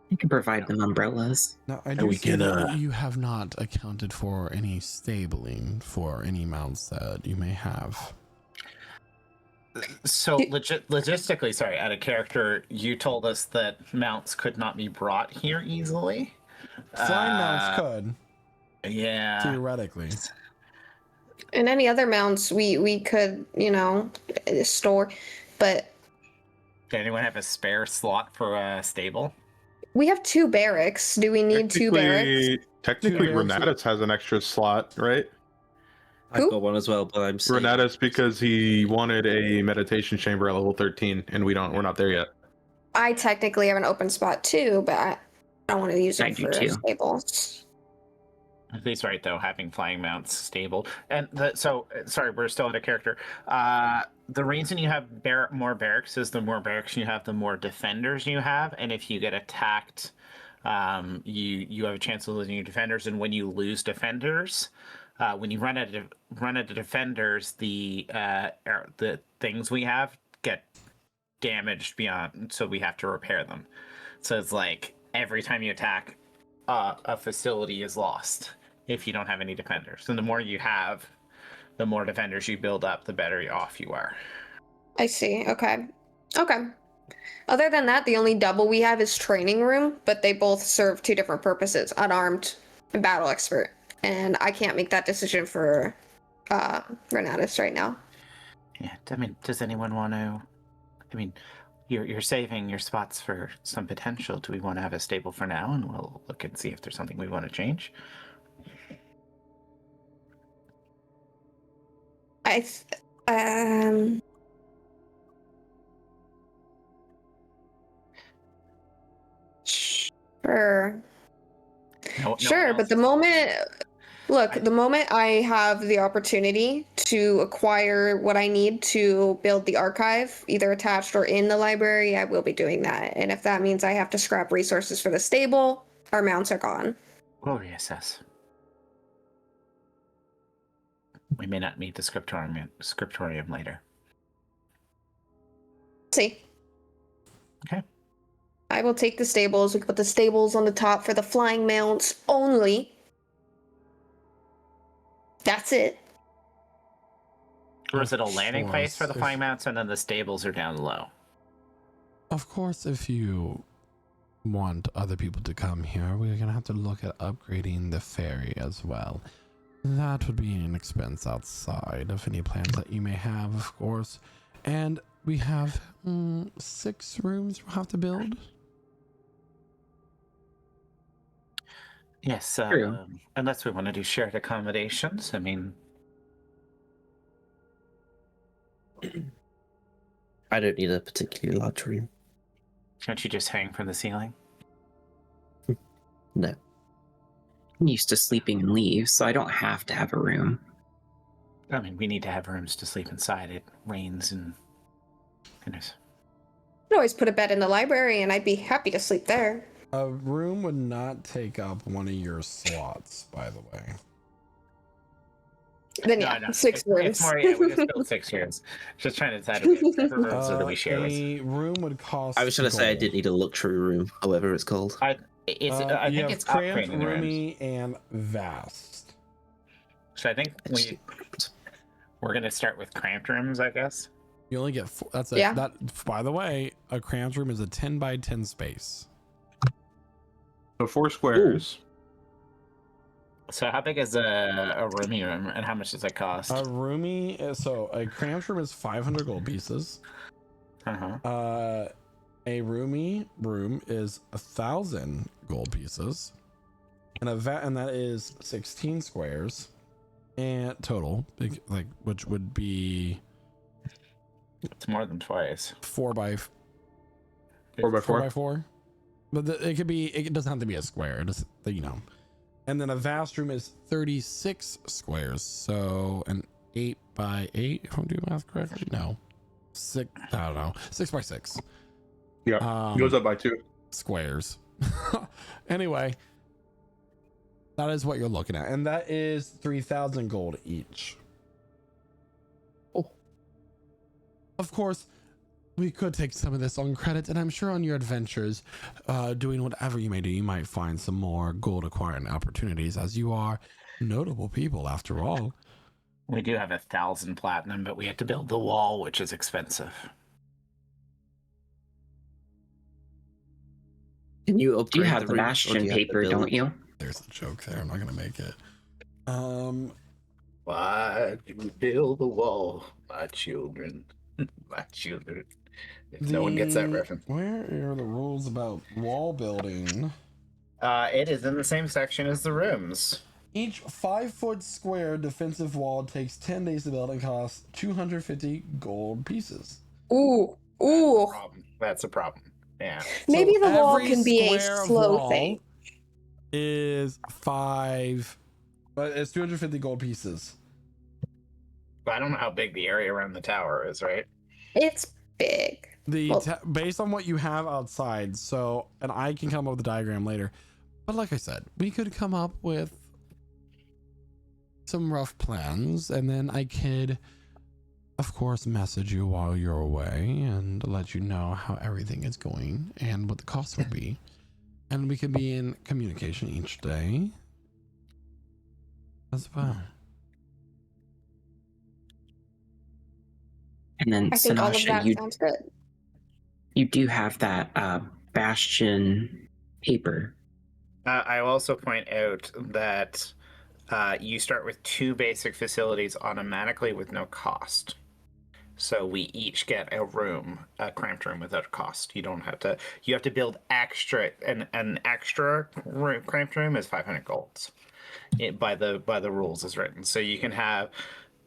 You can provide them umbrellas. Now, I do we see can, that you have not accounted for any stabling for any mounts that you may have. So, logistically, sorry, out of character, you told us that mounts could not be brought here easily. Flying mounts could, Yeah. theoretically. And any other mounts we could, store, but Does anyone have a spare slot for a stable? we have 2 barracks. Do we need 2 barracks? Technically, Yeah. Renatus has an extra slot, right? I've Who? got one as well, but I'm saving Renatus it. because he wanted a meditation chamber at level 13, and we're not there yet. I technically have an open spot too, but I don't want to use I it do for too. stables. He's right, though, having flying mounts stable. And sorry, we're still out of character. The reason you have more barracks is the more barracks you have, the more defenders you have. And if you get attacked, you have a chance of losing your defenders. And when you lose defenders, when you run out of defenders, the things we have get damaged beyond, so we have to repair them. So it's like every time you attack, a facility is lost if you don't have any defenders. And the more you have, the more defenders you build up, the better off you are. I see. Okay. Other than that, the only double we have is training room, but they both serve 2 different purposes: unarmed and battle expert. And I can't make that decision for Renatus right now. Yeah, I mean, does anyone want to? I mean, you're saving your spots for some potential. Do we want to have a stable for now, and we'll look and see if there's something we want to change? Sure. No Sure, one but else the is- moment the moment I have the opportunity to acquire what I need to build the archive, either attached or in the library, I will be doing that. And if that means I have to scrap resources for the stable, our mounts are gone. We'll reassess. We may not meet the scriptorium later. See. Okay. I will take the stables. We can put the stables on the top for the flying mounts only. That's it. Or is it a landing place for the course, flying mounts, and then the stables are down low? Of course, if you want other people to come here, we're gonna have to look at upgrading the ferry as well. That would be an expense outside of any plans that you may have, of course. And we have 6 rooms we'll have to build. Yes, True. unless we want to do shared accommodations. I mean, I don't need a particularly large room. can't you just hang from the ceiling? No. I'm used to sleeping in leaves, so I don't have to have a room. I mean, we need to have rooms to sleep inside. It rains and goodness. I'd always put a bed in the library, and I'd be happy to sleep there. A room would not take up one of your slots, by the way. Then No, yeah, no, 6 rooms. It's more, yeah, we just built 6 rooms. Just trying to decide if we have separate rooms or do we share this. A room would cost. I was trying to say I gold. did need a luxury room, however it's called. I You think have it's cramped, upgrading the rooms. roomy, and vast. So I think we're gonna start with cramped rooms, I guess. You only get four. That's it. Yeah. That, by the way, a cramped room is a 10 by 10 space. So 4 squares. So how big is a roomy room, and how much does it cost? A roomy, so a cramped room is 500 gold pieces. Uh-huh. A roomy room is 1,000 gold pieces, and and that is 16 squares, and total, which would be It's more than twice. 4 by 4 by 4. 4. But it could be. It doesn't have to be a square. Just And then a vast room is 36 squares, so an 8 by 8. If I'm doing math correctly, no, 6. I don't know. 6 by 6. Yeah, goes up by 2 squares. Anyway, that is what you're looking at, and that is 3,000 gold each. Oh. Of course, we could take some of this on credit, and I'm sure on your adventures, doing whatever you may do, you might find some more gold acquiring opportunities, as you are notable people after all. We do have 1,000 platinum, but we have to build the wall, which is expensive. Can you upgrade You have the room, or do bastion you have to paper, build? don't you? There's a joke there. I'm not gonna make it. Why do we build the wall, my children? My children. If no one gets that reference. Where are the rules about wall building? It is in the same section as the rooms. Each 5-foot square defensive wall takes 10 days to build and costs 250 gold pieces. Ooh. That's a problem. Yeah. Maybe So the wall every can be a square of slow wall thing. Is 5, but it's 250 gold pieces. I don't know how big the area around the tower is, right? It's big. Based on what you have outside, so, and I can come up with a diagram later, but like I said, we could come up with some rough plans, and then I could, of course, message you while you're away and let you know how everything is going and what the cost will be. And we could be in communication each day as well. And then I think all of Sinasha, that you sounds good. do have that bastion paper. I will also point out that you start with 2 basic facilities automatically with no cost. So we each get a room, a cramped room without cost. You don't have to. You have to build extra. An extra cramped room is 500 golds. By the rules is written. So you can have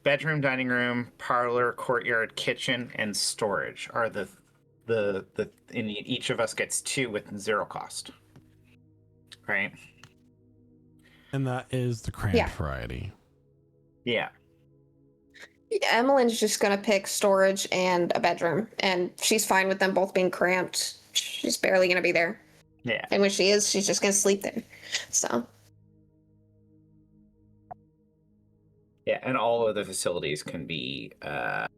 bedroom, dining room, parlor, courtyard, kitchen, and storage are the and each of us gets 2 with 0 cost. Right. And that is the cramped Yeah. variety. Yeah. Emmeline's just gonna pick storage and a bedroom, and she's fine with them both being cramped. She's barely gonna be there. Yeah. And when she is, she's just gonna sleep there. So Yeah, and all of the facilities can be That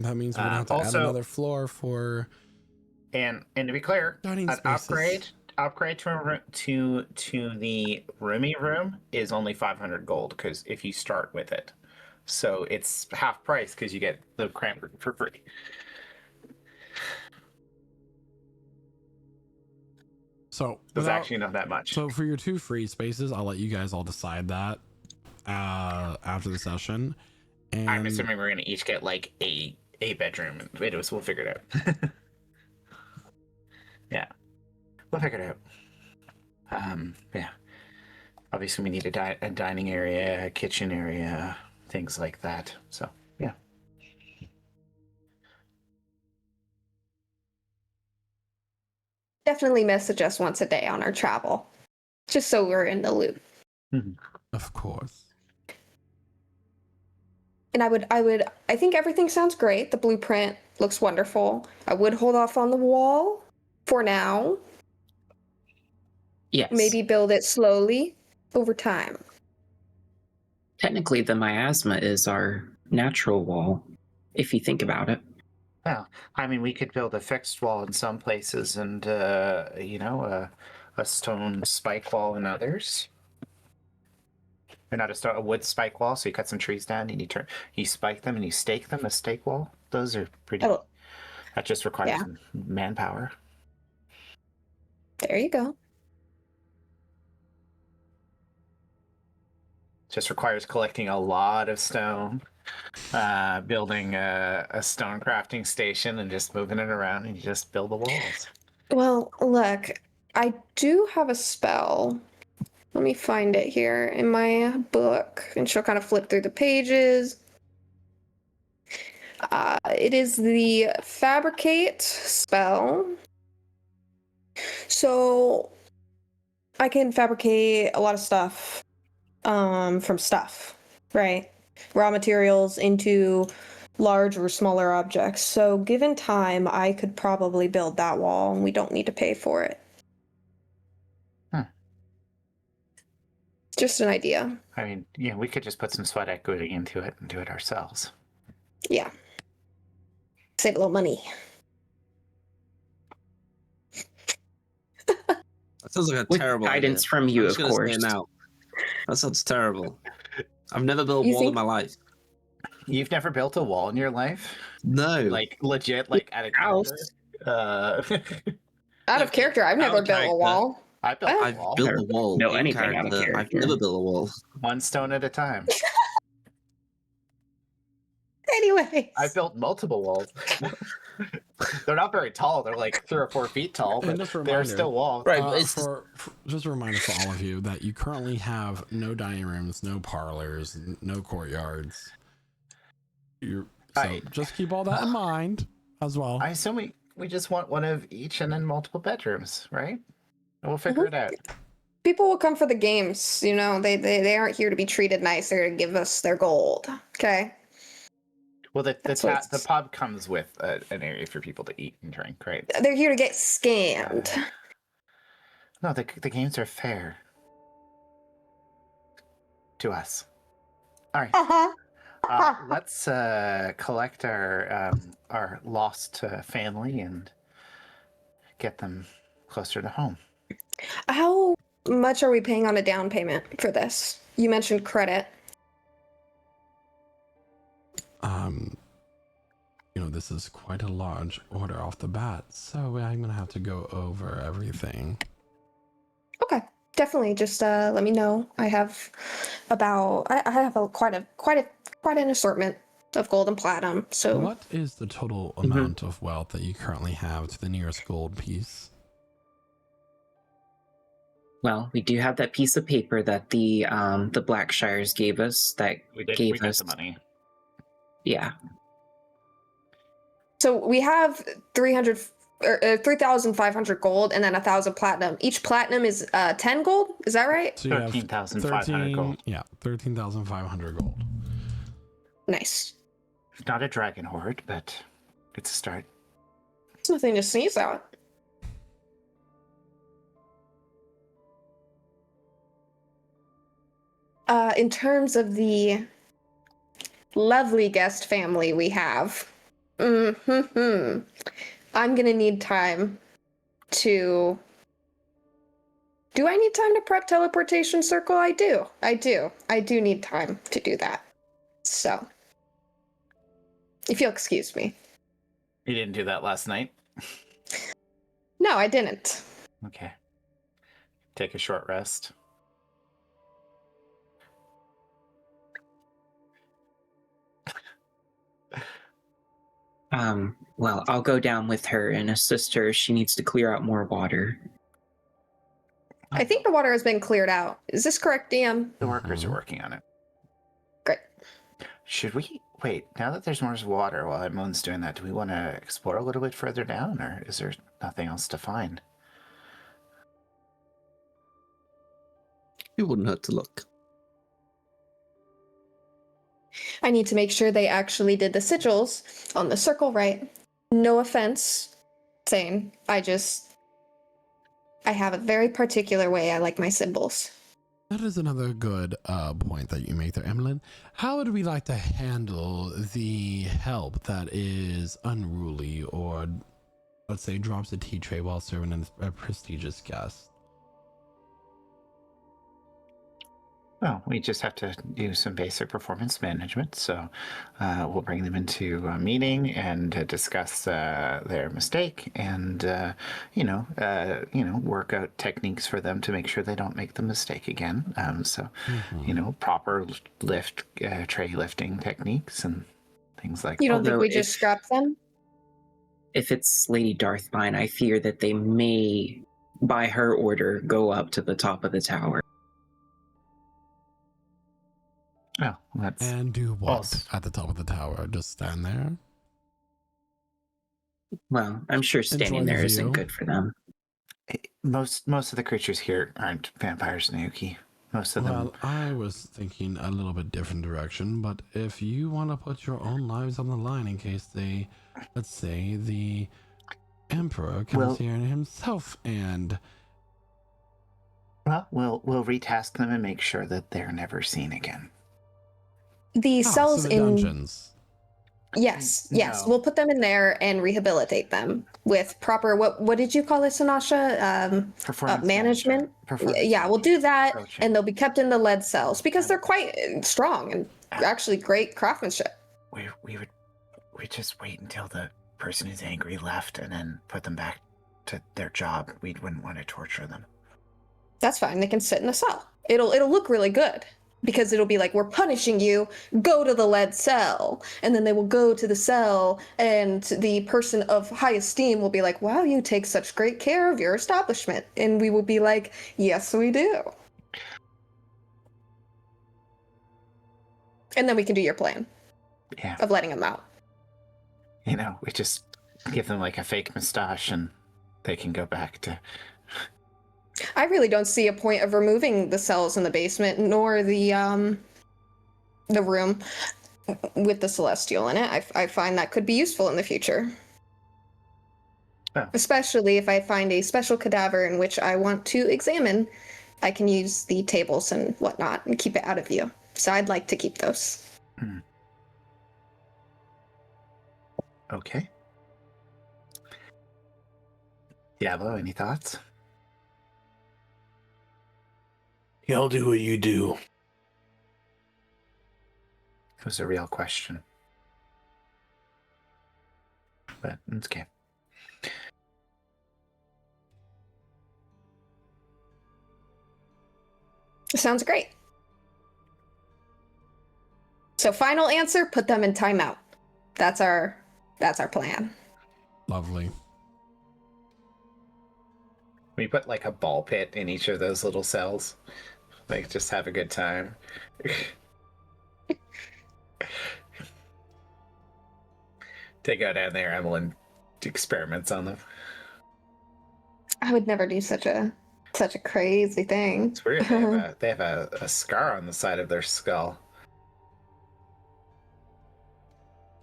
means we're gonna have to add also- another floor for and to be clear, dining an spaces. upgrade to the roomy room is only 500 gold because if you start with it, so it's half price because you get the cramped room for free. So It's without- actually not that much. So for your 2 free spaces, I'll let you guys all decide that after the session. And I'm assuming we're gonna each get like a bedroom. We'll figure it out. Yeah, we'll figure it out. Yeah. obviously we need a dining area, a kitchen area, things like that. So yeah. Definitely message us once a day on our travel, just so we're in the loop. Of course. And I think everything sounds great. The blueprint looks wonderful. I would hold off on the wall for now. Yes. Maybe build it slowly over time. Technically, the miasma is our natural wall, if you think about it. Well, I mean, we could build a fixed wall in some places, and a stone spike wall in others. Or not a wood spike wall. So you cut some trees down, and you spike them, and you stake them. A stake wall. Those are pretty. Oh, that just requires yeah. some manpower. There you go. Just requires collecting a lot of stone, building a stone crafting station, and just moving it around, and you just build the walls. Well, look, I do have a spell. Let me find it here in my book, and she'll kind of flip through the pages. It is the Fabricate spell. So I can fabricate a lot of stuff from stuff, right? Raw materials into large or smaller objects. So given time, I could probably build that wall, and we don't need to pay for it. Just an idea. I mean, yeah, we could just put some sweat equity into it and do it ourselves. Yeah. Save a little money. That sounds like a With terrible guidance idea. from you, I'm just of gonna say course. it now. That sounds terrible. I've never built a You wall in think- my life. You've never built a wall in your life? No. Like legit, like at a House. Out of character, I've never Out of built a character. wall. I built a I've wall. built a wall. Built in anything out of I've character. never built a wall. One stone at a time. Anyway. I've built multiple walls. They're not very tall. They're like 3 or 4 feet tall, And but just a they're reminder, still walls. Right, but it's for just a reminder for all of you that you currently have no dining rooms, no parlors, no courtyards. Just keep all that in mind as well. I assume we just want one of each and then multiple bedrooms, right? And we'll figure it out. People will come for the games, you know. They aren't here to be treated nice. They're to give us their gold. Okay. Well, the That's what it's- pub comes with an area for people to eat and drink, right? They're here to get scammed. No, the games are fair to us. All right. Let's collect our lost family and get them closer to home. How much are we paying on a down payment for this? You mentioned credit. This is quite a large order off the bat, so I'm gonna have to go over everything. Okay, definitely. Just let me know. I have quite an assortment of gold and platinum. So What is the total amount of wealth that you currently have to the nearest gold piece? Well, we do have that piece of paper that the Blackshires gave us. That We gave got us the money. Yeah. So we have 3,500 gold and then 1,000 platinum. Each platinum is 10 gold. Is that right? So you have 13,500 gold. Yeah, 13,500 gold. Nice. Not a dragon horde, but it's a start. It's nothing to sneeze at. In terms of the lovely guest family we have, I'm gonna need time to. Do I need time to prep teleportation circle? I do need time to do that. So, if you'll excuse me. You didn't do that last night? No, I didn't. Okay. Take a short rest. Well, I'll go down with her and assist her. She needs to clear out more water. I think the water has been cleared out. Is this correct, DM? The workers are working on it. Great. Should we wait? Now that there's more water, while Imone's doing that, do we want to explore a little bit further down, or is there nothing else to find? It wouldn't hurt to look. I need to make sure they actually did the sigils on the circle right. No offense, Zane. I have a very particular way I like my symbols. That is another good point that you make there, Emmeline. How would we like to handle the help that is unruly or, let's say, drops a tea tray while serving a prestigious guest? Well, we just have to do some basic performance management. So we'll bring them into a meeting and discuss their mistake, and work out techniques for them to make sure they don't make the mistake again. Proper tray lifting techniques and things like that. You don't think we just scrap them? If it's Lady Darthmine, I fear that they may, by her order, go up to the top of the tower. Oh, that's And do what false. at the top of the tower? Just stand there? Well, I'm sure standing Enjoy the there isn't view. good for them. Most of the creatures here aren't vampires, Naoki. Most of them. Well, I was thinking a little bit different direction, but if you want to put your own lives on the line in case they, let's say, the Emperor comes here himself and... Well, we'll retask them and make sure that they're never seen again. The cells so the in dungeons. Yes, yes. No. We'll put them in there and rehabilitate them with proper what did you call it, Sanasha? Performance Management. Performance Yeah, we'll do that, coaching. and they'll be kept in the lead cells because they're quite strong and actually great craftsmanship. We just wait until the person who's angry left and then put them back to their job. We wouldn't want to torture them. That's fine. They can sit in a cell. It'll look really good. Because it'll be like, we're punishing you, go to the lead cell. And then they will go to the cell, and the person of high esteem will be like, wow, you take such great care of your establishment. And we will be like, yes, we do. And then we can do your plan of letting them out. We just give them like a fake mustache and they can go back to... I really don't see a point of removing the cells in the basement, nor the room with the Celestial in it. I find that could be useful in the future. Oh. Especially if I find a special cadaver in which I want to examine, I can use the tables and whatnot and keep it out of view. So I'd like to keep those. Okay. Diablo, any thoughts? Y'all do what you do. It was a real question. But it's okay. Sounds great. So final answer, put them in timeout. That's our plan. Lovely. We put like a ball pit in each of those little cells. Like, just have a good time. They go down there, Emmeline experiments on them. I would never do such a crazy thing. It's weird. They have a scar on the side of their skull.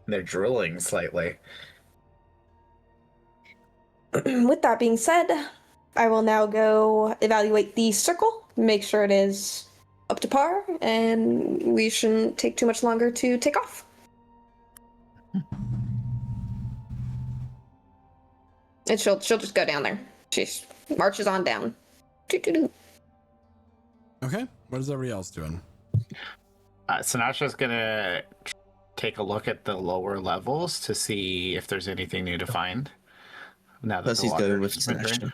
They're drooling slightly. With that being said, I will now go evaluate the circle, make sure it is up to par, and we shouldn't take too much longer to take off. And she'll just go down there. She marches on down. Doo-doo-doo. Okay, what is everybody else doing? Sinasha's gonna take a look at the lower levels to see if there's anything new to find. Now that Percy's the going with water's been drained. Sinasha.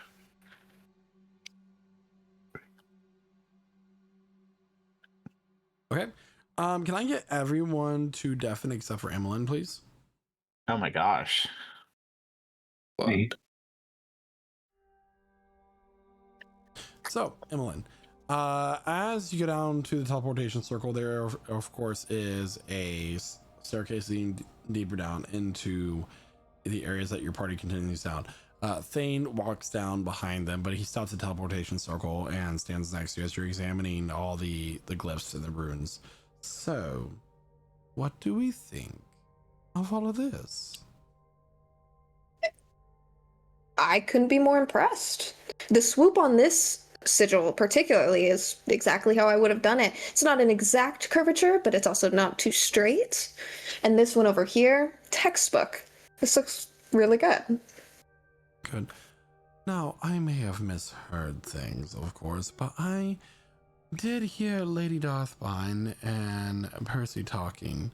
Okay. Can I get everyone to deafen except for Emmeline, please? Oh my gosh. So, Emmeline, as you go down to the teleportation circle, there, of course, is a staircase leading deeper down into the areas that your party continues down. Thane walks down behind them, but he stops at the teleportation circle and stands next to you as you're examining all the glyphs and the runes. So, what do we think of all of this? I couldn't be more impressed. The swoop on this sigil particularly is exactly how I would have done it. It's not an exact curvature, but it's also not too straight. And this one over here, textbook. This looks really good. Good. Now, I may have misheard things, of course, but I did hear Lady Darthbine and Percy talking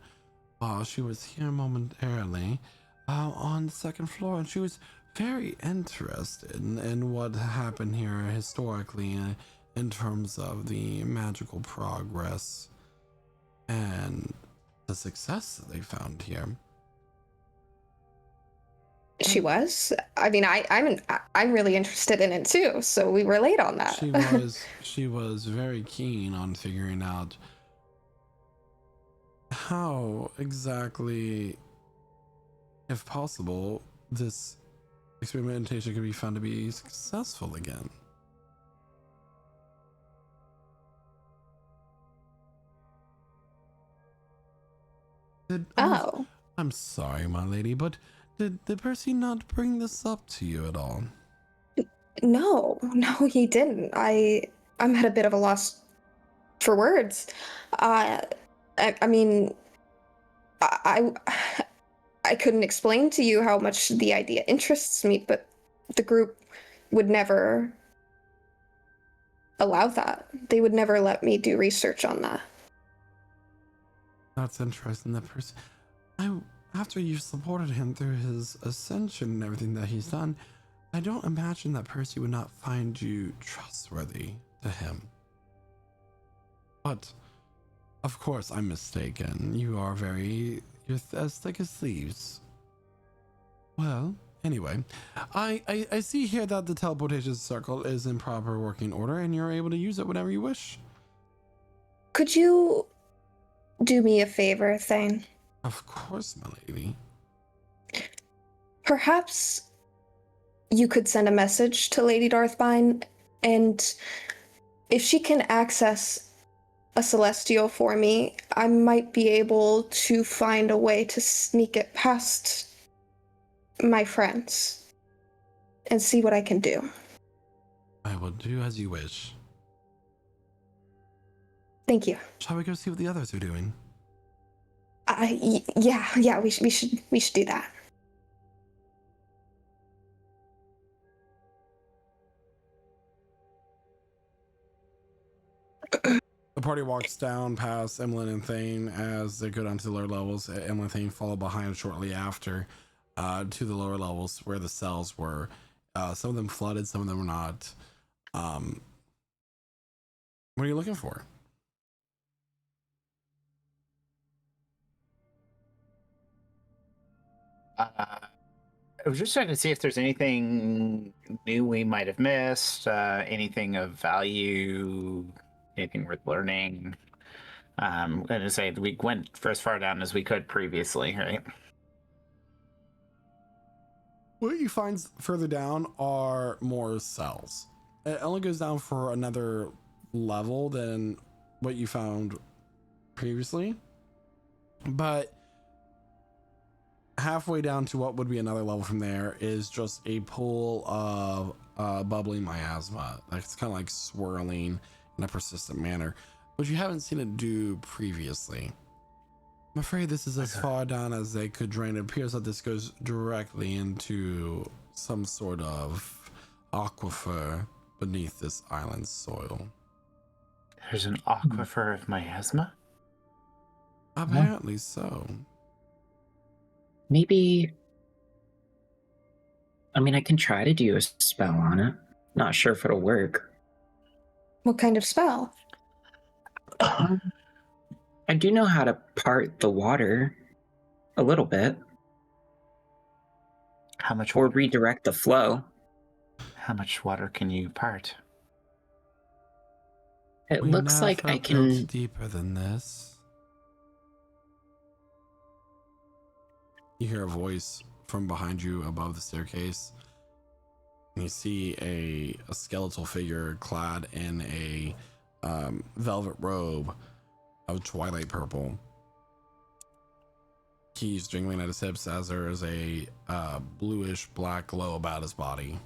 while she was here momentarily on the second floor, and she was very interested in what happened here historically in terms of the magical progress and the success that they found here. She was. I mean, I'm really interested in it too. So we relate on that. She was very keen on figuring out how exactly, if possible, this experimentation could be found to be successful again. I'm sorry, my lady, but did Percy not bring this up to you at all? No, he didn't. I'm at a bit of a loss for words. I mean, I couldn't explain to you how much the idea interests me, but the group would never allow that. They would never let me do research on that. That's interesting. That Percy, after you've supported him through his ascension and everything that he's done, I don't imagine that Percy would not find you trustworthy to him. But, of course, I'm mistaken. You're as thick as thieves. Well, anyway, I see here that the teleportation circle is in proper working order and you're able to use it whenever you wish. Could you do me a favor, Thane? Of course, my lady. Perhaps you could send a message to Lady Darthbine, and if she can access a celestial for me, I might be able to find a way to sneak it past my friends and see what I can do. I will do as you wish. Thank you. Shall we go see what the others are doing? Yeah, we should do that. The party walks down past Emmeline and Thane as they go down to the lower levels. Emmeline and Thane follow behind shortly after to the lower levels where the cells were. Some of them flooded, some of them were not. What are you looking for? I was just trying to see if there's anything new we might have missed, anything of value, anything worth learning. And to say we went for as far down as we could previously, right? What you find further down are more cells. It only goes down for another level than what you found previously, but halfway down to what would be another level from there is just a pool of bubbling miasma. Like it's kind of like swirling in a persistent manner, which you haven't seen it do previously. I'm afraid this is as far down as they could drain. It appears that this goes directly into some sort of aquifer beneath this island's soil. There's an aquifer of miasma? Apparently so. Maybe. I mean, I can try to do a spell on it. Not sure if it'll work. What kind of spell? I do know how to part the water a little bit. How much Or water? redirect the flow. How much water can you part? It We looks like never I built can. deeper than this. You hear a voice from behind you above the staircase. And you see a skeletal figure clad in a velvet robe of twilight purple. He's jingling at his hips as there is a bluish black glow about his body.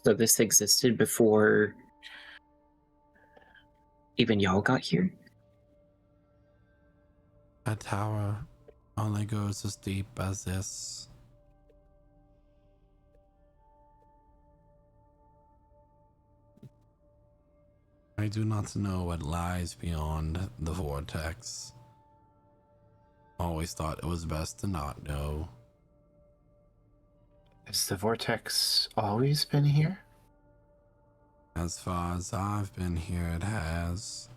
So this existed before even y'all got here? A tower only goes as deep as this. I do not know what lies beyond the vortex. Always thought it was best to not know. Has the vortex always been here? As far as I've been here, it has.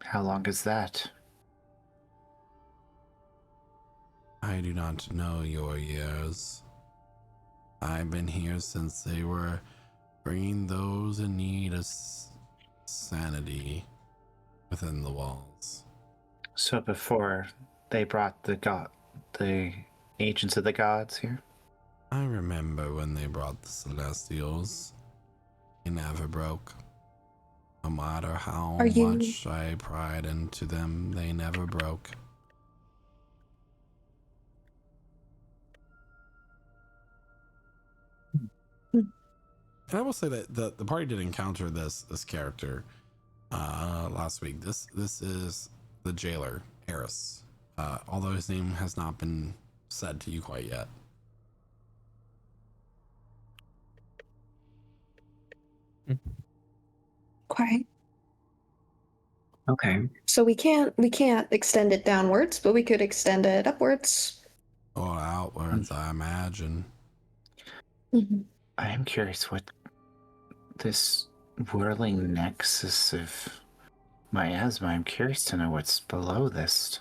How long is that? I do not know your years. I've been here since they were bringing those in need of sanity within the walls. So before they brought the agents of the gods here? I remember when they brought the Celestials. They never broke. No matter how much I pried into them, they never broke. And I will say that the party did encounter this character last week. This is the jailer, Eris. Although his name has not been said to you quite yet. Okay. Okay. So we can't extend it downwards, but we could extend it upwards. Or outwards, I imagine. Mm-hmm. I am curious what this whirling nexus of miasma, I'm curious to know what's below this.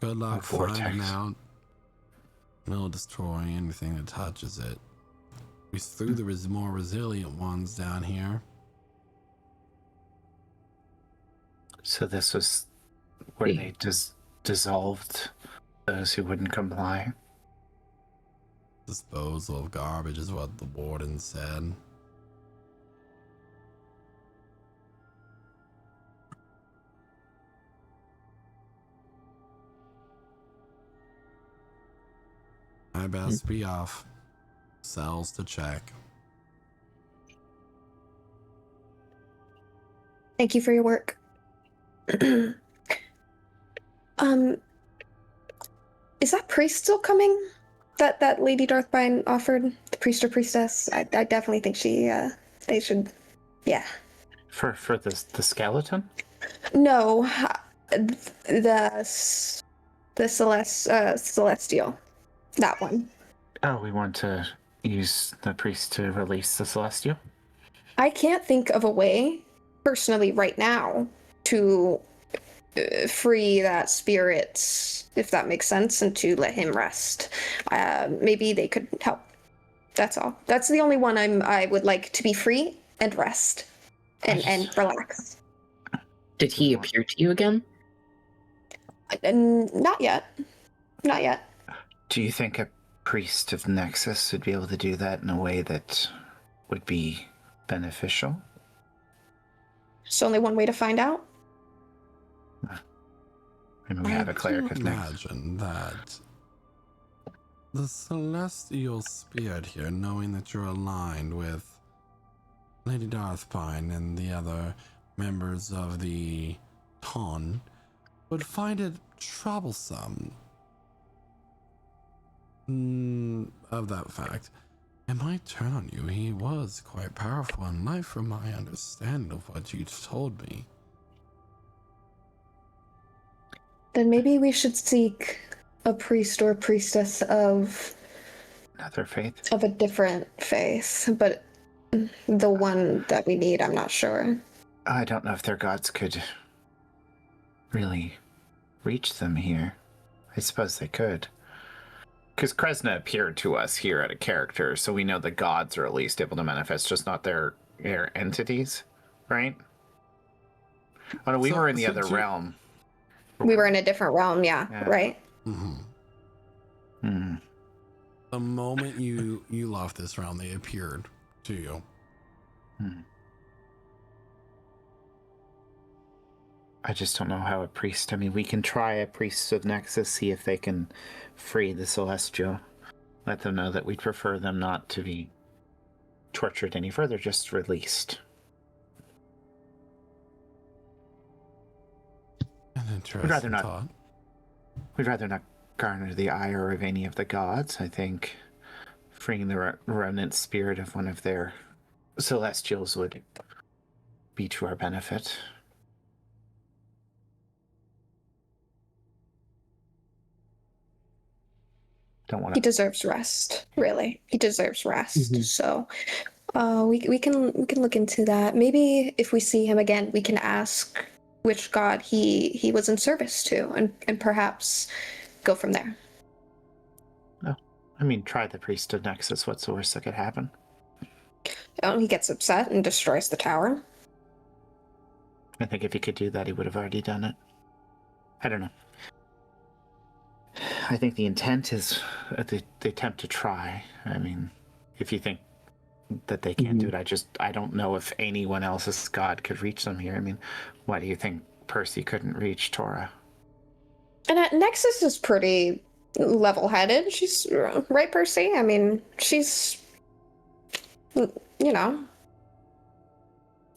Good luck vortex. finding out. It'll destroy anything that touches it. We threw the more resilient ones down here. So this was where they dissolved those who wouldn't comply? Disposal of garbage is what the warden said. I best be off. Cells to check. Thank you for your work. Is that priest still coming? That Lady Darthbine offered, the priest or priestess? I definitely think they should, yeah. For the skeleton? No, the celestial, that one. Oh, we want to use the priest to release the celestial? I can't think of a way, personally, right now, to free that spirit, if that makes sense, and to let him rest. Maybe they could help. That's all. That's the only one I would like to be free and rest and relax. Did he appear to you again? Not yet. Not yet. Do you think a priest of Nexus would be able to do that in a way that would be beneficial? There's only one way to find out. Maybe we have a cleric of Nexus. Imagine that the celestial spirit here, knowing that you're aligned with Lady Darthpine and the other members of the Ton, would find it troublesome of that fact. It might turn on you. He was quite powerful in life from my understanding of what you told me. Then maybe we should seek a priest or priestess of Another faith? a different faith, but the one that we need, I'm not sure. I don't know if their gods could really reach them here. I suppose they could. Because Kresna appeared to us here at a character, so we know the gods are at least able to manifest, just not their entities, right? Oh no, we were in the other realm. We were in a different realm, yeah. Right? Mm-hmm. The moment you left this realm, they appeared to you. I just don't know how a priest... I mean, we can try a priest of Nexus, see if they can free the Celestial. Let them know that we'd prefer them not to be tortured any further, just released. An interesting thought. We'd rather not garner the ire of any of the gods. I think freeing the remnant spirit of one of their Celestials would be to our benefit. Don't want to. He deserves rest, really. He deserves rest. So we can look into that. Maybe if we see him again, we can ask which god he was in service to, and perhaps go from there. Oh, I mean, try the priest of Nexus. What's the worst that could happen? Oh, he gets upset and destroys the tower. I think if he could do that, he would have already done it. I don't know. I think the intent is the attempt to try. I mean, if you think that they can't do it, I don't know if anyone else's god could reach them here. I mean, why do you think Percy couldn't reach Tora? And Nexus is pretty level-headed. She's right, Percy. I mean, she's,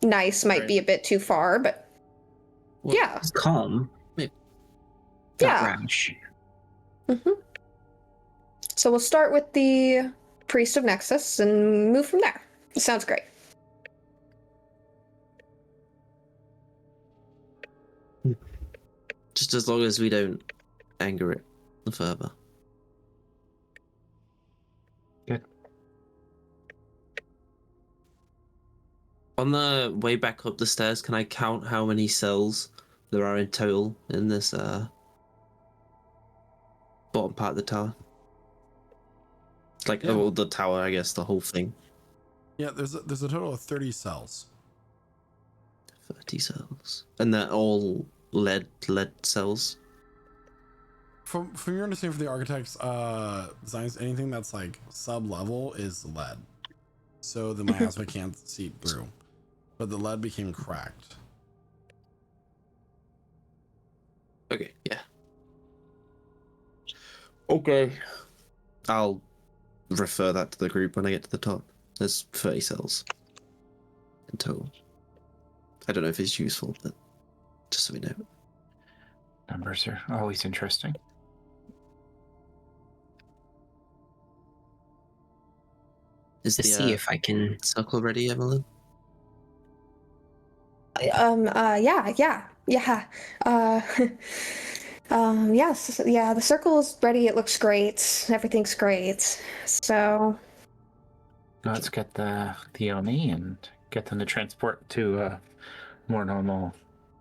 nice might be a bit too far, but yeah, it's calm. Yeah. Rash. So we'll start with the priest of Nexus and move from there. Sounds great. Just as long as we don't anger it further. Good. On the way back up the stairs, can I count how many cells there are in total in this bottom part of the tower? It's like the tower, I guess, the whole thing. Yeah, there's a total of 30 cells. 30 cells. And they're all lead cells. From your understanding from the architect's designs, anything that's like sub-level is lead. So the miasma can't seep through. But the lead became cracked. Okay, yeah. Okay. I'll refer that to the group when I get to the top. There's 30 cells in total. I don't know if it's useful, but just so we know. Numbers are always interesting. Is To the see if I can. circle ready, Evelyn? Yeah. Yes, yeah, the circle is ready. It looks great. Everything's great. So Let's get the Oni and get them to transport to a more normal,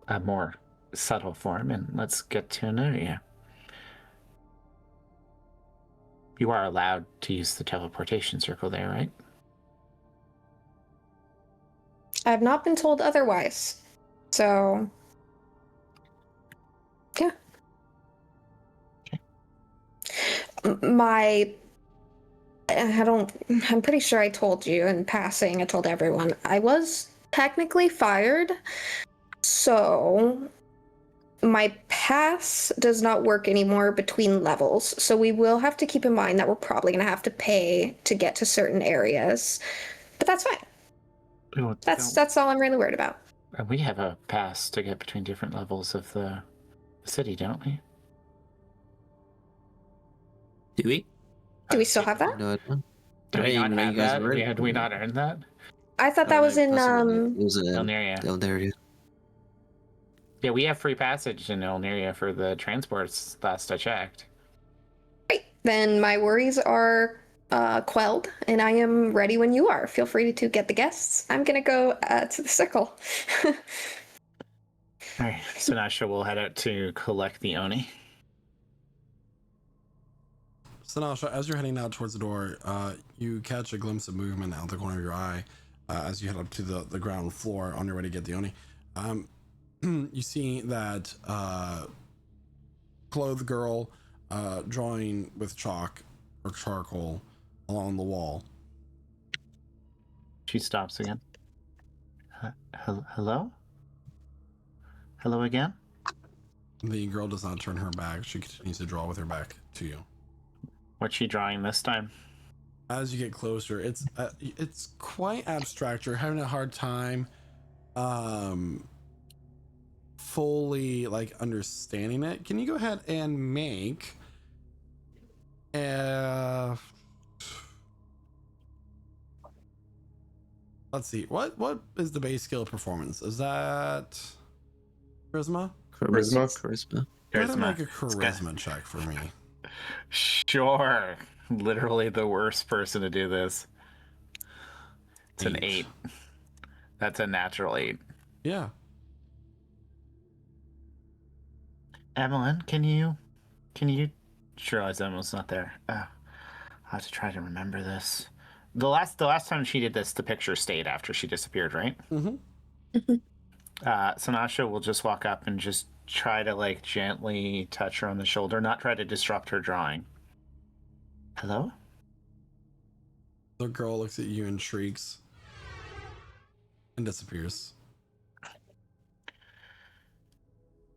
a more subtle form, and let's get to an area. You are allowed to use the teleportation circle there, right? I have not been told otherwise. So yeah. I'm pretty sure I told you in passing, I told everyone, I was technically fired, so my pass does not work anymore between levels, so we will have to keep in mind that we're probably going to have to pay to get to certain areas, but that's fine. That's all I'm really worried about. We have a pass to get between different levels of the city, don't we? Do we? Do we still have that? No, I don't. Do we not have that? already- Had we not earned that? I thought that was in It was in Elneria. Elneria. Yeah, we have free passage in Elneria for the transports, last I checked. Great. Then my worries are quelled, and I am ready when you are. Feel free to get the guests. I'm gonna go to the circle. Alright, so Nasha will head out to collect the Oni. Sanasha, as you're heading out towards the door, you catch a glimpse of movement out the corner of your eye as you head up to the ground floor on your way to get the Oni. You see that clothed girl drawing with chalk or charcoal along the wall. She stops again. Hello? Hello again? The girl does not turn her back. She continues to draw with her back to you. What's she drawing this time? As you get closer, it's quite abstract. You're having a hard time fully like understanding it. Can you go ahead and make let's see, what is the base skill of performance? Is that charisma? Charisma. Go ahead and make a charisma check for me. Sure. Literally the worst person to do this. It's an 8. That's a natural 8. Yeah. Evelyn, can you sure as Emily's not there. I'll have to try to remember this. The last time she did this, the picture stayed after she disappeared, right? Mm-hmm. Sanasha will just walk up and just try to like gently touch her on the shoulder, not try to disrupt her drawing. Hello? The girl looks at you and shrieks and disappears.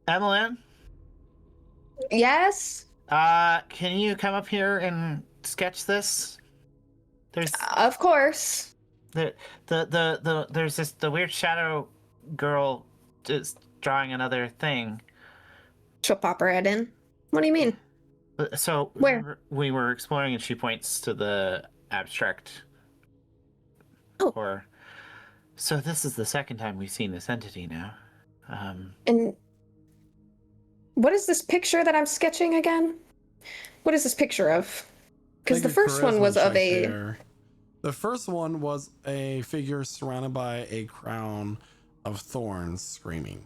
Evelyn? Yes? Can you come up here and sketch this? There's Of course. there's the weird shadow girl just drawing another thing. She'll pop her head in. What do you mean? So Where? we were exploring, and she points to the abstract. Oh. Or so this is the second time we've seen this entity now. And what is this picture that I'm sketching again? What is this picture of? Because the first one was of a... There. The first one was a figure surrounded by a crown of thorns screaming.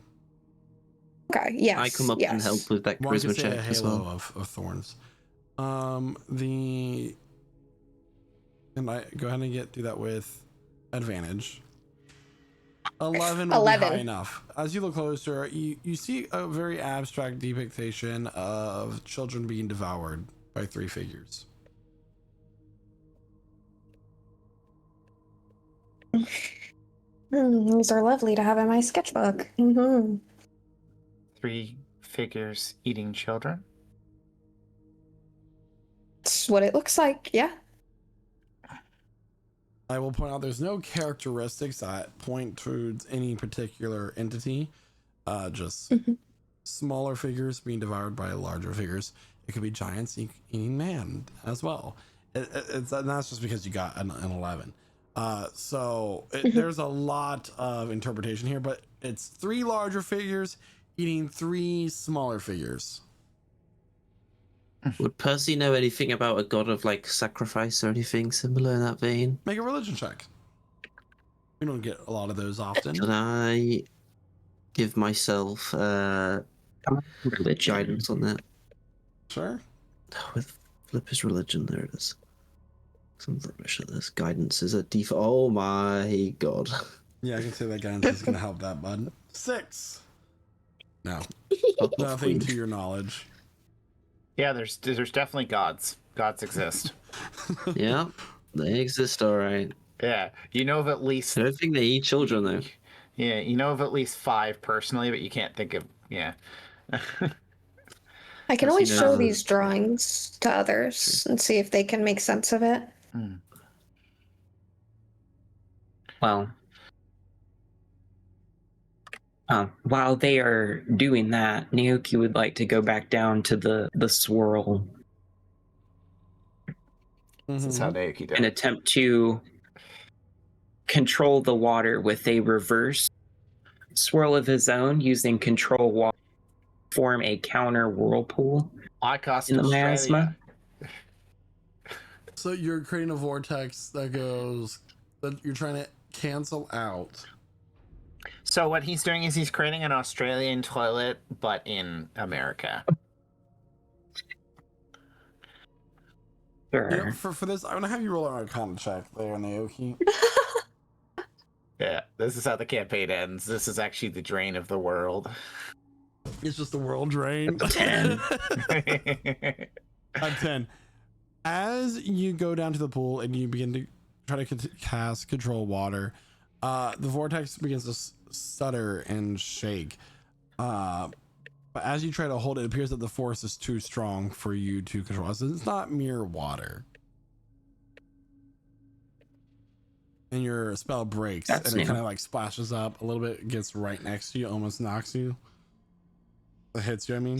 Okay, yes. I come up and help with that One could charisma say check a as halo well. of thorns. And I go ahead and do that with advantage. 11 will be high enough. As you look closer, you see a very abstract depiction of children being devoured by 3 figures. These are lovely to have in my sketchbook. 3 figures eating children. That's what it looks like, yeah. I will point out there's no characteristics that point towards any particular entity. Just smaller figures being devoured by larger figures. It could be giants eating man as well. And that's just because you got an 11. There's a lot of interpretation here, but it's 3 larger figures eating 3 smaller figures. Would Percy know anything about a god of like sacrifice or anything similar in that vein? Make a religion check. We don't get a lot of those often. Can I give myself guidance on that? Sure. With Flipper's religion, there it is. Some rubbish at this. Guidance is a default. Oh my god. Yeah, I can say that guidance is going to help that, bud. 6. No. Nothing to your knowledge. Yeah, there's definitely gods. Gods exist. Yeah, they exist, all right. Yeah, you know of at least. I don't think they eat children though. Yeah, you know of at least 5 personally, but you can't think of. Yeah. I can always you show know- these drawings to others and see if they can make sense of it. Well, while they are doing that, Naoki would like to go back down to the swirl This is how Naoki does. and attempt to control the water with a reverse swirl of his own, using control water to form a counter whirlpool I cost in the Australia. miasma. So you're creating a vortex that you're trying to cancel out. So what he's doing is he's creating an Australian toilet, but in America. Sure. For this, I'm gonna have you roll an Arcana check there, Naoki. Yeah, this is how the campaign ends. This is actually the drain of the world. It's just the world drain. 10. A 10. As you go down to the pool and you begin to try to cast control water, the vortex begins to stutter and shake. But as you try to hold it, it appears that the force is too strong for you to control. So it's not mere water. And your spell breaks. That's and it new. kind of like splashes up a little bit, gets right next to you, almost knocks you. It hits you, I mean.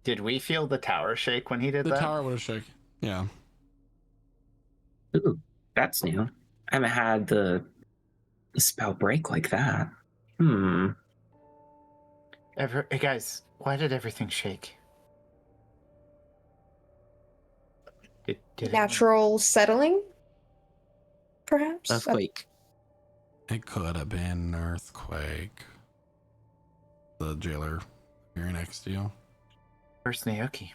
Did we feel the tower shake when he did The that? tower would have shook. Yeah. Ooh, that's new. I haven't had the spell break like that. Hmm. Hey guys, why did everything shake? Did it- Natural settling, perhaps. Earthquake. It could have been an earthquake. The jailer here next to you. Where's Naoki?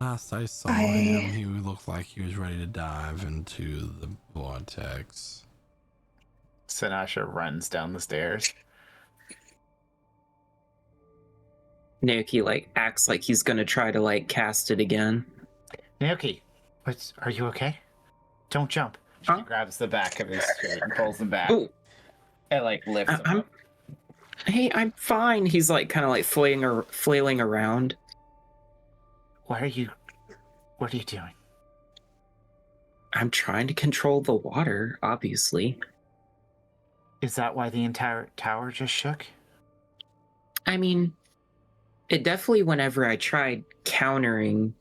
Last I saw him, he looked like he was ready to dive into the vortex. Sinasha runs down the stairs. Naoki like acts like he's gonna try to like cast it again. Naoki, are you okay? Don't jump. She Huh? grabs the back of his shirt and pulls him back. Ooh, And like lifts him I'm up. hey, I'm fine. He's like kind of like flailing around. What are you doing? I'm trying to control the water, obviously. Is that why the entire tower just shook? I mean, it definitely, whenever I tried countering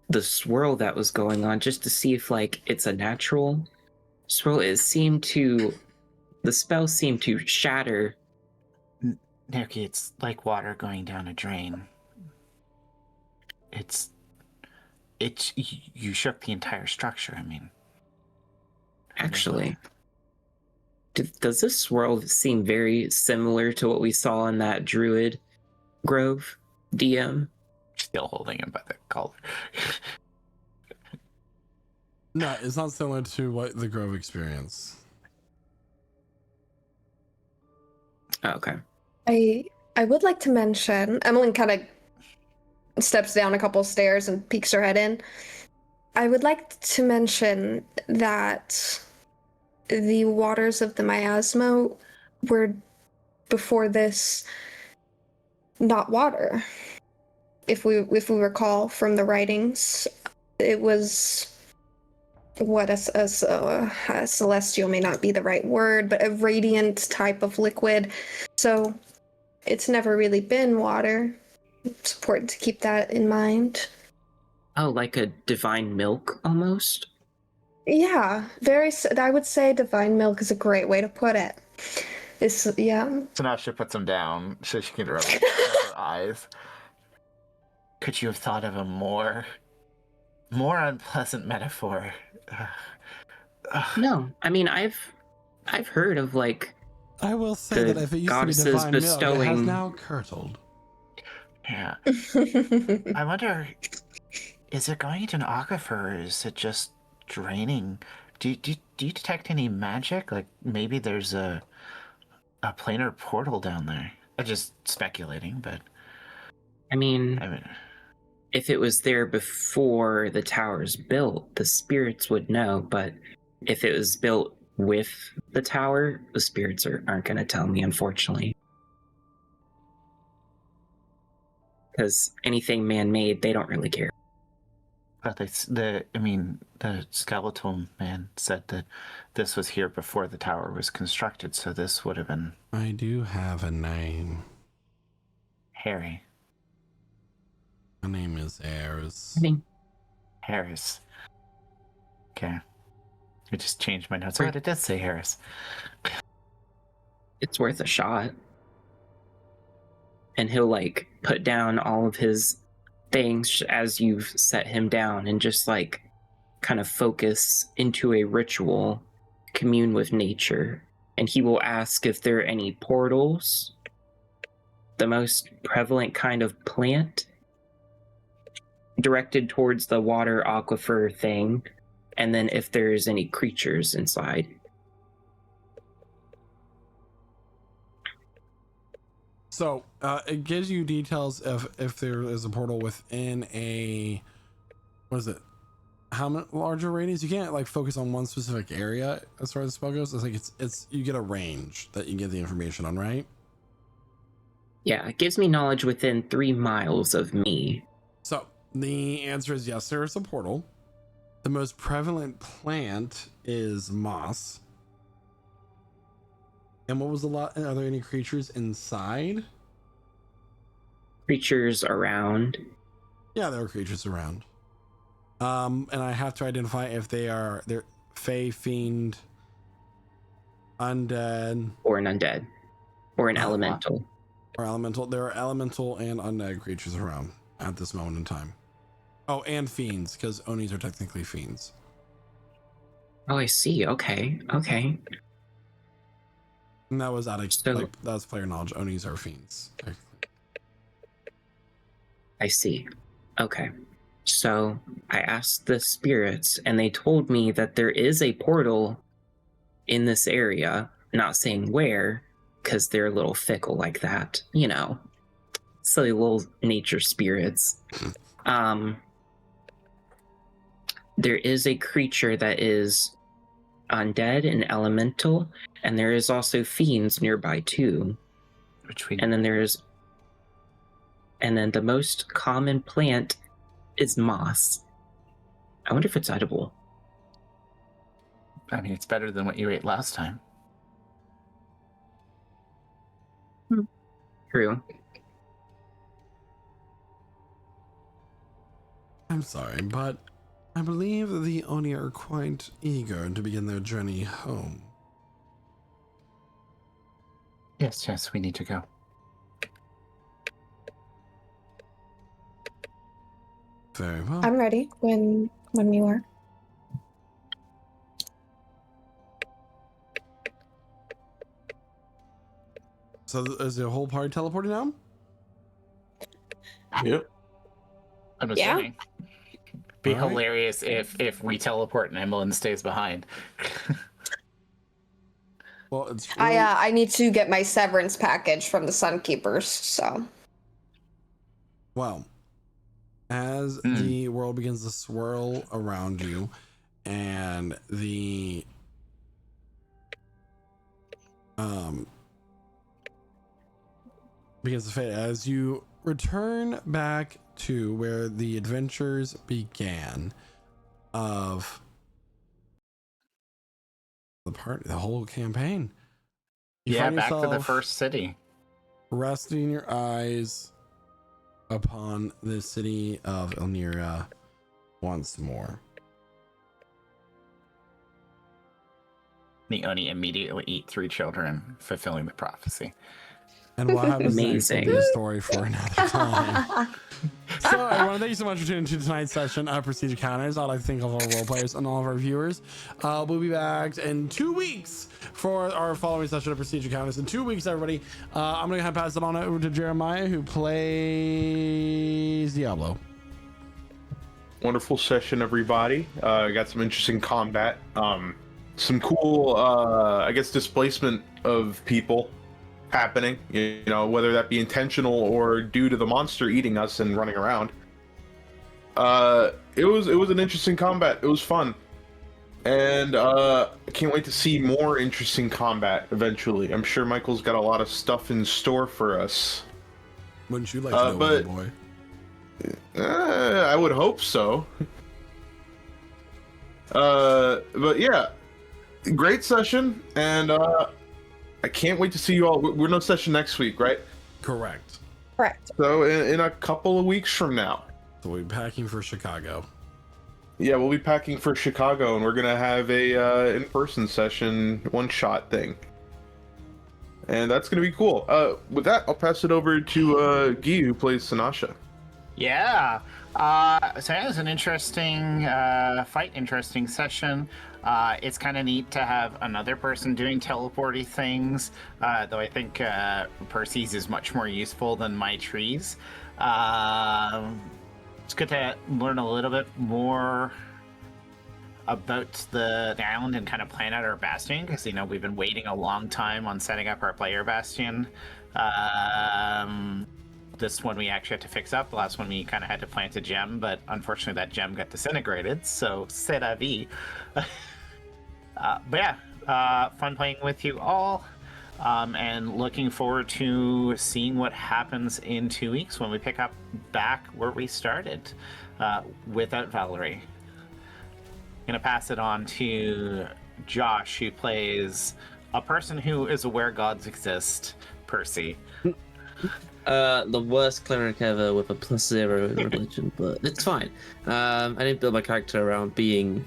the swirl that was going on, just to see if like it's a natural swirl, the spell seemed to shatter. Naoki, it's like water going down a drain. You shook the entire structure, I mean. Actually, does this swirl seem very similar to what we saw in that Druid Grove DM? Still holding him by the collar. No, it's not similar to what the Grove experienced. Oh, okay. I would like to mention, Emmeline kind of steps down a couple stairs and peeks her head in. I would like to mention that the waters of the miasma were, before this, not water. If we recall from the writings, it was what a celestial may not be the right word, but a radiant type of liquid. So it's never really been water. It's important to keep that in mind. Oh, like a divine milk almost? Yeah, I would say divine milk is a great way to put it. Yeah. Sinasha puts him down so she can rub her eyes. Could you have thought of a more unpleasant metaphor? No, I mean I've heard of like I will say The that if it used to be goddesses divine milk, it has bestowing- now curdled. Yeah. I wonder, is it going into an aquifer, or is it just draining? Do you detect any magic? Like maybe there's a planar portal down there. I'm just speculating, but I mean, I mean, if it was there before the tower's built, the spirits would know, but if it was built with the tower, the spirits aren't going to tell me, unfortunately. Because anything man-made, they don't really care. but the skeletal man said that this was here before the tower was constructed, so this would have been I do have a name. Harry. My name is Ayers. I mean, Harris. Okay. I just changed my notes. Oh, it does say Harris. it's worth a shot. And he'll like put down all of his things as you've set him down and just like kind of focus into a ritual, commune with nature. And he will ask if there are any portals, the most prevalent kind of plant. directed towards the water aquifer thing, and then if there's any creatures inside. So it gives you details of if there is a portal within a, what is it? How much larger radius? You can't like focus on one specific area as far as the spell goes. It's like it's you get a range that you get the information on, right? Yeah, it gives me knowledge within 3 miles of me. So the answer is yes, there is a portal. The most prevalent plant is moss. And what was the lot? Are there any creatures inside? Creatures around. Yeah, there are creatures around. And I have to identify if they're fey, fiend, undead, Or an undead. Or an elemental. or elemental. There are elemental and undead creatures around at this moment in time. Oh, and fiends, because Onis are technically fiends. Oh, I see. Okay. Okay. And that was out of So- that's player knowledge. Onis are fiends. I see. Okay. So I asked the spirits, and they told me that there is a portal in this area, not saying where, because they're a little fickle like that, you know. Silly little nature spirits. There is a creature that is undead and elemental, and there is also fiends nearby too. And then the most common plant is moss. I wonder if it's edible. I mean, it's better than what you ate last time. True. I'm sorry, but I believe the Oni are quite eager to begin their journey home. Yes, we need to go. Very well. I'm ready when you are. So is the whole party teleporting now? Yep. I'm Yeah. assuming. Be All right. hilarious if we teleport and Emmeline stays behind. Well, it's I need to get my severance package from the Sunkeepers, so well, as the world begins to swirl around you and the begins to fade, as you return back to where the adventures began of the whole campaign. You Yeah, find back to the yourself first city. resting your eyes upon the city of Elnira once more. The Oni immediately eat 3 children, fulfilling the prophecy. And what happens next will Amazing. be a story for another time. So, everyone, thank you so much for tuning into tonight's session of Prestige Encounters. I'd like to thank all of our role players and all of our viewers. We'll be back in 2 weeks for our following session of Prestige Encounters. In 2 weeks, everybody, I'm going to pass it on over to Jeremiah, who plays Diablo. Wonderful session, everybody. Got some interesting combat. Some cool, I guess, displacement of people happening. You know, whether that be intentional or due to the monster eating us and running around. It was an interesting combat. It was fun, and I can't wait to see more interesting combat eventually. I'm sure Michael's got a lot of stuff in store for us. Wouldn't you like to know, but- boy? I would hope so. But yeah, great session, and I can't wait to see you all. We're no session next week, right? Correct. correct. So in a couple of weeks from now. So we'll be packing for Chicago. Yeah, we'll be packing for Chicago, and we're gonna have a in-person session, one-shot thing, and that's gonna be cool. With that, I'll pass it over to Guy, who plays Sanasha. Yeah. So it was an interesting fight, interesting session. It's kind of neat to have another person doing teleporty things, though I think Percy's is much more useful than my trees. it's good to learn a little bit more about the island and kind of plan out our bastion, because we've been waiting a long time on setting up our player bastion. This one we actually had to fix up. The last one we kind of had to plant a gem, but unfortunately that gem got disintegrated, so c'est la vie. But yeah, fun playing with you all, and looking forward to seeing what happens in 2 weeks when we pick up back where we started, without Valerie. Gonna pass it on to Josh, who plays a person who is aware gods exist, Percy. The worst cleric ever with a +0 in religion, but it's fine. I didn't build my character around being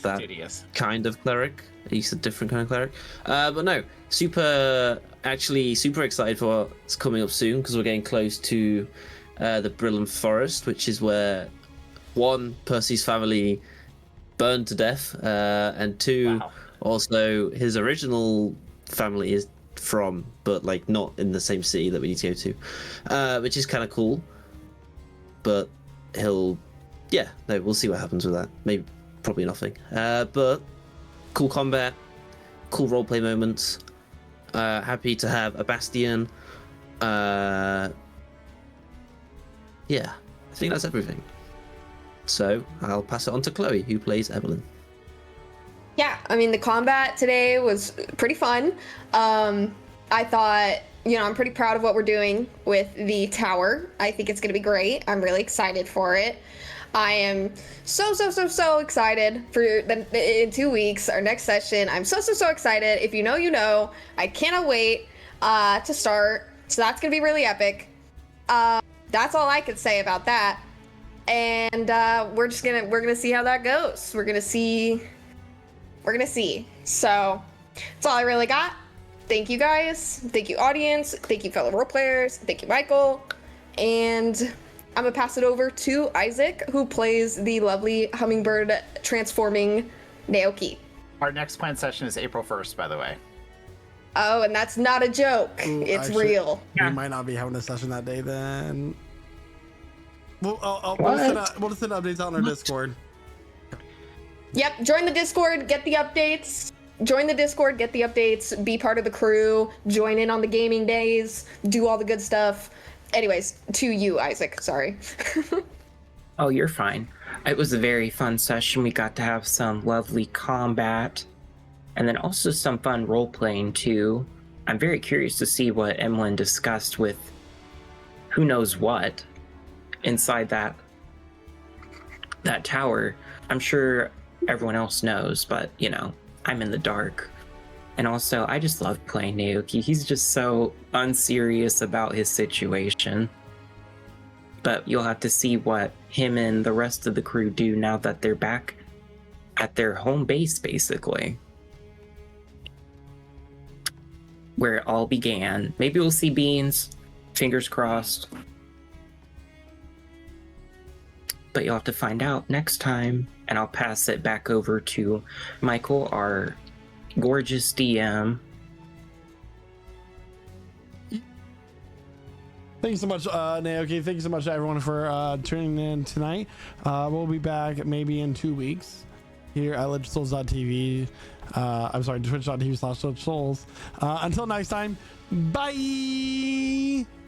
that Studious. kind of cleric. He's a different kind of cleric. But no, super excited for what's coming up soon, because we're getting close to the Brilliant Forest, which is where one, Percy's family burned to death, and two, Wow. also his original family is from, but like not in the same city that we need to go to, which is kind of cool. But we'll see what happens with that. Maybe, probably nothing. But cool combat, cool roleplay moments. Happy to have a bastion. Yeah, I think that's everything. So I'll pass it on to Chloe, who plays Evelyn. Yeah, I mean, the combat today was pretty fun. I thought, I'm pretty proud of what we're doing with the tower. I think it's going to be great. I'm really excited for it. I am so excited for in 2 weeks, our next session. I'm so excited. If you know, you know. I cannot wait to start. So that's going to be really epic. That's all I could say about that. And we're gonna see how that goes. We're gonna see. So that's all I really got. Thank you guys. Thank you audience. Thank you fellow role players. Thank you Michael. And I'm gonna pass it over to Isaac, who plays the lovely hummingbird transforming Naoki. Our next planned session is April 1st, by the way. Oh, and that's not a joke. It's actually, real. We might not be having a session that day then. We'll send updates out on our Discord. Yep, join the Discord, get the updates. Join the Discord, get the updates, be part of the crew, join in on the gaming days, do all the good stuff. Anyways, to you, Isaac, sorry. Oh, you're fine. It was a very fun session. We got to have some lovely combat, and then also some fun role-playing too. I'm very curious to see what Emlyn discussed with who knows what inside that tower. I'm sure everyone else knows, but I'm in the dark. And also, I just love playing Naoki. He's just so unserious about his situation. But you'll have to see what him and the rest of the crew do now that they're back at their home base, basically. Where it all began. Maybe we'll see Beans. Fingers crossed. But you'll have to find out next time. And I'll pass it back over to Michael, our gorgeous DM. Thank you so much, Naoki. Thank you so much, everyone, for tuning in tonight. We'll be back maybe in 2 weeks here at LegitSouls.tv. I'm sorry, twitch.tv/LegitSouls. Until next time, bye!